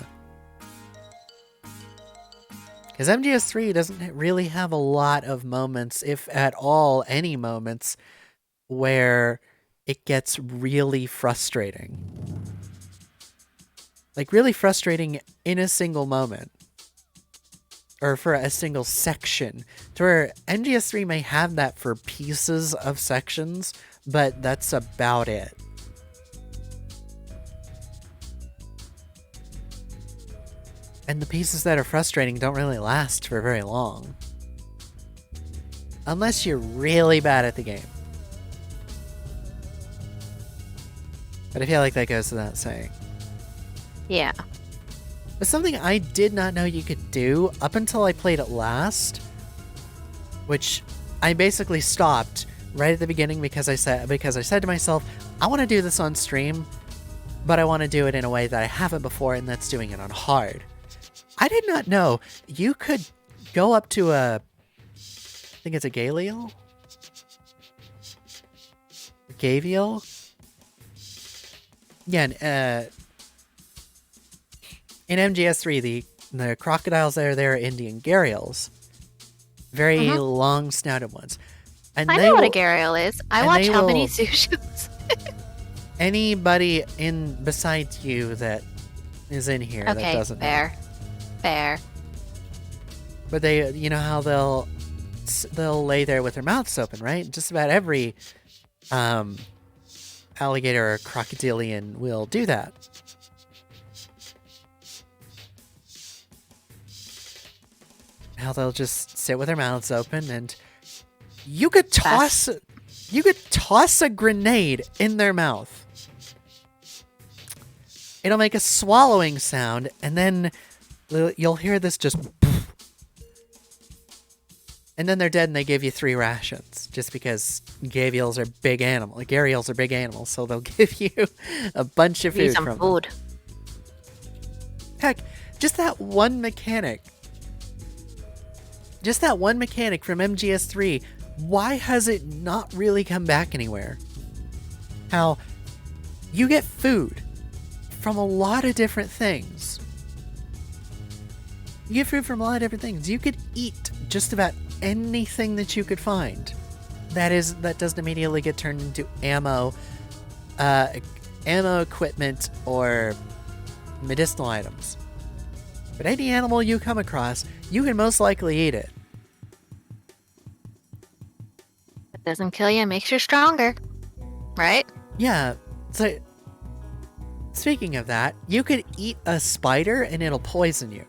Because MGS3 doesn't really have a lot of moments, if at all any moments, where it gets really frustrating. Like, really frustrating in a single moment. Or for a single section. To where MGS3 may have that for pieces of sections, but that's about it. And the pieces that are frustrating don't really last for very long. Unless you're really bad at the game. But I feel like that goes without saying. Yeah. But something I did not know you could do up until I played it last, which I basically stopped right at the beginning because I said to myself, I want to do this on stream, but I want to do it in a way that I haven't before, and that's doing it on hard. I did not know you could go up to I think it's a Galeal? Gavial? Yeah, in MGS3, the crocodiles that are there are Indian gharials. Very long-snouted ones. And I know what a gharial is. I watch How Many Sushis. Anybody besides you that is in here that doesn't know. Fair. But they, you know how they'll lay there with their mouths open, right? Just about every alligator or crocodilian will do that. How they'll just sit with their mouths open, and you could toss a grenade in their mouth. It'll make a swallowing sound, and then you'll hear this just, and then they're dead, and they give you 3 rations, just because gharials are big animals, so they'll give you a bunch of food. Some food. Heck, just that one mechanic from MGS3, why has it not really come back anywhere? How you get food from a lot of different things. You could eat just about anything that you could find. That doesn't immediately get turned into ammo equipment, or medicinal items. But any animal you come across, you can most likely eat it. It doesn't kill you, it makes you stronger. Right? Yeah. So, speaking of that, you could eat a spider and it'll poison you.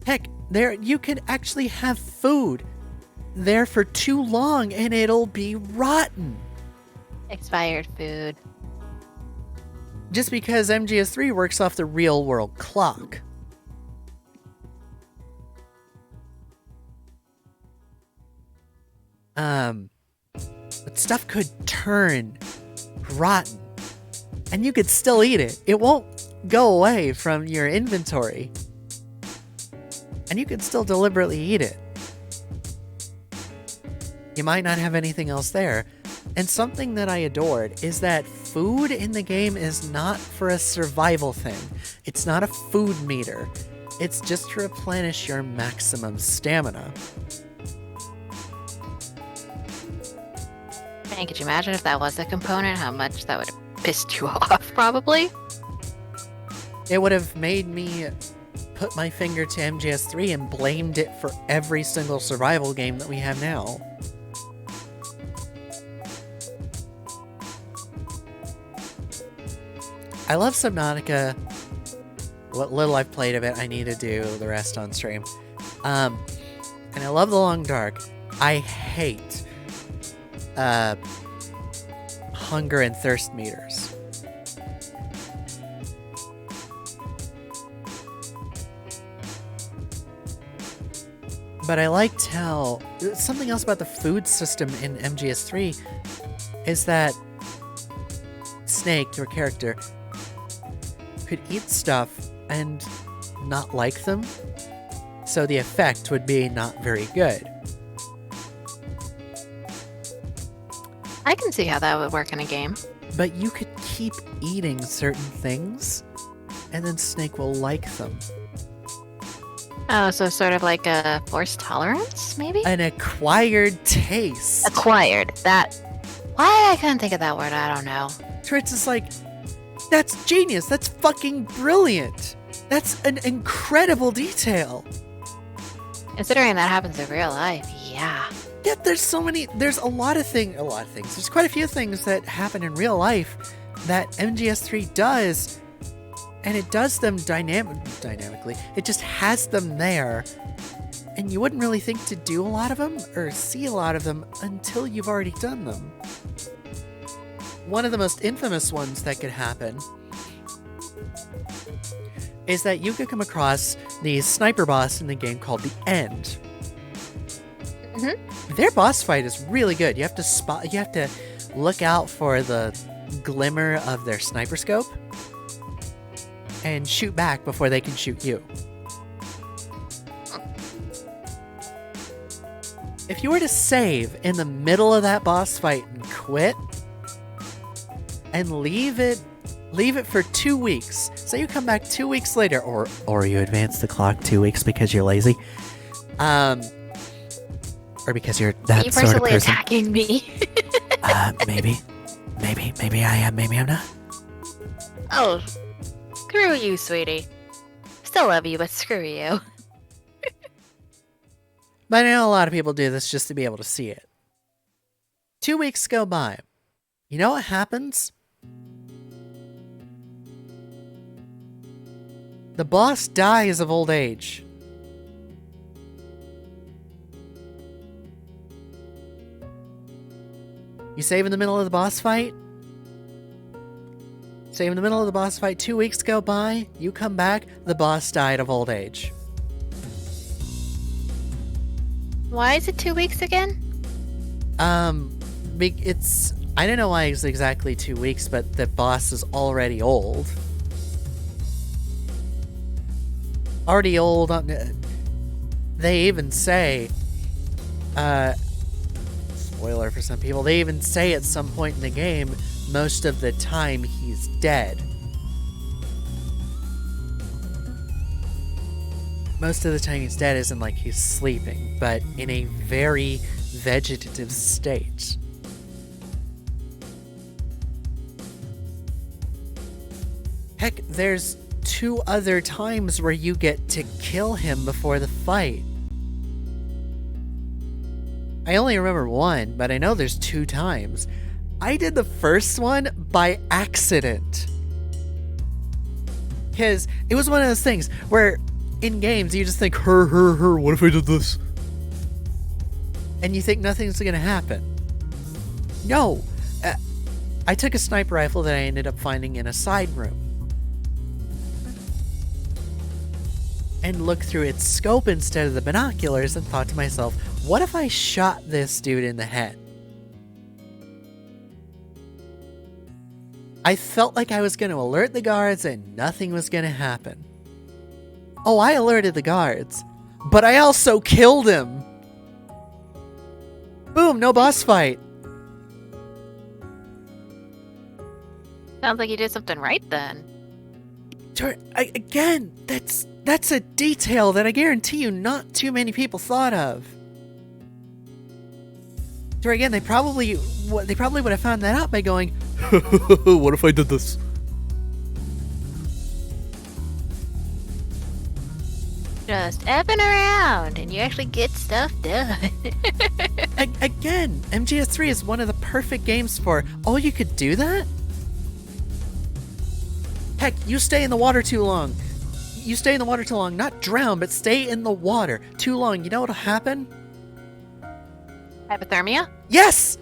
Heck, you can actually have food there for too long and it'll be rotten. Expired food. Just because MGS3 works off the real world clock. But stuff could turn rotten, and you could still eat it. It won't go away from your inventory, and you can still deliberately eat it. You might not have anything else there. And something that I adored is that food in the game is not for a survival thing. It's not a food meter. It's just to replenish your maximum stamina. Man, could you imagine if that was a component? How much that would have pissed you off, probably? It would have made me put my finger to MGS3 and blamed it for every single survival game that we have now. I love Subnautica. What little I've played of it, I need to do the rest on stream. And I love The Long Dark. I hate hunger and thirst meters. But I liked how something else about the food system in MGS3 is that Snake, your character, could eat stuff and not like them, so the effect would be not very good. I can see how that would work in a game. But you could keep eating certain things, and then Snake will like them. Oh, so sort of like a forced tolerance, maybe? An acquired taste. Acquired. That. Why I couldn't think of that word, I don't know. So it's just like, that's genius. That's fucking brilliant. That's an incredible detail. Considering that happens in real life, yeah. Yeah, there's a lot of things. There's quite a few things that happen in real life that MGS3 does, and it does them dynamically. It just has them there, and you wouldn't really think to do a lot of them or see a lot of them until you've already done them. One of the most infamous ones that could happen is that you could come across the sniper boss in the game called the End. Their boss fight is really good. You have to look out for the glimmer of their sniper scope and shoot back before they can shoot you. If you were to save in the middle of that boss fight and quit and leave it for 2 weeks, so you come back 2 weeks later, or you advance the clock 2 weeks because you're lazy, or because you're that sort of person. Are you personally attacking me? Maybe I am, maybe I'm not. Oh, screw you, sweetie. Still love you, but screw you. But I know a lot of people do this just to be able to see it. 2 weeks go by. You know what happens? The boss dies of old age. You save in the middle of the boss fight. Save in the middle of the boss fight, 2 weeks go by, you come back, the boss died of old age. Why is it 2 weeks again? It's, I don't know why it's exactly 2 weeks, but the boss is already old. Already old. They even say, spoiler for some people, they even say at some point in the game, most of the time he's dead. Most of the time he's dead isn't like he's sleeping, but in a very vegetative state. Heck, there's 2 other times where you get to kill him before the fight. I only remember one, but I know there's 2 times. I did the first one by accident. Because it was one of those things where in games you just think, what if I did this? And you think nothing's gonna happen. No. I took a sniper rifle that I ended up finding in a side room. And looked through its scope instead of the binoculars and thought to myself, what if I shot this dude in the head? I felt like I was going to alert the guards and nothing was going to happen. Oh, I alerted the guards, but I also killed him. Boom, no boss fight. Sounds like you did something right then. Again, that's a detail that I guarantee you not too many people thought of. So again, they probably would have found that out by going, what if I did this? Just effing around, and you actually get stuff done. Again, MGS3 is one of the perfect games for, oh, you could do that? Heck, you stay in the water too long. You stay in the water too long. Not drown, but stay in the water too long. You know what'll happen? Hypothermia? Yes!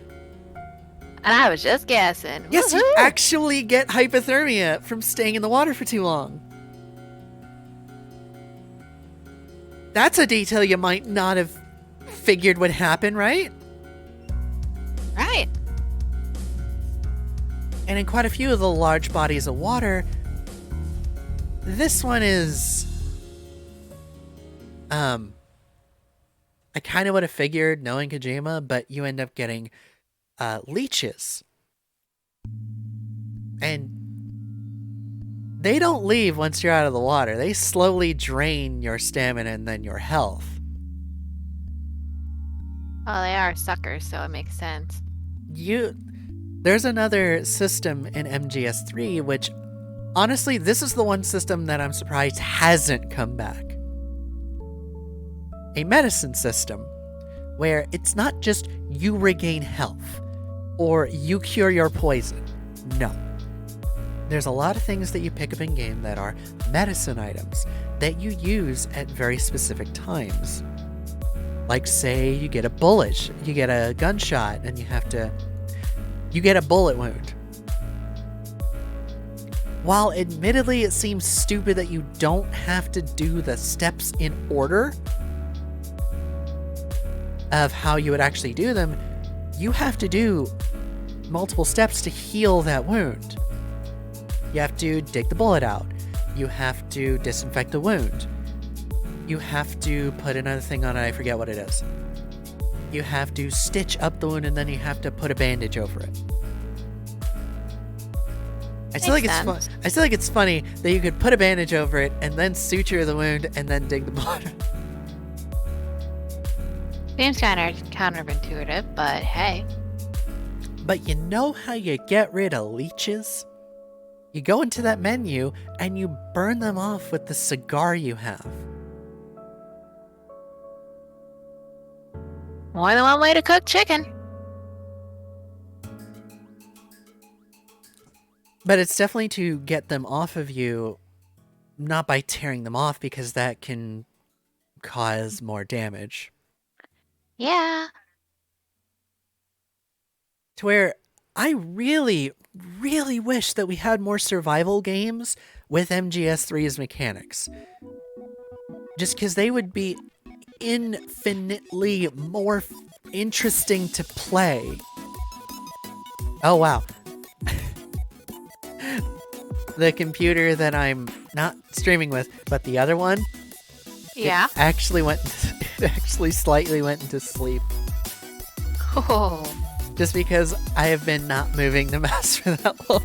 And I was just guessing. Yes, Woohoo! you actually get hypothermia from staying in the water for too long. That's a detail you might not have figured would happen, right? Right. And in quite a few of the large bodies of water, this one is... I kind of would have figured, knowing Kojima, but you end up getting leeches. And they don't leave once you're out of the water. They slowly drain your stamina and then your health. Well, they are suckers, so it makes sense. There's another system in MGS3, which, honestly, this is the one system that I'm surprised hasn't come back. A medicine system, where it's not just you regain health, or you cure your poison. No. there's a lot of things that you pick up in game that are medicine items that you use at very specific times. Like, say you get a bullet, you get a gunshot, and you get a bullet wound. While admittedly it seems stupid that you don't have to do the steps in order of how you would actually do them, you have to do multiple steps to heal that wound. You have to dig the bullet out. You have to disinfect the wound. You have to put another thing on it, I forget what it is. You have to stitch up the wound and then you have to put a bandage over it. I still think it's funny that you could put a bandage over it and then suture the wound and then dig the blood. Seems kind of counterintuitive, but hey. But you know how you get rid of leeches? You go into that menu and you burn them off with the cigar you have. More than one way to cook chicken. But it's definitely to get them off of you, not by tearing them off, because that can cause more damage. Yeah. To where I really, really wish that we had more survival games with MGS3's mechanics. Just because they would be infinitely more interesting to play. Oh, wow. The computer that I'm not streaming with, but the other one, Yeah. it actually slightly went into sleep. Oh. Just because I have been not moving the mouse for that long.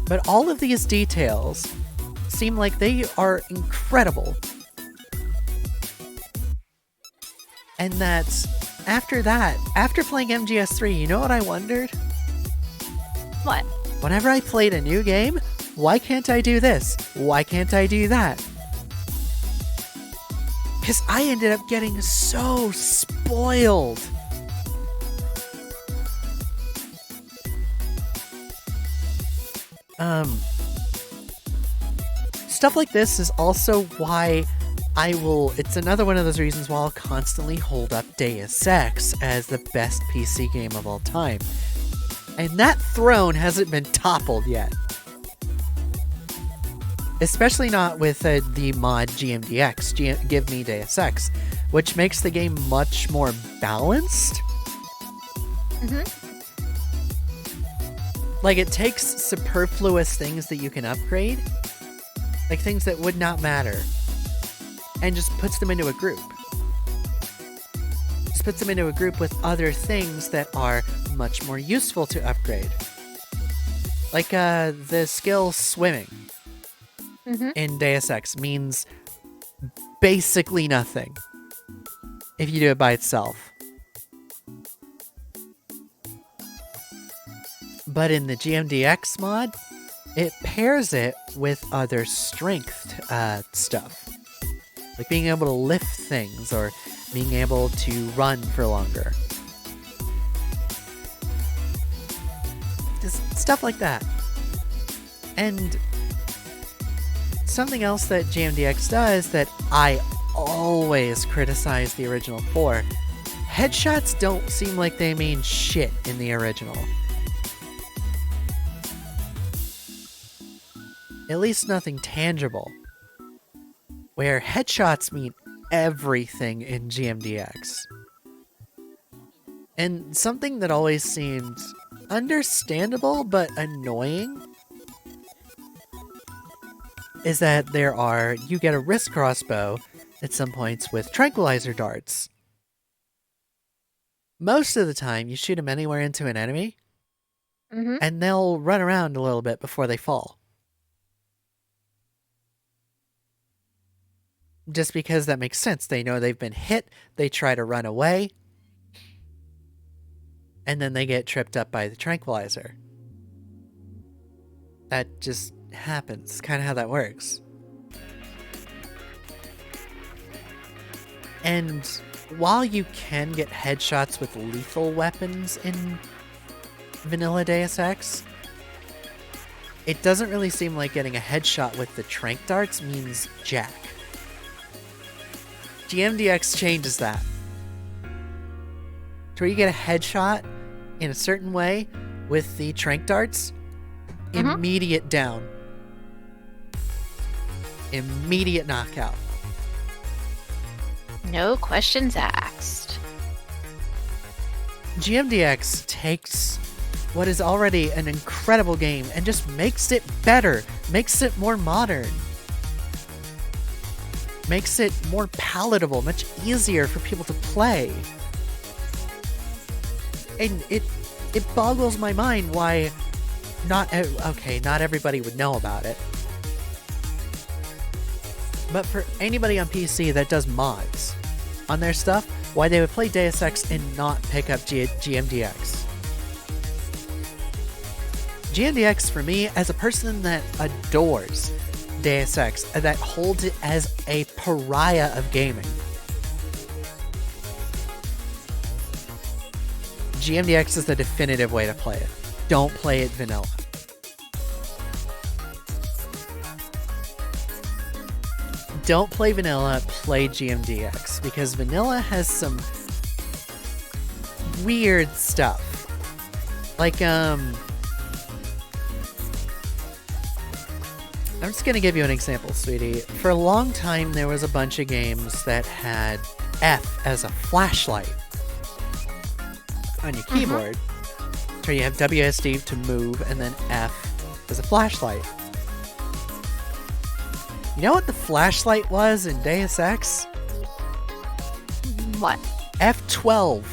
But all of these details seem like they are incredible. And that after playing MGS3, you know what I wondered? What? Whenever I played a new game, why can't I do this? Why can't I do that? Because I ended up getting so spoiled. Stuff like this is also why it's another one of those reasons why I'll constantly hold up Deus Ex as the best PC game of all time. And that throne hasn't been toppled yet. Especially not with the mod GMDX, Give Me Deus Ex, which makes the game much more balanced. Like, it takes superfluous things that you can upgrade, like things that would not matter, and just puts them into a group. Just puts them into a group with other things that are much more useful to upgrade. Like, the skill swimming in Deus Ex means basically nothing if you do it by itself. But in the GMDX mod, it pairs it with other strength stuff. Like being able to lift things or being able to run for longer. Just stuff like that. And something else that GMDX does that I always criticize the original for, headshots don't seem like they mean shit in the original. At least nothing tangible. Where headshots mean everything in GMDX. And something that always seemed understandable but annoying is that you get a wrist crossbow at some points with tranquilizer darts. Most of the time, you shoot them anywhere into an enemy, and they'll run around a little bit before they fall. Just because that makes sense. They know they've been hit, they try to run away, and then they get tripped up by the tranquilizer. That just happens. It's kind of how that works. And while you can get headshots with lethal weapons in vanilla Deus Ex, it doesn't really seem like getting a headshot with the trank darts means jack. GMDX changes that. To where you get a headshot in a certain way with the trank darts, immediate down. Immediate knockout. No questions asked. GMDX takes what is already an incredible game and just makes it better, makes it more modern, makes it more palatable, much easier for people to play. And it boggles my mind why not everybody would know about it. But for anybody on PC that does mods on their stuff, why they would play Deus Ex and not pick up GMDX. GMDX, for me, as a person that adores Deus Ex, that holds it as a pariah of gaming, GMDX is the definitive way to play it. Don't play it vanilla. Don't play vanilla, play GMDX, because vanilla has some weird stuff. Like, I'm just gonna give you an example, sweetie. For a long time, there was a bunch of games that had F as a flashlight on your keyboard. So you have WSD to move, and then F as a flashlight. You know what the flashlight was in Deus Ex? What? F12.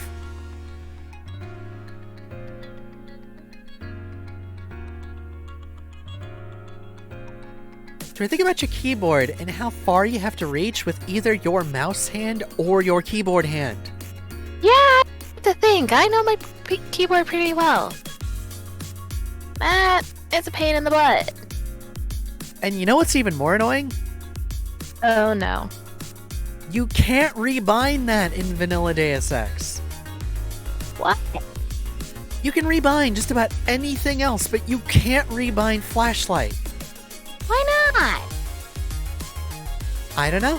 So think about your keyboard and how far you have to reach with either your mouse hand or your keyboard hand. Yeah, I have to think. I know my keyboard pretty well. That is a pain in the butt. And you know what's even more annoying? Oh no. You can't rebind that in vanilla Deus Ex. What? You can rebind just about anything else, but you can't rebind flashlight. Why not? I don't know.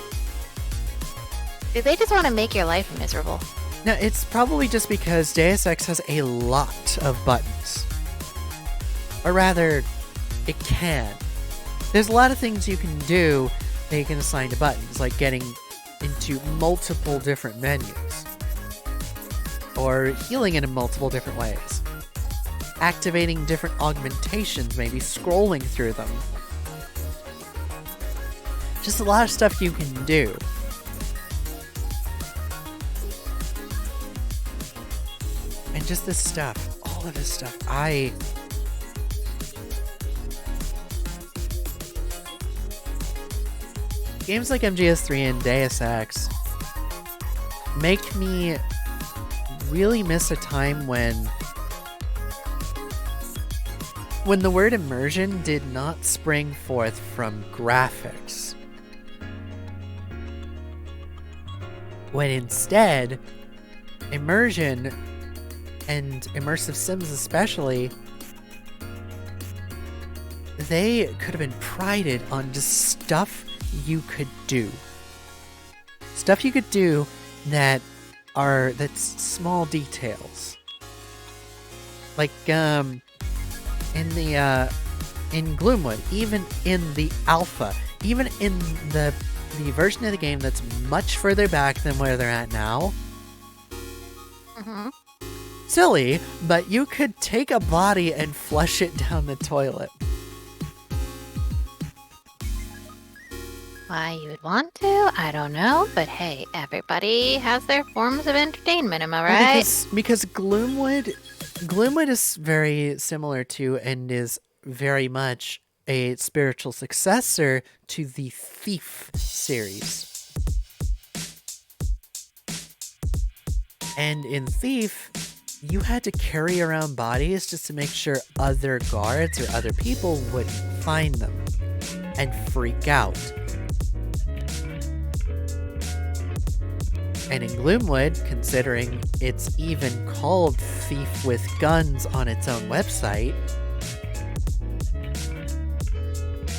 Do they just want to make your life miserable? No, it's probably just because Deus Ex has a lot of buttons. Or rather, it can. There's a lot of things you can do that you can assign to buttons, like getting into multiple different menus. Or healing in multiple different ways. Activating different augmentations, maybe scrolling through them. Just a lot of stuff you can do. And just this stuff, all of this stuff, games like MGS3 and Deus Ex make me really miss a time when the word immersion did not spring forth from graphics. When instead, immersion, and immersive sims especially, they could have been prided on just stuff you could do. Stuff you could do that's small details. Like, in Gloomwood, even in the alpha, even in the version of the game that's much further back than where they're at now. Silly, but you could take a body and flush it down the toilet. Why you would want to, I don't know, but hey, everybody has their forms of entertainment, am I right? Because Gloomwood is very similar to, and is very much a spiritual successor to the Thief series. And in Thief, you had to carry around bodies just to make sure other guards or other people wouldn't find them and freak out. And in Gloomwood, considering it's even called Thief with Guns on its own website,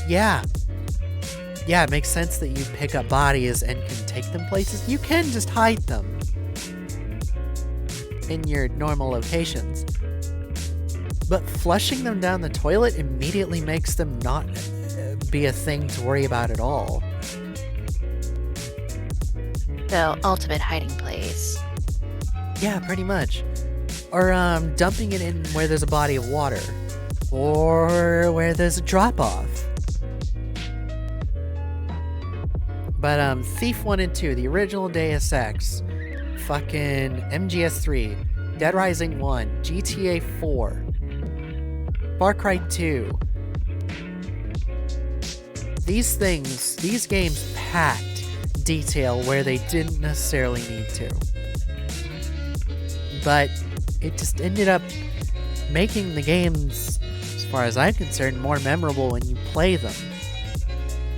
yeah, it makes sense that you pick up bodies and can take them places. You can just hide them in your normal locations. But flushing them down the toilet immediately makes them not be a thing to worry about at all. So, ultimate hiding place. Yeah, pretty much. Or dumping it in where there's a body of water. Or where there's a drop-off. But Thief 1 and 2, the original Deus Ex, fucking MGS3, Dead Rising 1, GTA 4, Far Cry 2. These games packed detail where they didn't necessarily need to. But it just ended up making the games, as far as I'm concerned, more memorable when you play them.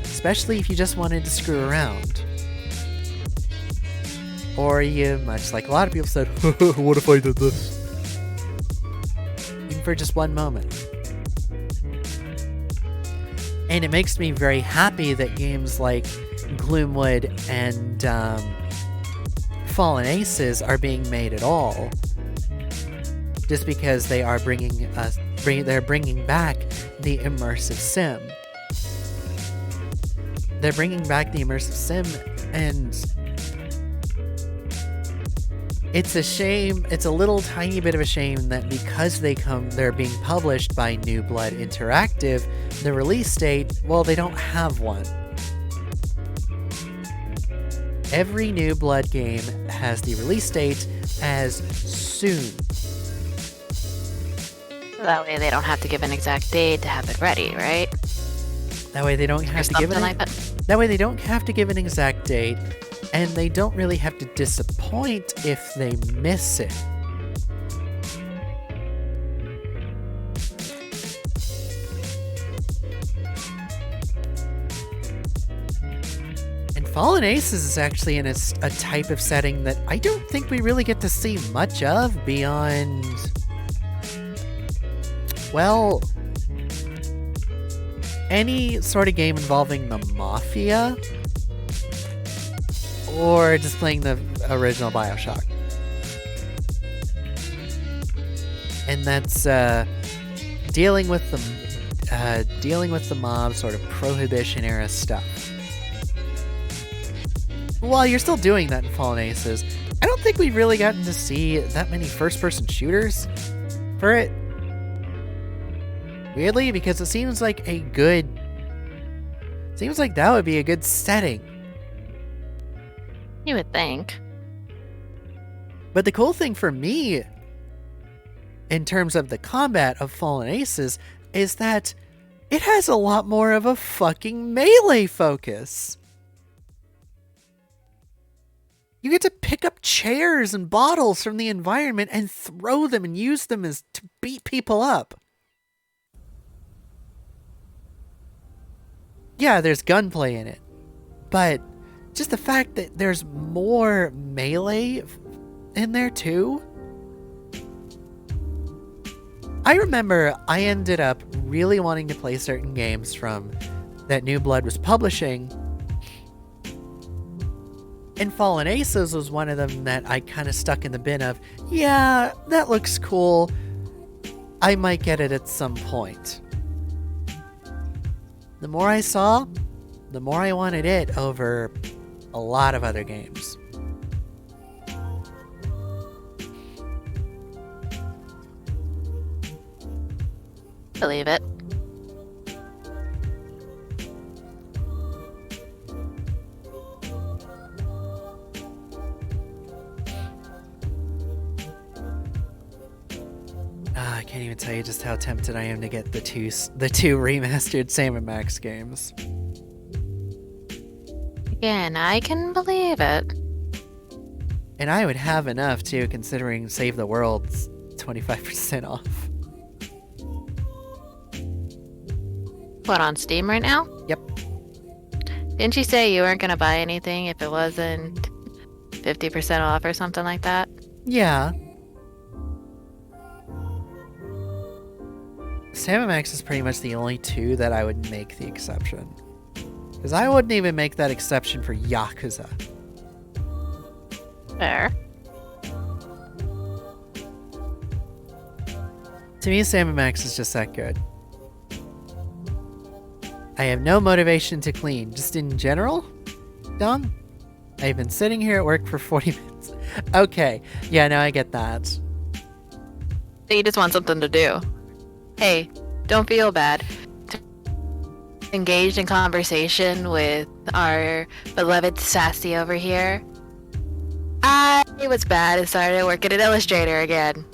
Especially if you just wanted to screw around. Or you, much like a lot of people said, what if I did this? Even for just one moment. And it makes me very happy that games like Gloomwood and Fallen Aces are being made at all. Just because they are bringing back the immersive sim. They're bringing back the immersive sim, and it's a shame. It's a little tiny bit of a shame that because they're being published by New Blood Interactive, the release date, well, they don't have one. Every New Blood game has the release date as soon. That way they don't have to give an exact date to have it ready, right? That way they don't have to give That way they don't have to give an exact date, and they don't really have to disappoint if they miss it. And Fallen Aces is actually in a type of setting that I don't think we really get to see much of beyond, well, any sort of game involving the Mafia, or just playing the original BioShock. And that's dealing with the mob, sort of Prohibition era stuff. While you're still doing that in Fallen Aces, I don't think we've really gotten to see that many first-person shooters for it. Weirdly, because it seems like that would be a good setting. You would think. But the cool thing for me, in terms of the combat of Fallen Aces, is that it has a lot more of a fucking melee focus. You get to pick up chairs and bottles from the environment and throw them and use them to beat people up. Yeah, there's gunplay in it, but just the fact that there's more melee in there too. I remember I ended up really wanting to play certain games from that New Blood was publishing, and Fallen Aces was one of them that I kind of stuck in the bin of, yeah, that looks cool, I might get it at some point. The more I saw, the more I wanted it over a lot of other games. Believe it. I can't even tell you just how tempted I am to get the two remastered Sam & Max games. Again, I can believe it. And I would have enough too, considering Save the World's 25% off. What, on Steam right now? Yep. Didn't you say you weren't gonna buy anything if it wasn't $50 50% off or something like that. Yeah. Sam and Max is pretty much the only two that I would make the exception. Because I wouldn't even make that exception for Yakuza. Fair. To me, Sam and Max is just that good. I have no motivation to clean, just in general. Dom, I've been sitting here at work for 40 minutes. Okay, yeah, no, I get that. So you just want something to do. Hey, don't feel bad. Engaged in conversation with our beloved Sassy over here. I was bad and started working at Illustrator again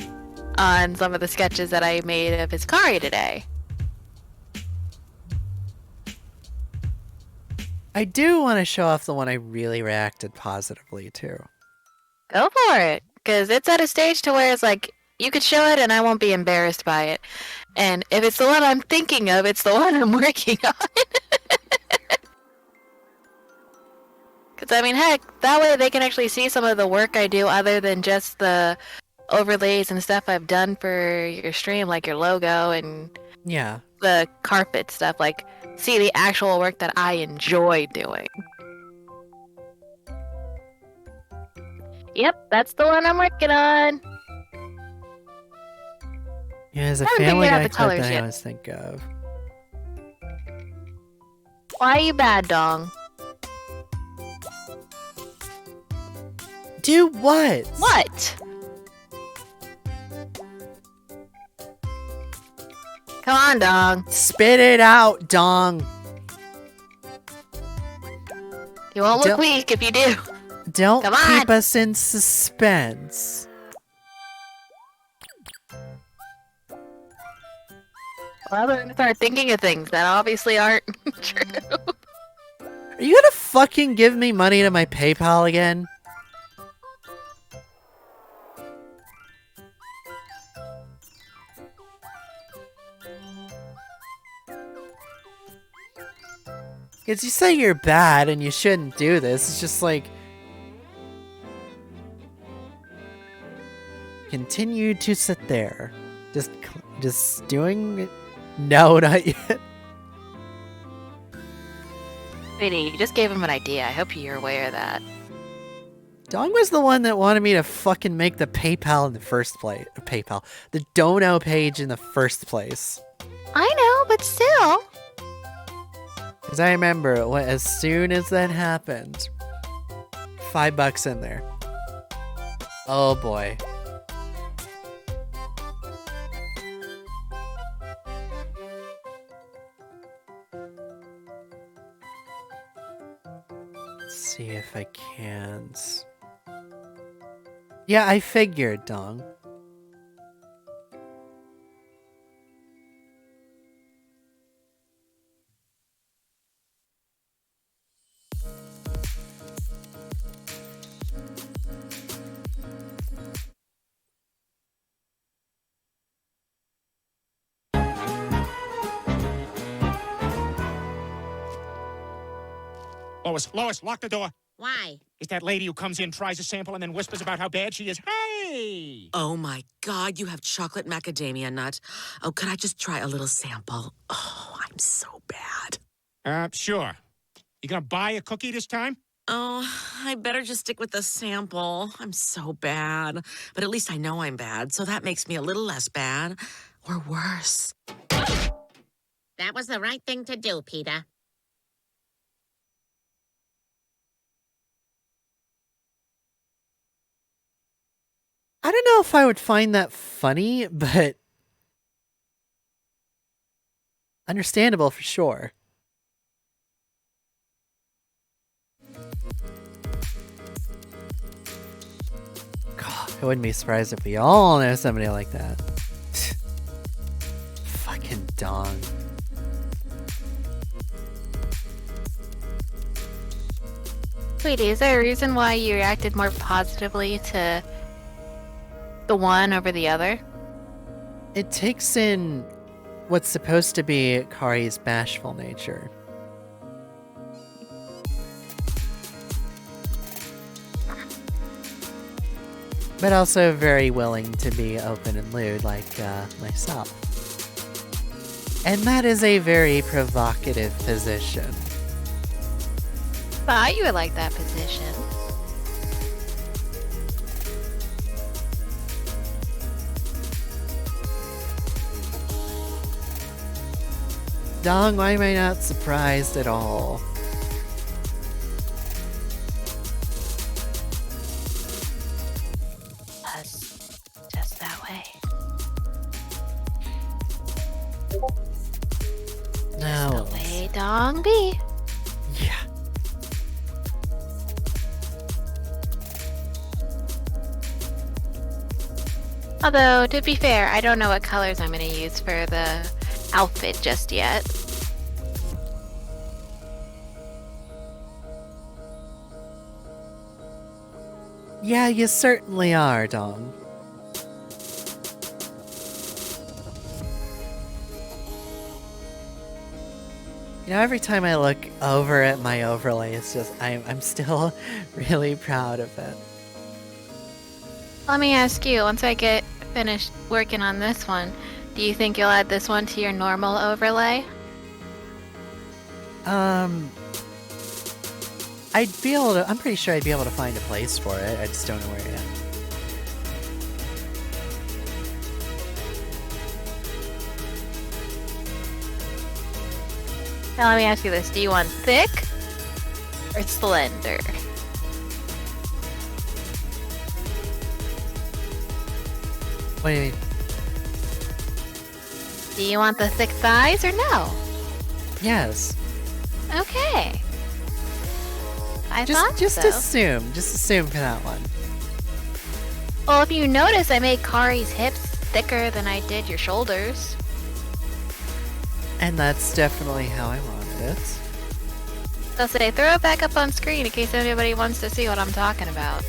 on some of the sketches that I made of his Kari today. I do want to show off the one I really reacted positively to. Go for it, because it's at a stage to where it's like, you could show it and I won't be embarrassed by it. And if it's the one I'm thinking of, it's the one I'm working on. Because, I mean, heck, that way they can actually see some of the work I do other than just the overlays and stuff I've done for your stream, like your logo and Yeah. the carpet stuff. Like, see the actual work that I enjoy doing. Yep, that's the one I'm working on. Yeah, there's a Haven't Family figured out Guy the clip colors that I yet. always think of. Why are you bad, Dong? Do what? What? Come on, Dong. Spit it out, Dong. You won't look Don't- weak if you do. Don't Come on. keep us in suspense. Well, we're gonna start thinking of things that obviously aren't true. Are you gonna fucking give me money to my PayPal again? Because you say you're bad and you shouldn't do this. It's just like... Continue to sit there. Just doing it. No, not yet. Sweetie, you just gave him an idea. I hope you're aware of that. Dong was the one that wanted me to fucking make the PayPal in the first place. PayPal. The Dono page in the first place. I know, but still. Because I remember as soon as that happened, $5 in there. Oh boy. Let's see if I can't. Yeah, I figured, Dong. Lois, lock the door. Why? It's that lady who comes in, tries a sample, and then whispers about how bad she is. Hey! Oh my God, you have chocolate macadamia nut. Oh, could I just try a little sample? Oh, I'm so bad. Sure. You gonna buy a cookie this time? Oh, I better just stick with the sample. I'm so bad. But at least I know I'm bad, so that makes me a little less bad. Or worse. That was the right thing to do, Peter. I don't know if I would find that funny, but understandable for sure. God, I wouldn't be surprised if we all know somebody like that. Fucking Dong. Sweetie, is there a reason why you reacted more positively to the one over the other? It takes in what's supposed to be Kari's bashful nature. but also very willing to be open and lewd like myself. And that is a very provocative position. Thought you would like that position. Dong, why am I not surprised at all? Just that way. No. The way Dong be. Yeah. Although, to be fair, I don't know what colors I'm going to use for the outfit just yet. Yeah, you certainly are, Dong. You know, every time I look over at my overlay, it's just, I'm still really proud of it. Let me ask you, once I get finished working on this one, do you think you'll add this one to your normal overlay? I'd be able to, I'm pretty sure I'd be able to find a place for it. I just don't know where yet. Now let me ask you this, do you want thick or slender? What do you mean? Do you want the thick thighs or no? Yes. Okay. I Just thought so. Just assume for that one. Well, if you notice, I made Kari's hips thicker than I did your shoulders. And that's definitely how I wanted it. I'll say, throw it back up on screen in case anybody wants to see what I'm talking about.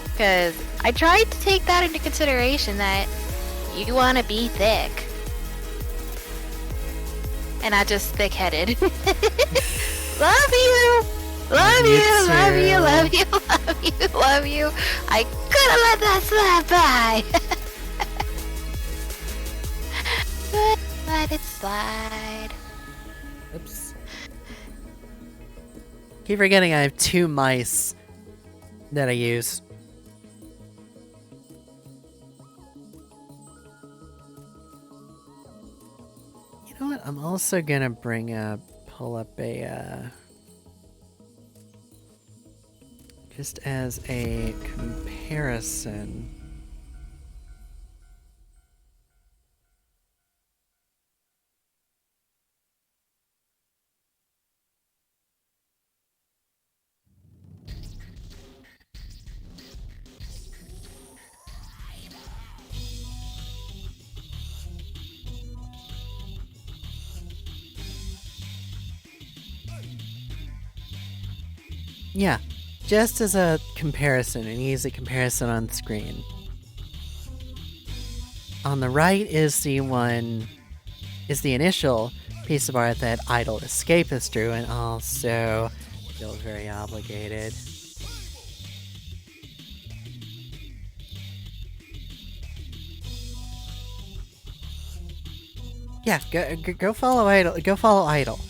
Because I tried to take that into consideration that you want to be thick. And not just thick-headed. Love you! Love Me you, love too. you, love you, love you, love you. I could have let that slide by. Let it slide. Oops. Keep forgetting I have 2 mice that I use. You know what? I'm also gonna pull up a, just as a comparison. Yeah, just as a comparison, an easy comparison on screen. On the right is the initial piece of art that Idle Escapist drew, and also feel very obligated. Yeah, go follow Idle. Go follow Idle.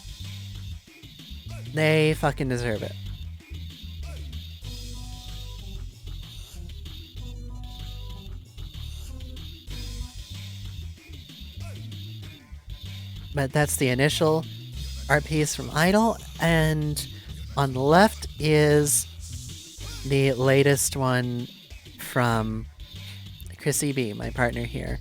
They fucking deserve it. But that's the initial art piece from Idle, and on the left is the latest one from Chrissy B, my partner here.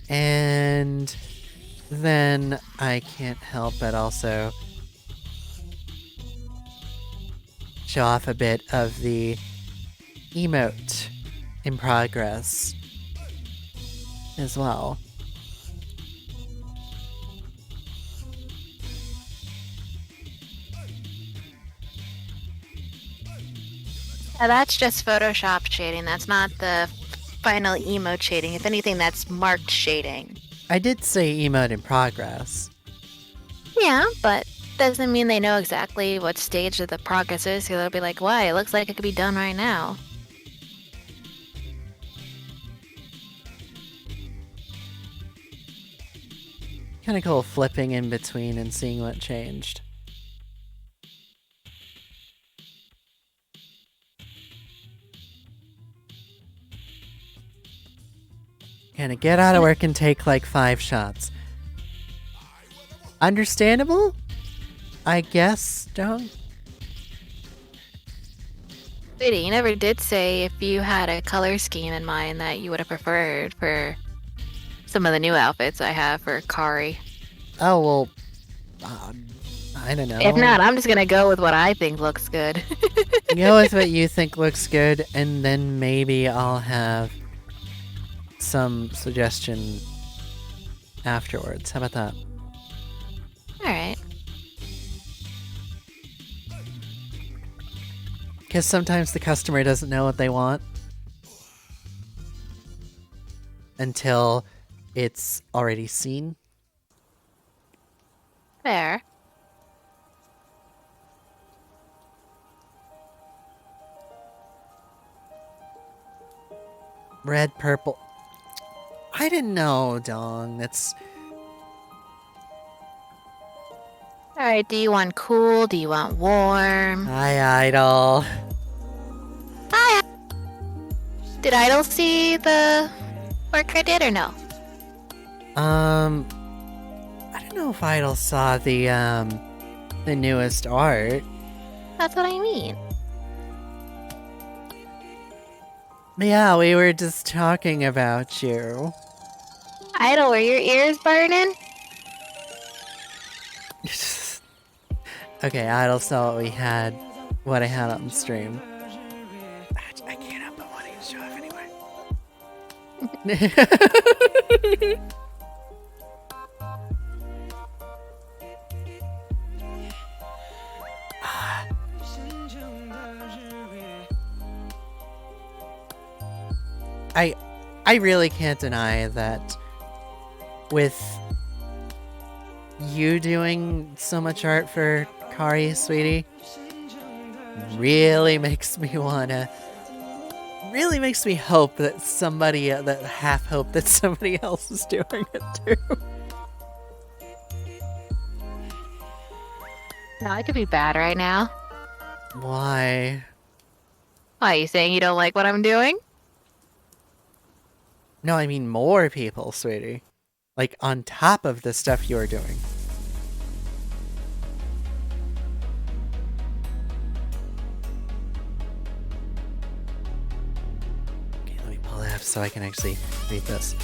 And then I can't help but also show off a bit of the emote in progress as well. Now that's just Photoshop shading. That's not the final emote shading. If anything, that's marked shading. I did say emote in progress. Yeah, but doesn't mean they know exactly what stage of the progress is, so they'll be like, why? It looks like it could be done right now. Kind of cool flipping in between and seeing what changed. Kind of get out of work and take like 5 shots. Understandable? I guess, Dong? Sweetie, you never did say if you had a color scheme in mind that you would have preferred for some of the new outfits I have for Kari. Oh, well, I don't know. If not, I'm just gonna go with what I think looks good. Go with what you think looks good, and then maybe I'll have some suggestion afterwards. How about that? Alright. Because sometimes the customer doesn't know what they want until it's already seen. Fair. Red, purple. I didn't know, Dong. That's... Alright, do you want cool? Do you want warm? Hi, Idol. Hi! Did Idol see the work I did or no? I don't know if Idol saw the newest art. That's what I mean. Yeah, we were just talking about you. Idol, were your ears burning? Okay, Idol saw what I had on stream. I can't help but wanting to show off anyway. I really can't deny that with you doing so much art for Kari, sweetie, really makes me hope that that half hope that somebody else is doing it too. No, I could be bad right now. Why? Why, are you saying you don't like what I'm doing? No, I mean more people, sweetie. Like, on top of the stuff you're doing. Okay, let me pull it up so I can actually read this.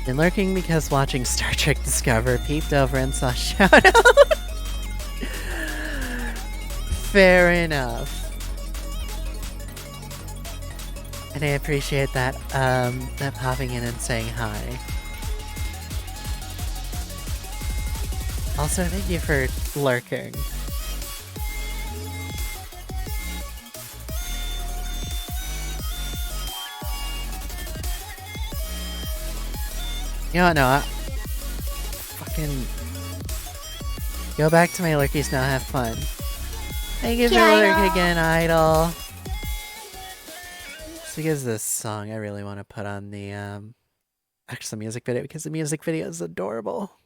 Been lurking because watching Star Trek Discover, peeped over and saw shout out. Fair enough. And I appreciate that, that popping in and saying hi. Also, thank you for lurking. You know what, no, fucking go back to my lurkies now, have fun. Thank you for lurking again, Idol. It's because of this song I really want to put on the actual music video, because the music video is adorable.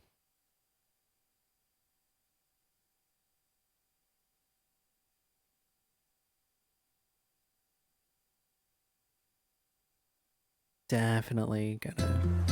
Definitely gonna.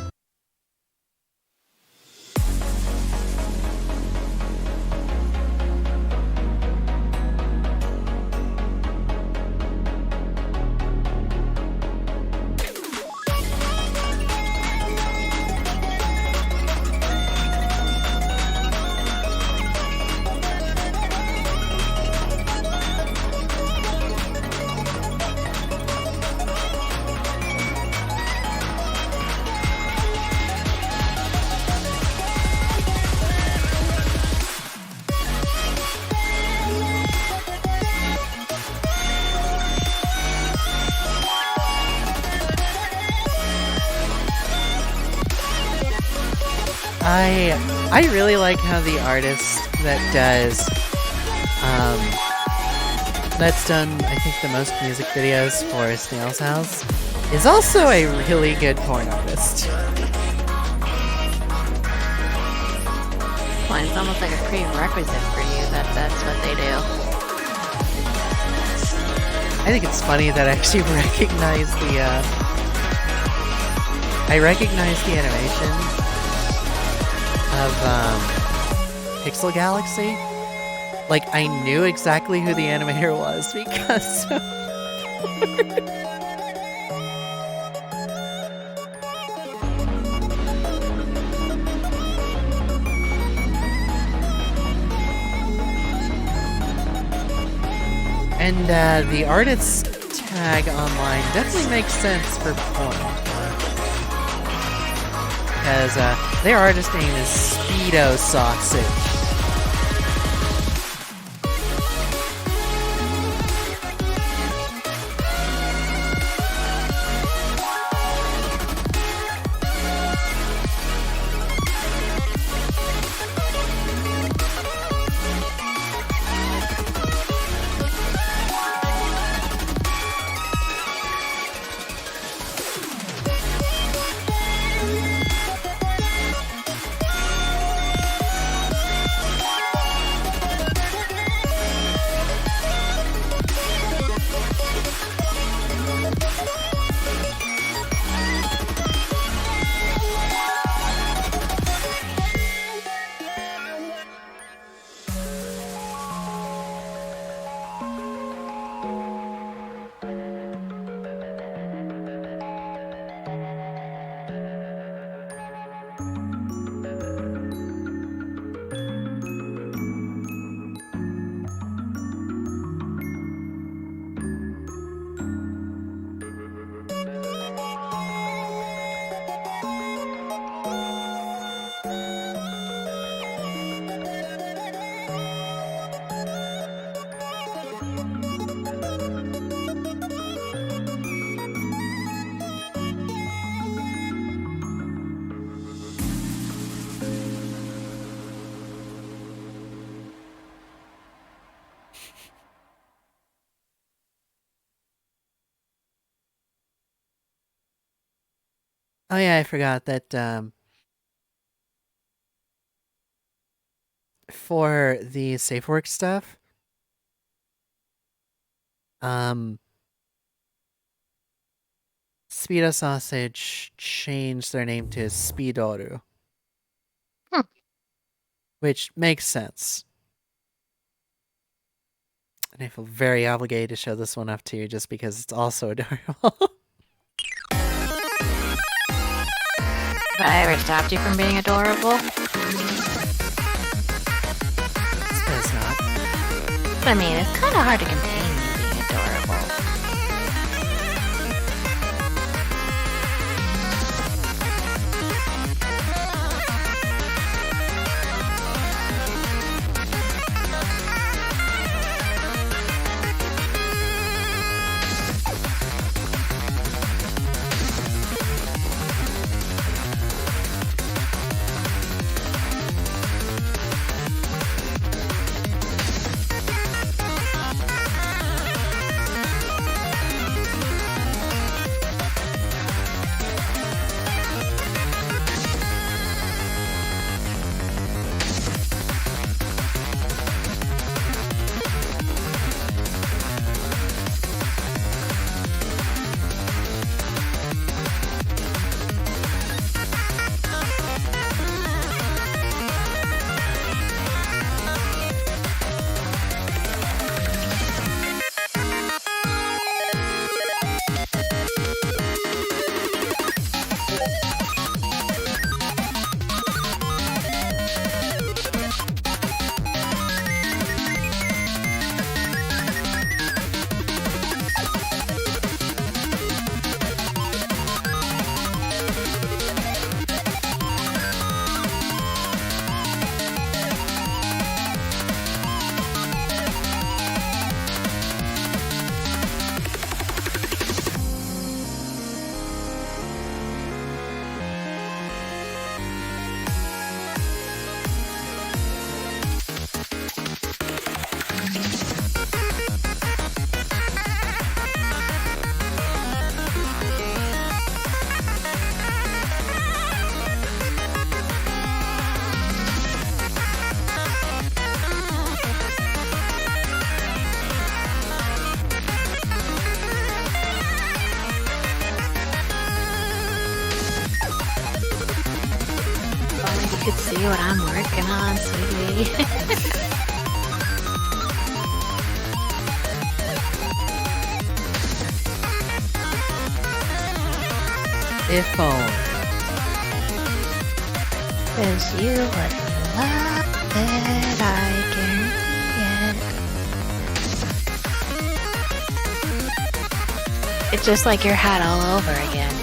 I really like how the artist that does that's done, I think, the most music videos for Snail's House, is also a really good porn artist. Well, it's almost like a prerequisite for you that that's what they do. I think it's funny that I actually recognize the, I recognize the animation of, Pixel Galaxy. Like, I knew exactly who the animator was because... And the artist tag online definitely makes sense for porn. Because their artist name is Speedo Sausage. Oh yeah, I forgot that for the SafeWorks stuff, Speedo Sausage changed their name to Speedoru. Which makes sense. And I feel very obligated to show this one up to you just because it's also adorable. Have I ever stopped you from being adorable? Suppose not. But I mean, it's kind of hard to contain you being adorable. could see what I'm working on, sweetie. If only. Cause you would love it, I guarantee it. It's just like your hat all over again.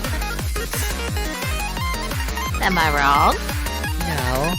Am I wrong? No.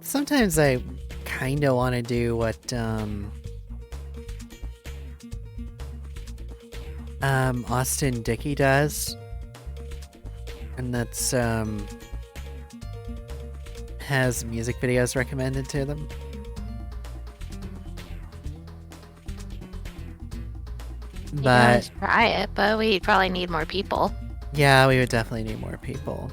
Sometimes I kind of want to do what Austin Dickey does, and that's has music videos recommended to them. You can But always try it, but we'd probably need more people. yeah, we would definitely need more people.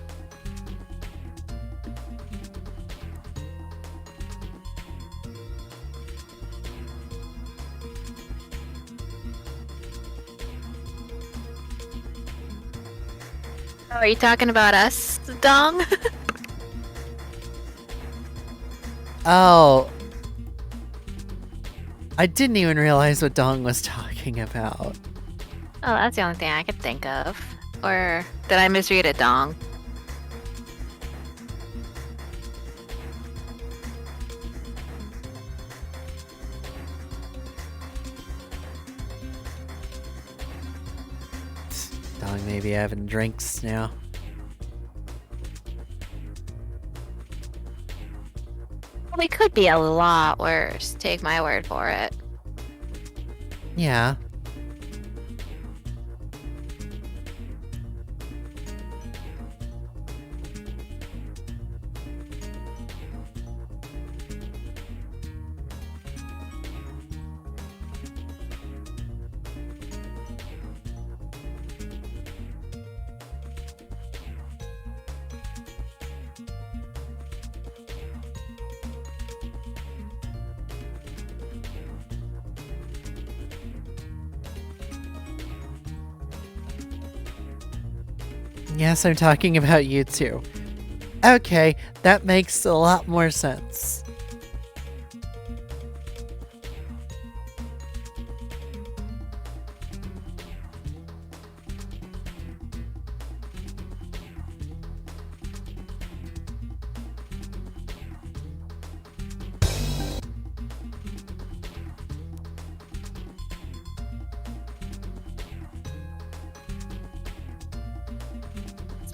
Oh, are you talking about us, Dong? Oh, I didn't even realize what Dong was talking about. Oh, that's the only thing I could think of. Or did I misread it, Dong? Dong may be having drinks now. We could be a lot worse, take my word for it. Yeah. Yes, I'm talking about you too. Okay, that makes a lot more sense.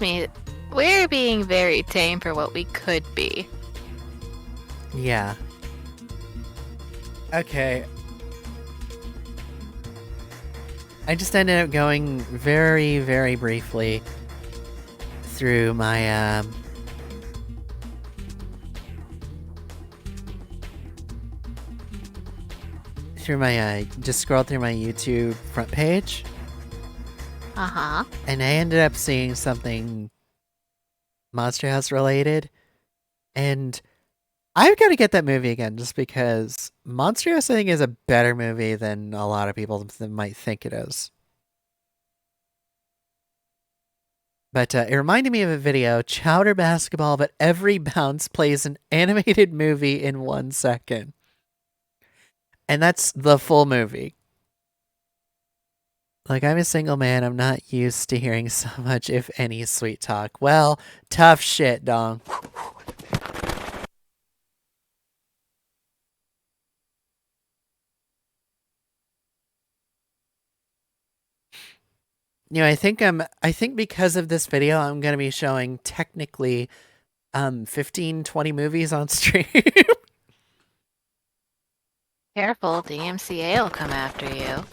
Me, we're being very tame for what we could be. Yeah. Okay. I just ended up going very, very briefly through my, just scrolled through my YouTube front page. Uh-huh. And I ended up seeing something Monster House related. And I've got to get that movie again just because Monster House, I think, is a better movie than a lot of people might think it is. But it reminded me of a video, Chowder Basketball, but every bounce plays an animated movie in 1 second. And that's the full movie. Like, I'm a single man. I'm not used to hearing so much, if any, sweet talk. Well, tough shit, dong. You know, I think because of this video, I'm going to be showing technically 15, 20 movies on stream. Careful, the MCA will come after you.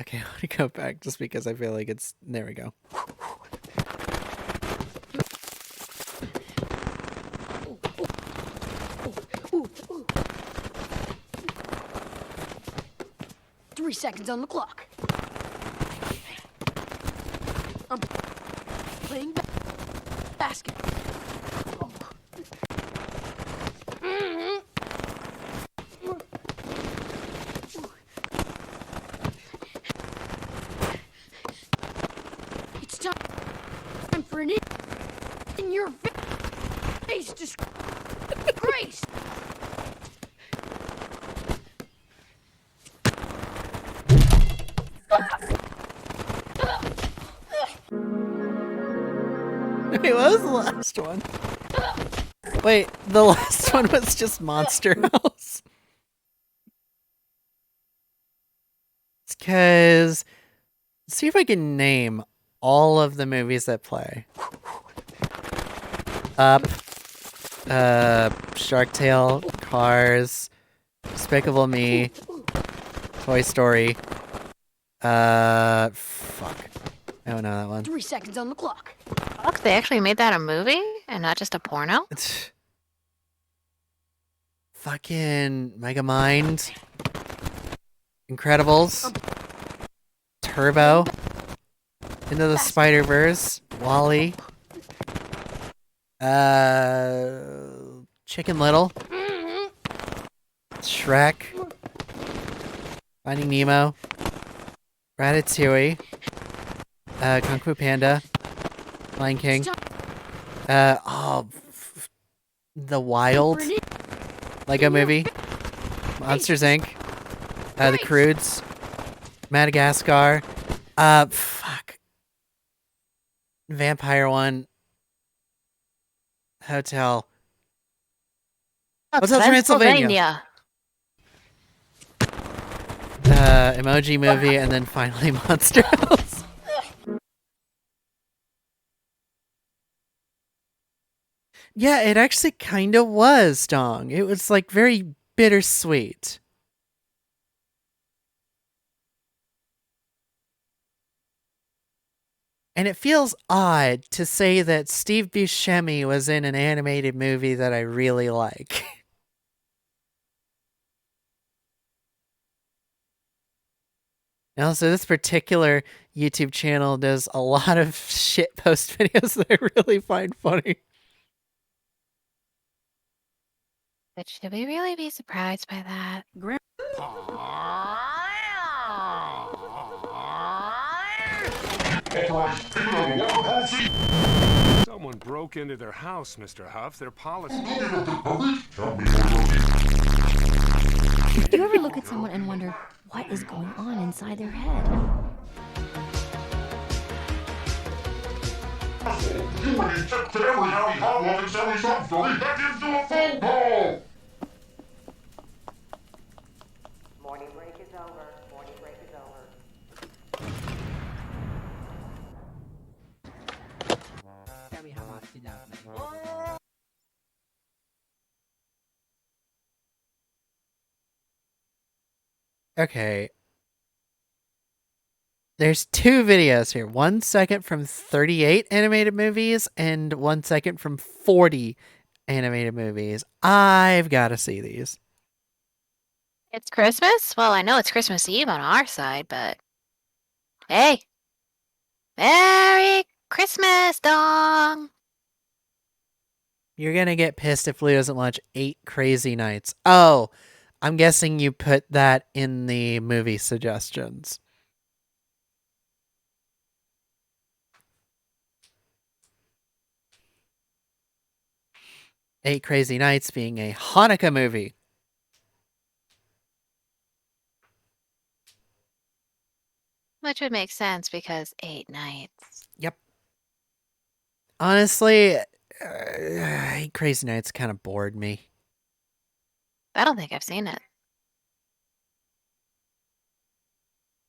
Okay, I want to go back just because I feel like it's... There we go. Three seconds on the clock. I'm playing basketball. It's time for an in your face disgrace. Wait, what was the last one? Wait, the last one was just Monster House? It's because... See if I can name all of the movies that play. Up. Shark Tale. Cars. Despicable Me. Toy Story. Fuck. I don't know that one. 3 seconds on the clock. Fuck, they actually made that a movie and not just a porno? Fucking Megamind. Incredibles. Turbo. Into the Spider-Verse. Wall-E. Chicken Little. Shrek. Finding Nemo. Ratatouille. Kung Fu Panda. Lion King. The Wild. Lego Movie. Monsters Inc. The Croods. Madagascar. Fuck. Vampire one. Hotel. Hotel Transylvania. Emoji Movie, and then finally Monster House. Yeah, it actually kind of was, Dong. It was like very bittersweet. And it feels odd to say that Steve Buscemi was in an animated movie that I really like. And also, this particular YouTube channel does a lot of shitpost videos that I really find funny. But should we really be surprised by that? Someone broke into their house, Mr. Huff. Their policy. Do you ever look at someone and wonder what is going on inside their head? You and his tip to every Howie Hobble and Sally Shop story back into a phone call! Morning break is over. Morning break is over. Okay. There's two videos here. 1 second from 38 animated movies and 1 second from 40 animated movies. I've got to see these. It's Christmas? Well, I know it's Christmas Eve on our side, but hey, Merry Christmas, dong! You're gonna get pissed if Lou doesn't watch 8 Crazy Nights. Oh, I'm guessing you put that in the movie suggestions. Eight Crazy Nights being a Hanukkah movie. Which would make sense because 8 nights. Yep. Honestly, 8 Crazy Nights kind of bored me. I don't think I've seen it.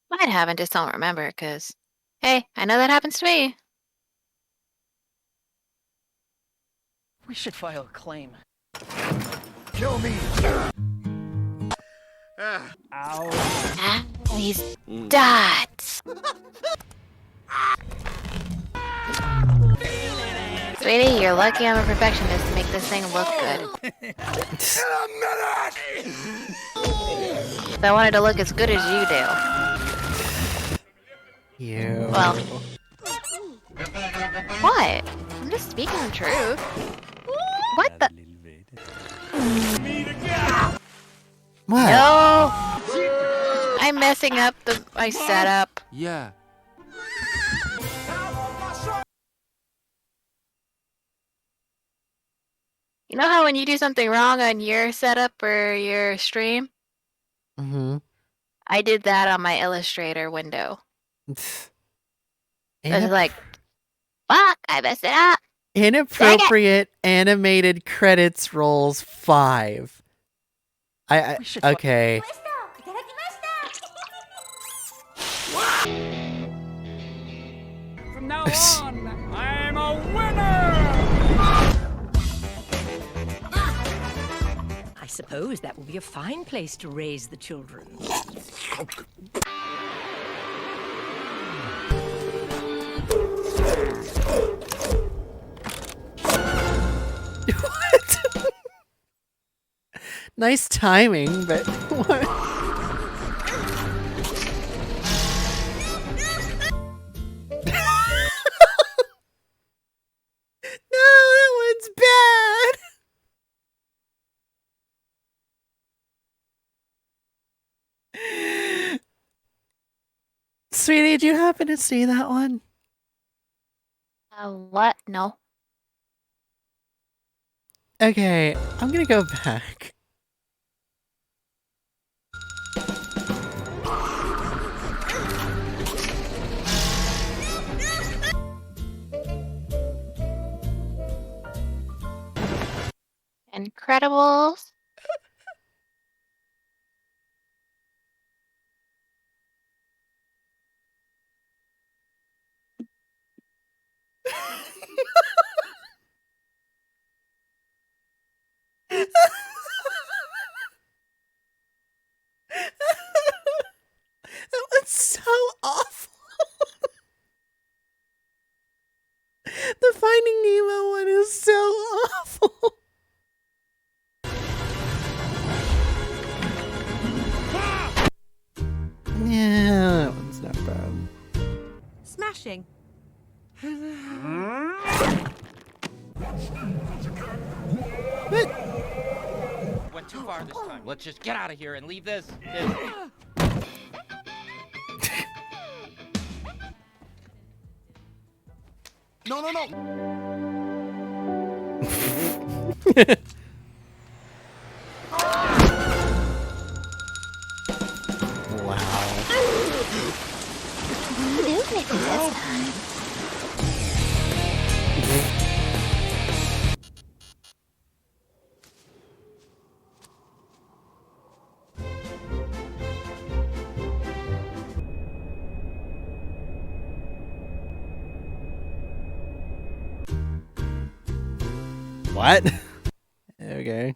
Might haven't, just don't remember, because, hey, I know that happens to me. We should file a claim. Kill me! Ah, these dots. Sweetie, you're lucky I'm a perfectionist to make this thing look good. I wanted to look as good as you do. You. Well. What? I'm just speaking the truth. What the? What? No! I'm messing up my setup. Yeah. You know how when you do something wrong on your setup or your stream? Mm-hmm. I did that on my Illustrator window. I was like, fuck, I messed it up. Inappropriate animated credits rolls 5. Okay. From now on, I'm a winner! I suppose that will be a fine place to raise the children. What? Nice timing, but what? No, that one's bad. Sweetie, did you happen to see that one? What? No. Okay, I'm gonna go back. Incredibles. That was so awful. The Finding Nemo one is so awful. Yeah, that one's not bad. Smashing. Went too far this time. Let's just get out of here and leave this. No, no, no! Wow. Move it this time. What? Okay.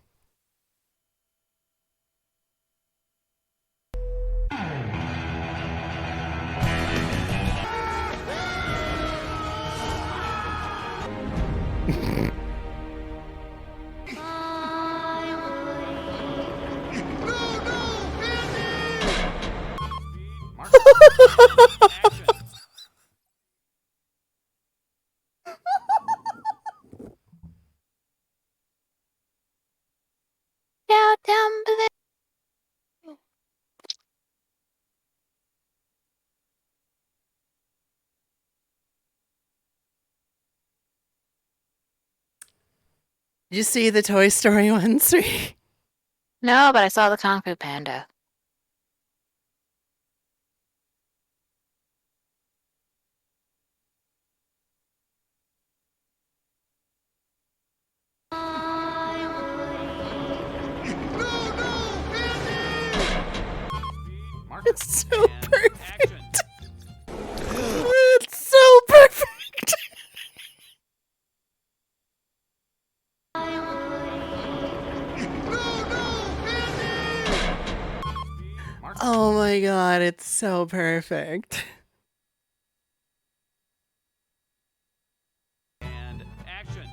Did you see the Toy Story one, sweetie? No, but I saw the Kung Fu Panda. It's so perfect. It's so perfect. Oh my god, it's so perfect. And action.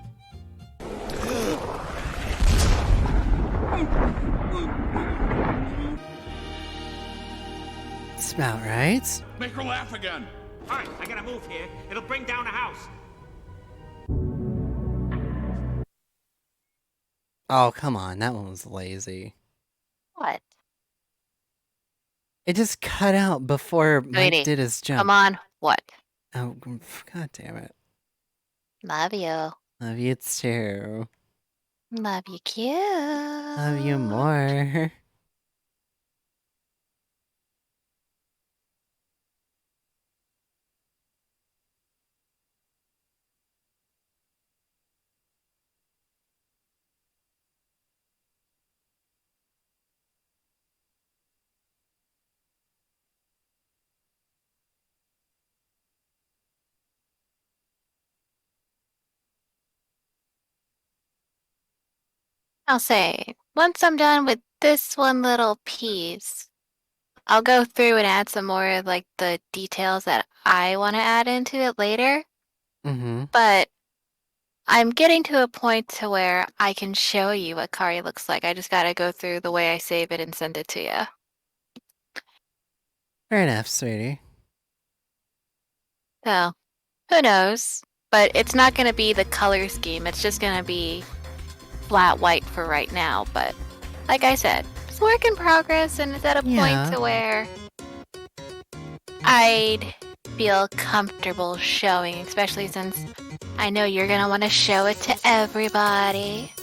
It's about right. Make her laugh again. All right, I gotta move here. It'll bring down the house. Oh, come on. That one was lazy. What? It just cut out before Mike Sweetie, did his jump. come on. What? Oh, god damn it. Love you. Love you too. Love you, cute. Love you more. I'll say, once I'm done with this one little piece, I'll go through and add some more of like the details that I want to add into it later. Mm-hmm. But I'm getting to a point to where I can show you what Kari looks like. I just gotta go through the way I save it and send it to you. Fair enough, sweetie. So, who knows? But it's not gonna be the color scheme. It's just gonna be flat white for right now. But like I said, it's work in progress, and it's at a point to where I'd feel comfortable showing, especially since I know you're gonna want to show it to everybody.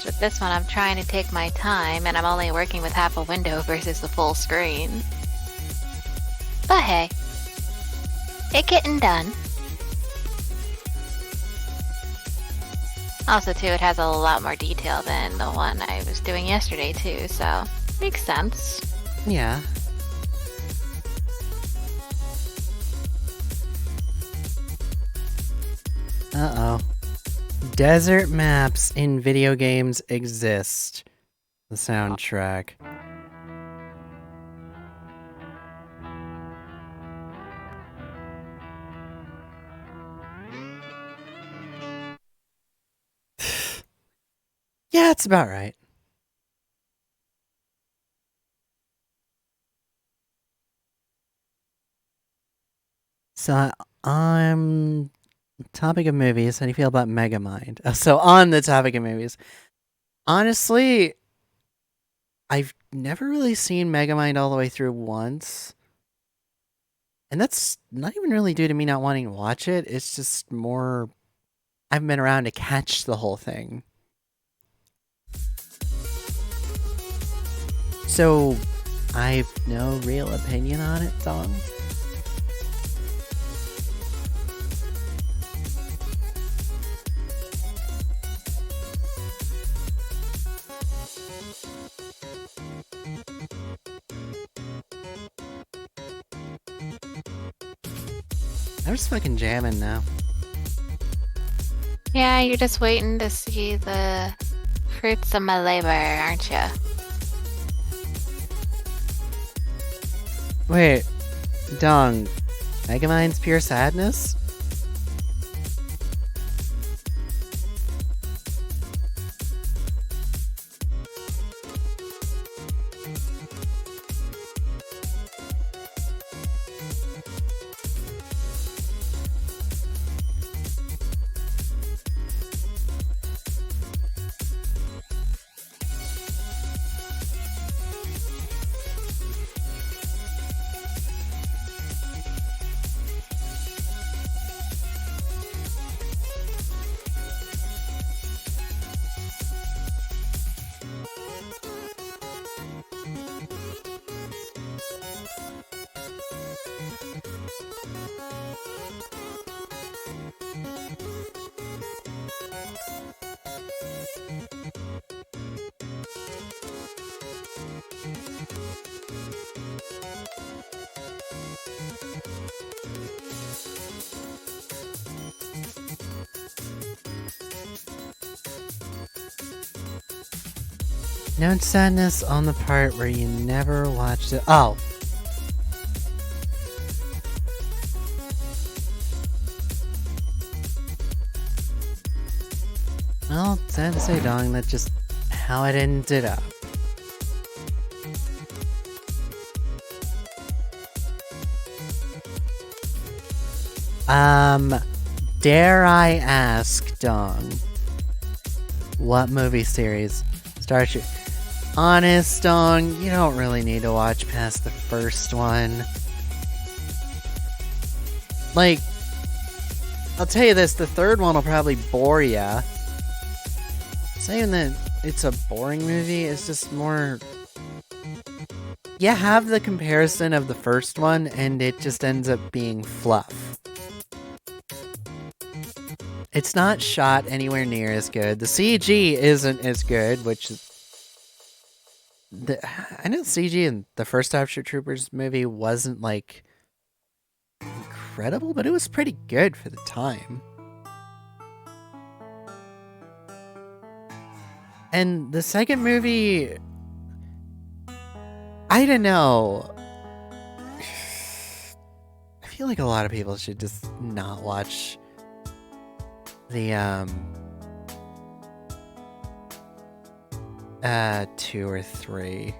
With this one, I'm trying to take my time, and I'm only working with half a window versus the full screen. But hey, it getting done. Also, too, it has a lot more detail than the one I was doing yesterday, too, so makes sense. Yeah. Uh-oh. Desert maps in video games exist. The soundtrack. Yeah, it's about right. So, topic of movies, how do you feel about Megamind? So, on the topic of movies, honestly, I've never really seen Megamind all the way through once. And that's not even really due to me not wanting to watch it. It's just more, I haven't been around to catch the whole thing. So, I've no real opinion on it, Dong. I'm just fucking jamming now. Yeah, you're just waiting to see the fruits of my labor, aren't you? Wait, Dong, Megamind's pure sadness? No sadness on the part where you never watched it. Oh. Well, sad to say, Dong, that's just how it ended up. Dare I ask, Dong, what movie series? Starship. Honest, Dong, you don't really need to watch past the first one. Like, I'll tell you this, the third one will probably bore ya. Saying that it's a boring movie is just more... You have the comparison of the first one, and it just ends up being fluff. It's not shot anywhere near as good. The CG isn't as good, which is... I know the CG in the first Starship Troopers movie wasn't, like, incredible, but it was pretty good for the time. And the second movie... I don't know. I feel like a lot of people should just not watch the, 2 or 3.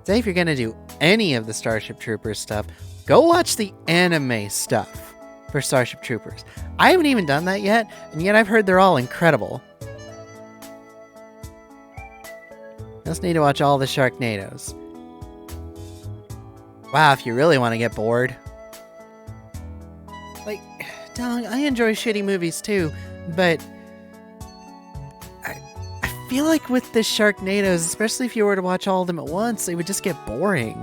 Say if you're gonna do any of the Starship Troopers stuff, go watch the anime stuff for Starship Troopers. I haven't even done that yet, and yet I've heard they're all incredible. Just need to watch all the Sharknadoes. Wow, if you really want to get bored. Like, Dong, I enjoy shitty movies too, but I feel like with the Sharknadoes, especially if you were to watch all of them at once, it would just get boring.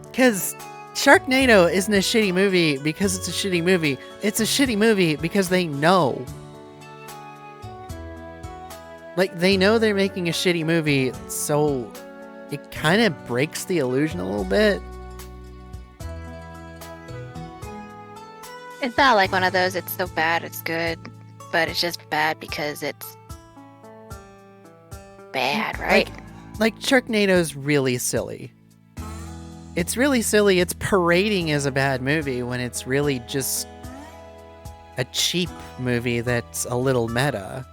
Because Sharknado isn't a shitty movie because it's a shitty movie. It's a shitty movie because they know. Like, they know they're making a shitty movie, so it kind of breaks the illusion a little bit. It's not like one of those, it's so bad, it's good, but it's just bad because it's bad, right? Like Sharknado's really silly. It's really silly. It's parading as a bad movie when it's really just a cheap movie that's a little meta.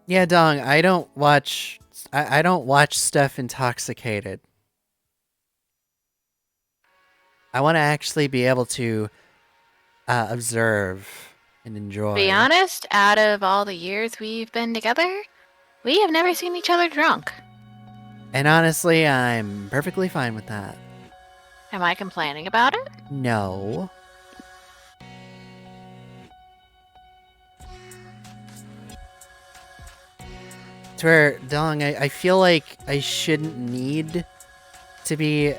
Yeah, Dong, I don't watch stuff intoxicated. I want to actually be able to observe and enjoy. To be honest, out of all the years we've been together, we have never seen each other drunk. And honestly, I'm perfectly fine with that. Am I complaining about it? No. To where, Dong, I feel like I shouldn't need to be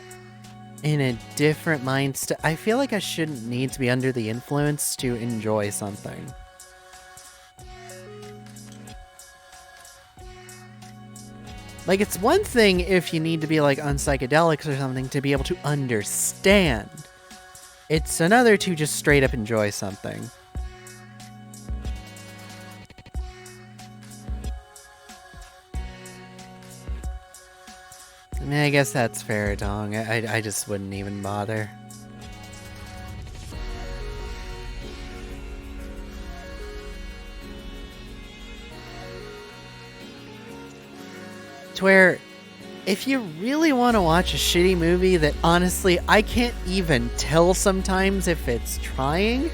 in a different mindset. I feel like I shouldn't need to be under the influence to enjoy something. Like, it's one thing if you need to be, like, on psychedelics or something to be able to understand. It's another to just straight up enjoy something. I guess that's fair, Dong. I just wouldn't even bother. To where, if you really want to watch a shitty movie that honestly I can't even tell sometimes if it's trying.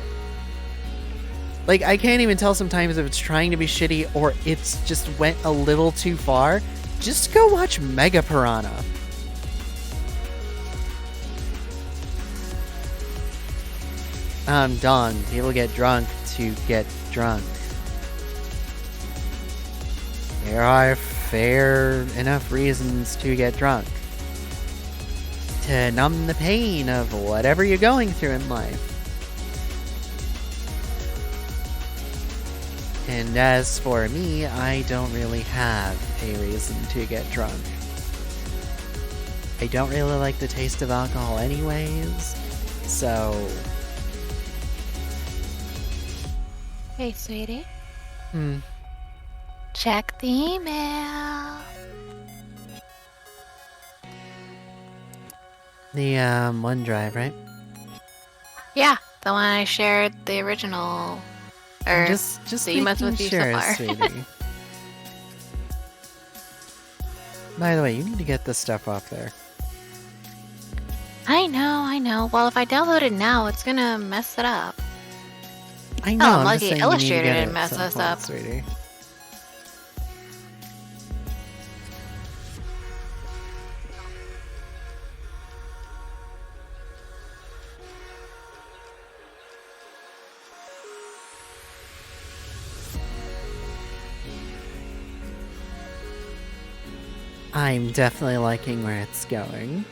Like, I can't even tell sometimes if it's trying to be shitty or it's just went a little too far. Just go watch Mega Piranha. Dong, people get drunk to get drunk. There are fair enough reasons to get drunk. To numb the pain of whatever you're going through in life. And as for me, I don't really have a reason to get drunk. I don't really like the taste of alcohol anyways, so... Hey, sweetie. Hmm. Check the email. The, OneDrive, right? Yeah, the one I shared the original. Or Just the emails with you so sure, far. sweetie. By the way, you need to get this stuff off there. I know. Well, if I download it now, it's gonna mess it up. I know, Oh, I'm I'm lucky just saying Illustrator you need to get didn't it mess at some us point, up. sweetie. I'm definitely liking where it's going.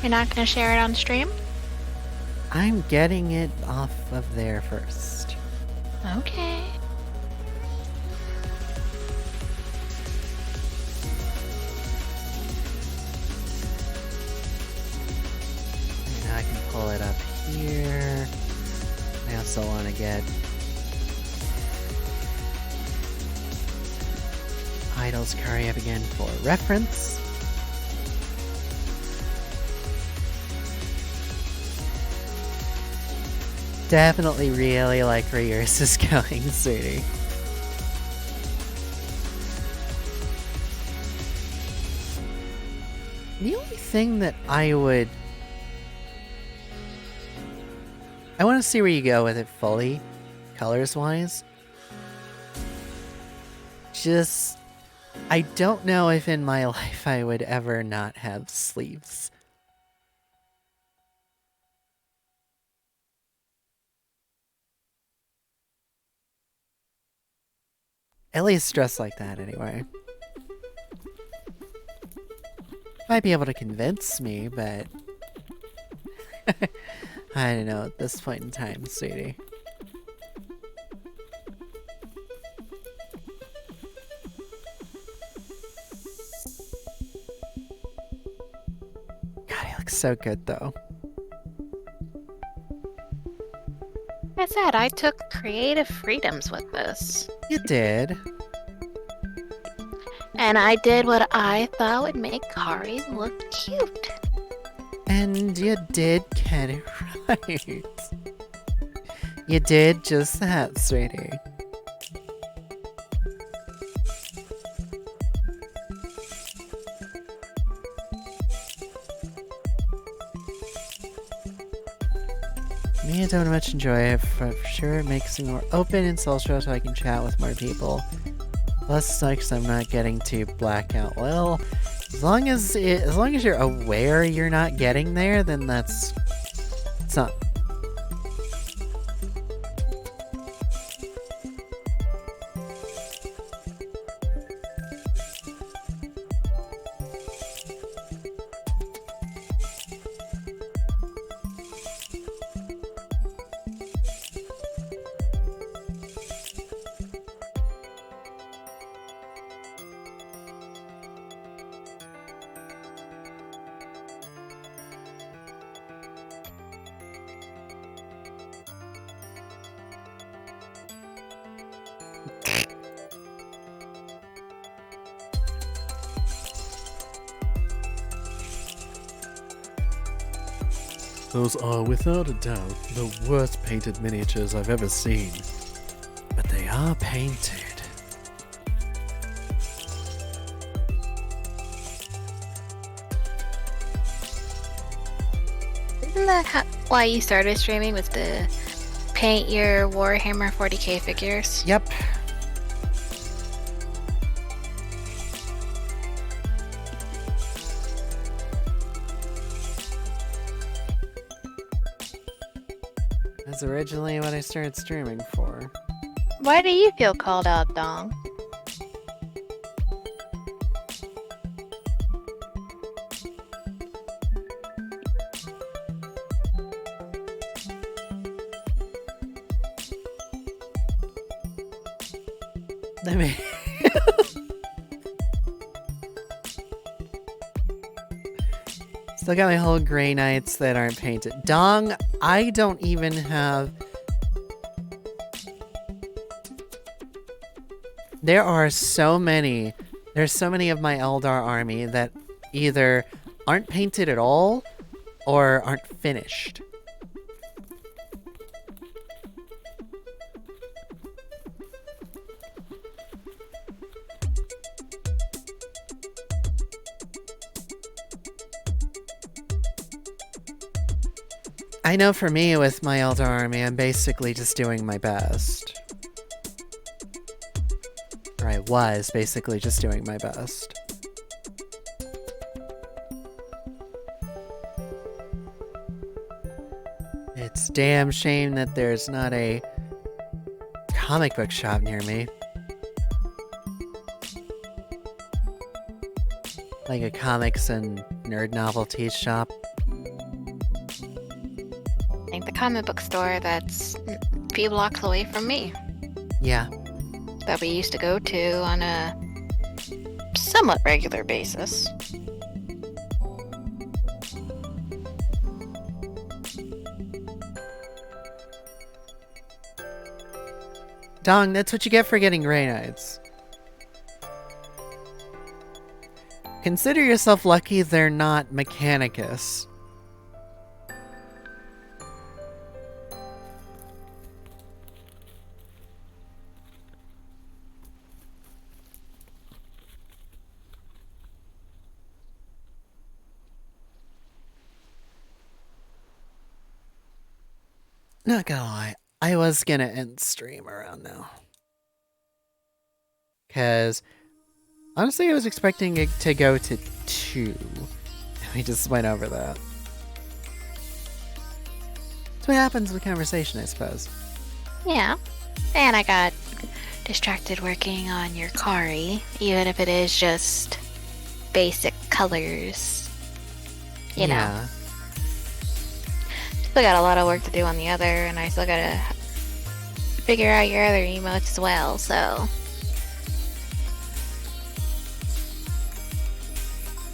You're not gonna share it on stream? I'm getting it off of there first. Okay. And I can pull it up here. I also want to get Idol's curry up again for reference. Definitely really like where yours is going, sweetie. The only thing that I want to see where you go with it fully, colors-wise. Just, I don't know if in my life I would ever not have sleeves. At least dressed like that, anyway. Might be able to convince me, but... I don't know at this point in time, sweetie. God, he looks so good, though. Like I said, I took creative freedoms with this. You did. And I did what I thought would make Kari look cute. And you did get it right. You did just that, sweetie. Me, I don't much enjoy it. For sure, it makes me more open and social so I can chat with more people. Plus, it sucks I'm not getting to blackout. Well, as long as you're aware you're not getting there, then it's not. Those are without a doubt the worst painted miniatures I've ever seen. But they are painted. Isn't that why you started streaming, with the paint your Warhammer 40k figures? Yep. That's originally what I started streaming for. Why do you feel called out, Dong? I mean... Still got my whole Grey Knights that aren't painted. Dong, I don't even have... There's so many of my Eldar army that either aren't painted at all or aren't finished. I know for me with my Eldar army, I'm basically just doing my best. Or I was basically just doing my best. It's a damn shame that there's not a comic book shop near me. Like a comics and nerd novelties shop. I think the comic book store that's a few blocks away from me. Yeah. That we used to go to on a somewhat regular basis. Dong, that's what you get for getting Grey Knights. Consider yourself lucky they're not Mechanicus. Not gonna lie, I was gonna end stream around now. Because, honestly, I was expecting it to go to 2. We just went over that. That's what happens with conversation, I suppose. Yeah. And I got distracted working on your Kari, even if it is just basic colors. You know. Still got a lot of work to do on the other, and I still gotta figure out your other emotes as well, so.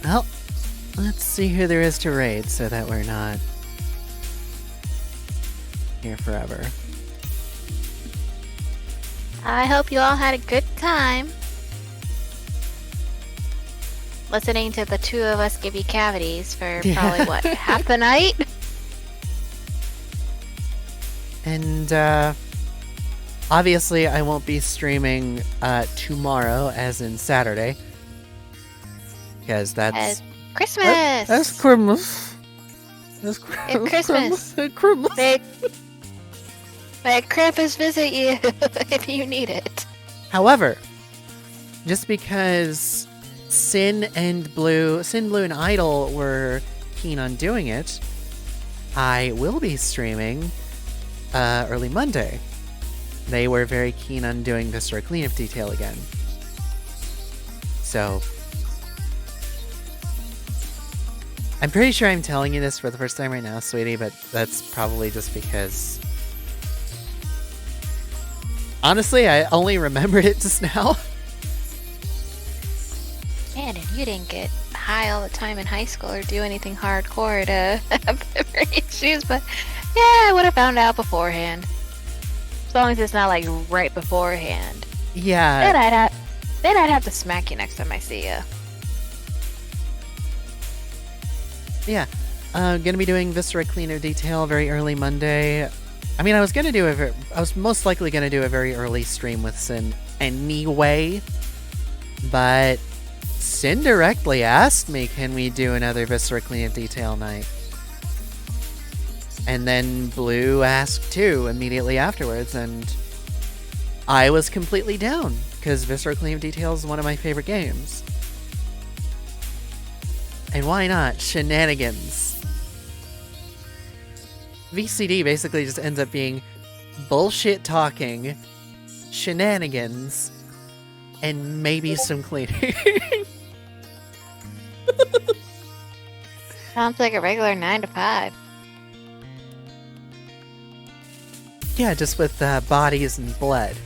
Well, let's see who there is to raid so that we're not here forever. I hope you all had a good time listening to the two of us give you cavities for probably, what, half the night? And, obviously I won't be streaming, tomorrow, as in Saturday. Because that's... Christmas! That's Christmas. That's Christmas. Christmas. May Krampus visit you if you need it. However, just because Sin Blue and Idol were keen on doing it, I will be streaming early Monday. They were very keen on doing the store cleanup detail again. So, I'm pretty sure I'm telling you this for the first time right now, sweetie, but that's probably just because... Honestly, I only remembered it just now. Man, and you didn't get high all the time in high school or do anything hardcore to have memory issues, but yeah, I would have found out beforehand. As long as it's not like right beforehand. Yeah. Then I'd have to smack you next time I see you. Yeah. Gonna be doing Viscera Cleaner Detail very early Monday. I mean, I was most likely gonna do a very early stream with Sin anyway, but Sin directly asked me, can we do another Viscera Cleaner Detail night? And then Blue asked too immediately afterwards, and I was completely down, because Viscera Cleaner Detail is one of my favorite games. And why not? Shenanigans. VCD basically just ends up being bullshit talking, shenanigans, and maybe some cleaning. Sounds like a regular 9 to 5. Yeah, just with bodies and blood.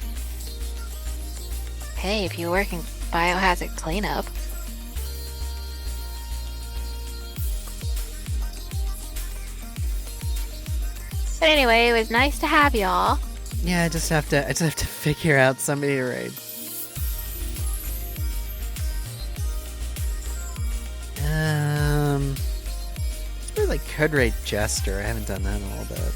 Hey, if you work in biohazard cleanup. But anyway, it was nice to have y'all. Yeah, I just have to figure out somebody to raid. I really could raid Jester. I haven't done that in a little bit.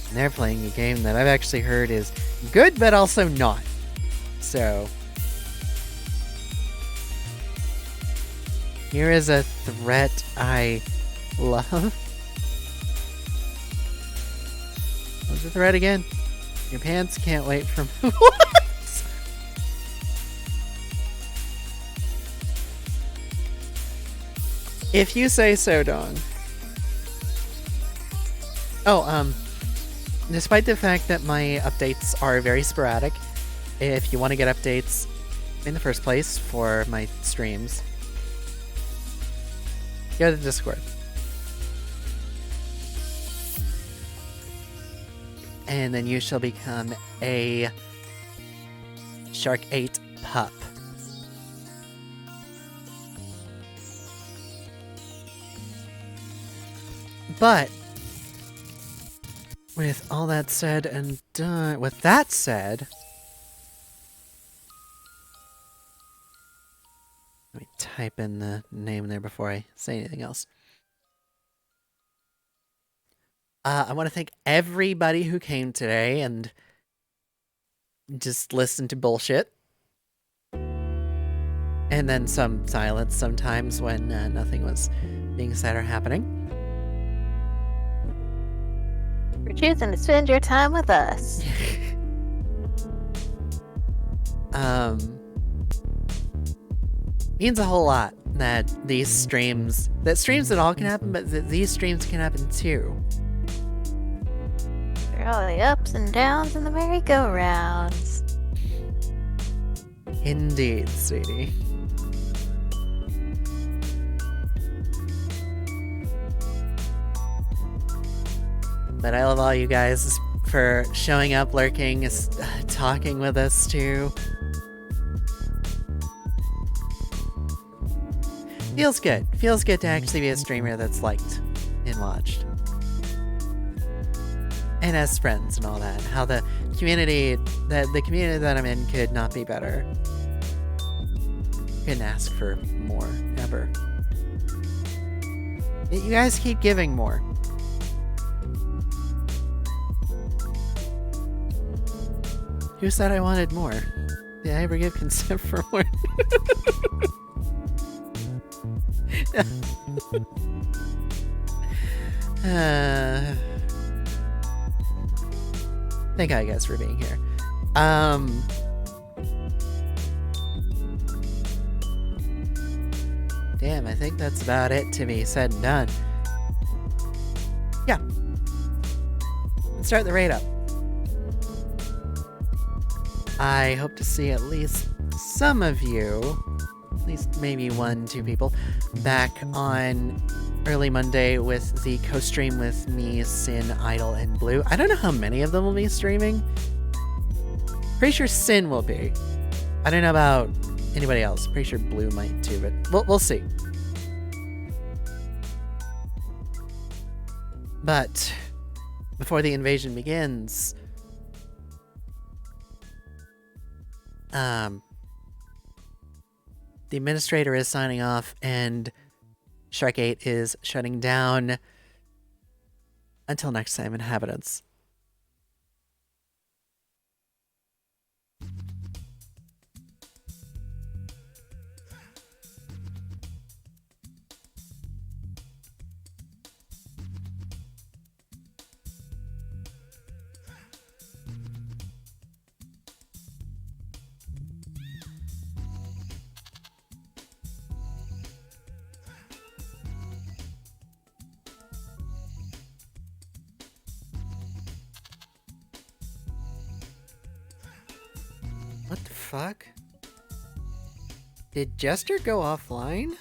And they're playing a game that I've actually heard is good, but also not. So here is a threat I love. What's the threat again? Your pants can't wait for what? If you say so, Dawn. Oh, despite the fact that my updates are very sporadic, if you want to get updates in the first place for my streams, go to the Discord. And then you shall become a Shark 8 pup. But with all that said and done, with that said, let me type in the name there before I say anything else. I want to thank everybody who came today and just listened to bullshit. And then some silence sometimes when nothing was being said or happening. For choosing to spend your time with us. Means a whole lot that these streams, that all can happen, but that these streams can happen too. For all the ups and downs and the merry-go-rounds. Indeed, sweetie. But I love all you guys for showing up, lurking, talking with us too. Feels good. Feels good to actually be a streamer that's liked and watched. And as friends and all that. How the community that I'm in could not be better. Couldn't ask for more, ever. You guys keep giving more. Who said I wanted more? Did I ever give consent for more? Thank you guys for being here. Damn, I think that's about it to be said and done. Yeah. Let's start the raid up. I hope to see at least some of you, at least maybe 1-2 people, back on early Monday with the co-stream with me, Sin, Idol, and Blue. I don't know how many of them will be streaming. Pretty sure Sin will be. I don't know about anybody else. Pretty sure Blue might too, but we'll see. But before the invasion begins, The administrator is signing off, and Sharkgate is shutting down. Until next time, inhabitants. What the fuck? Did Jester go offline?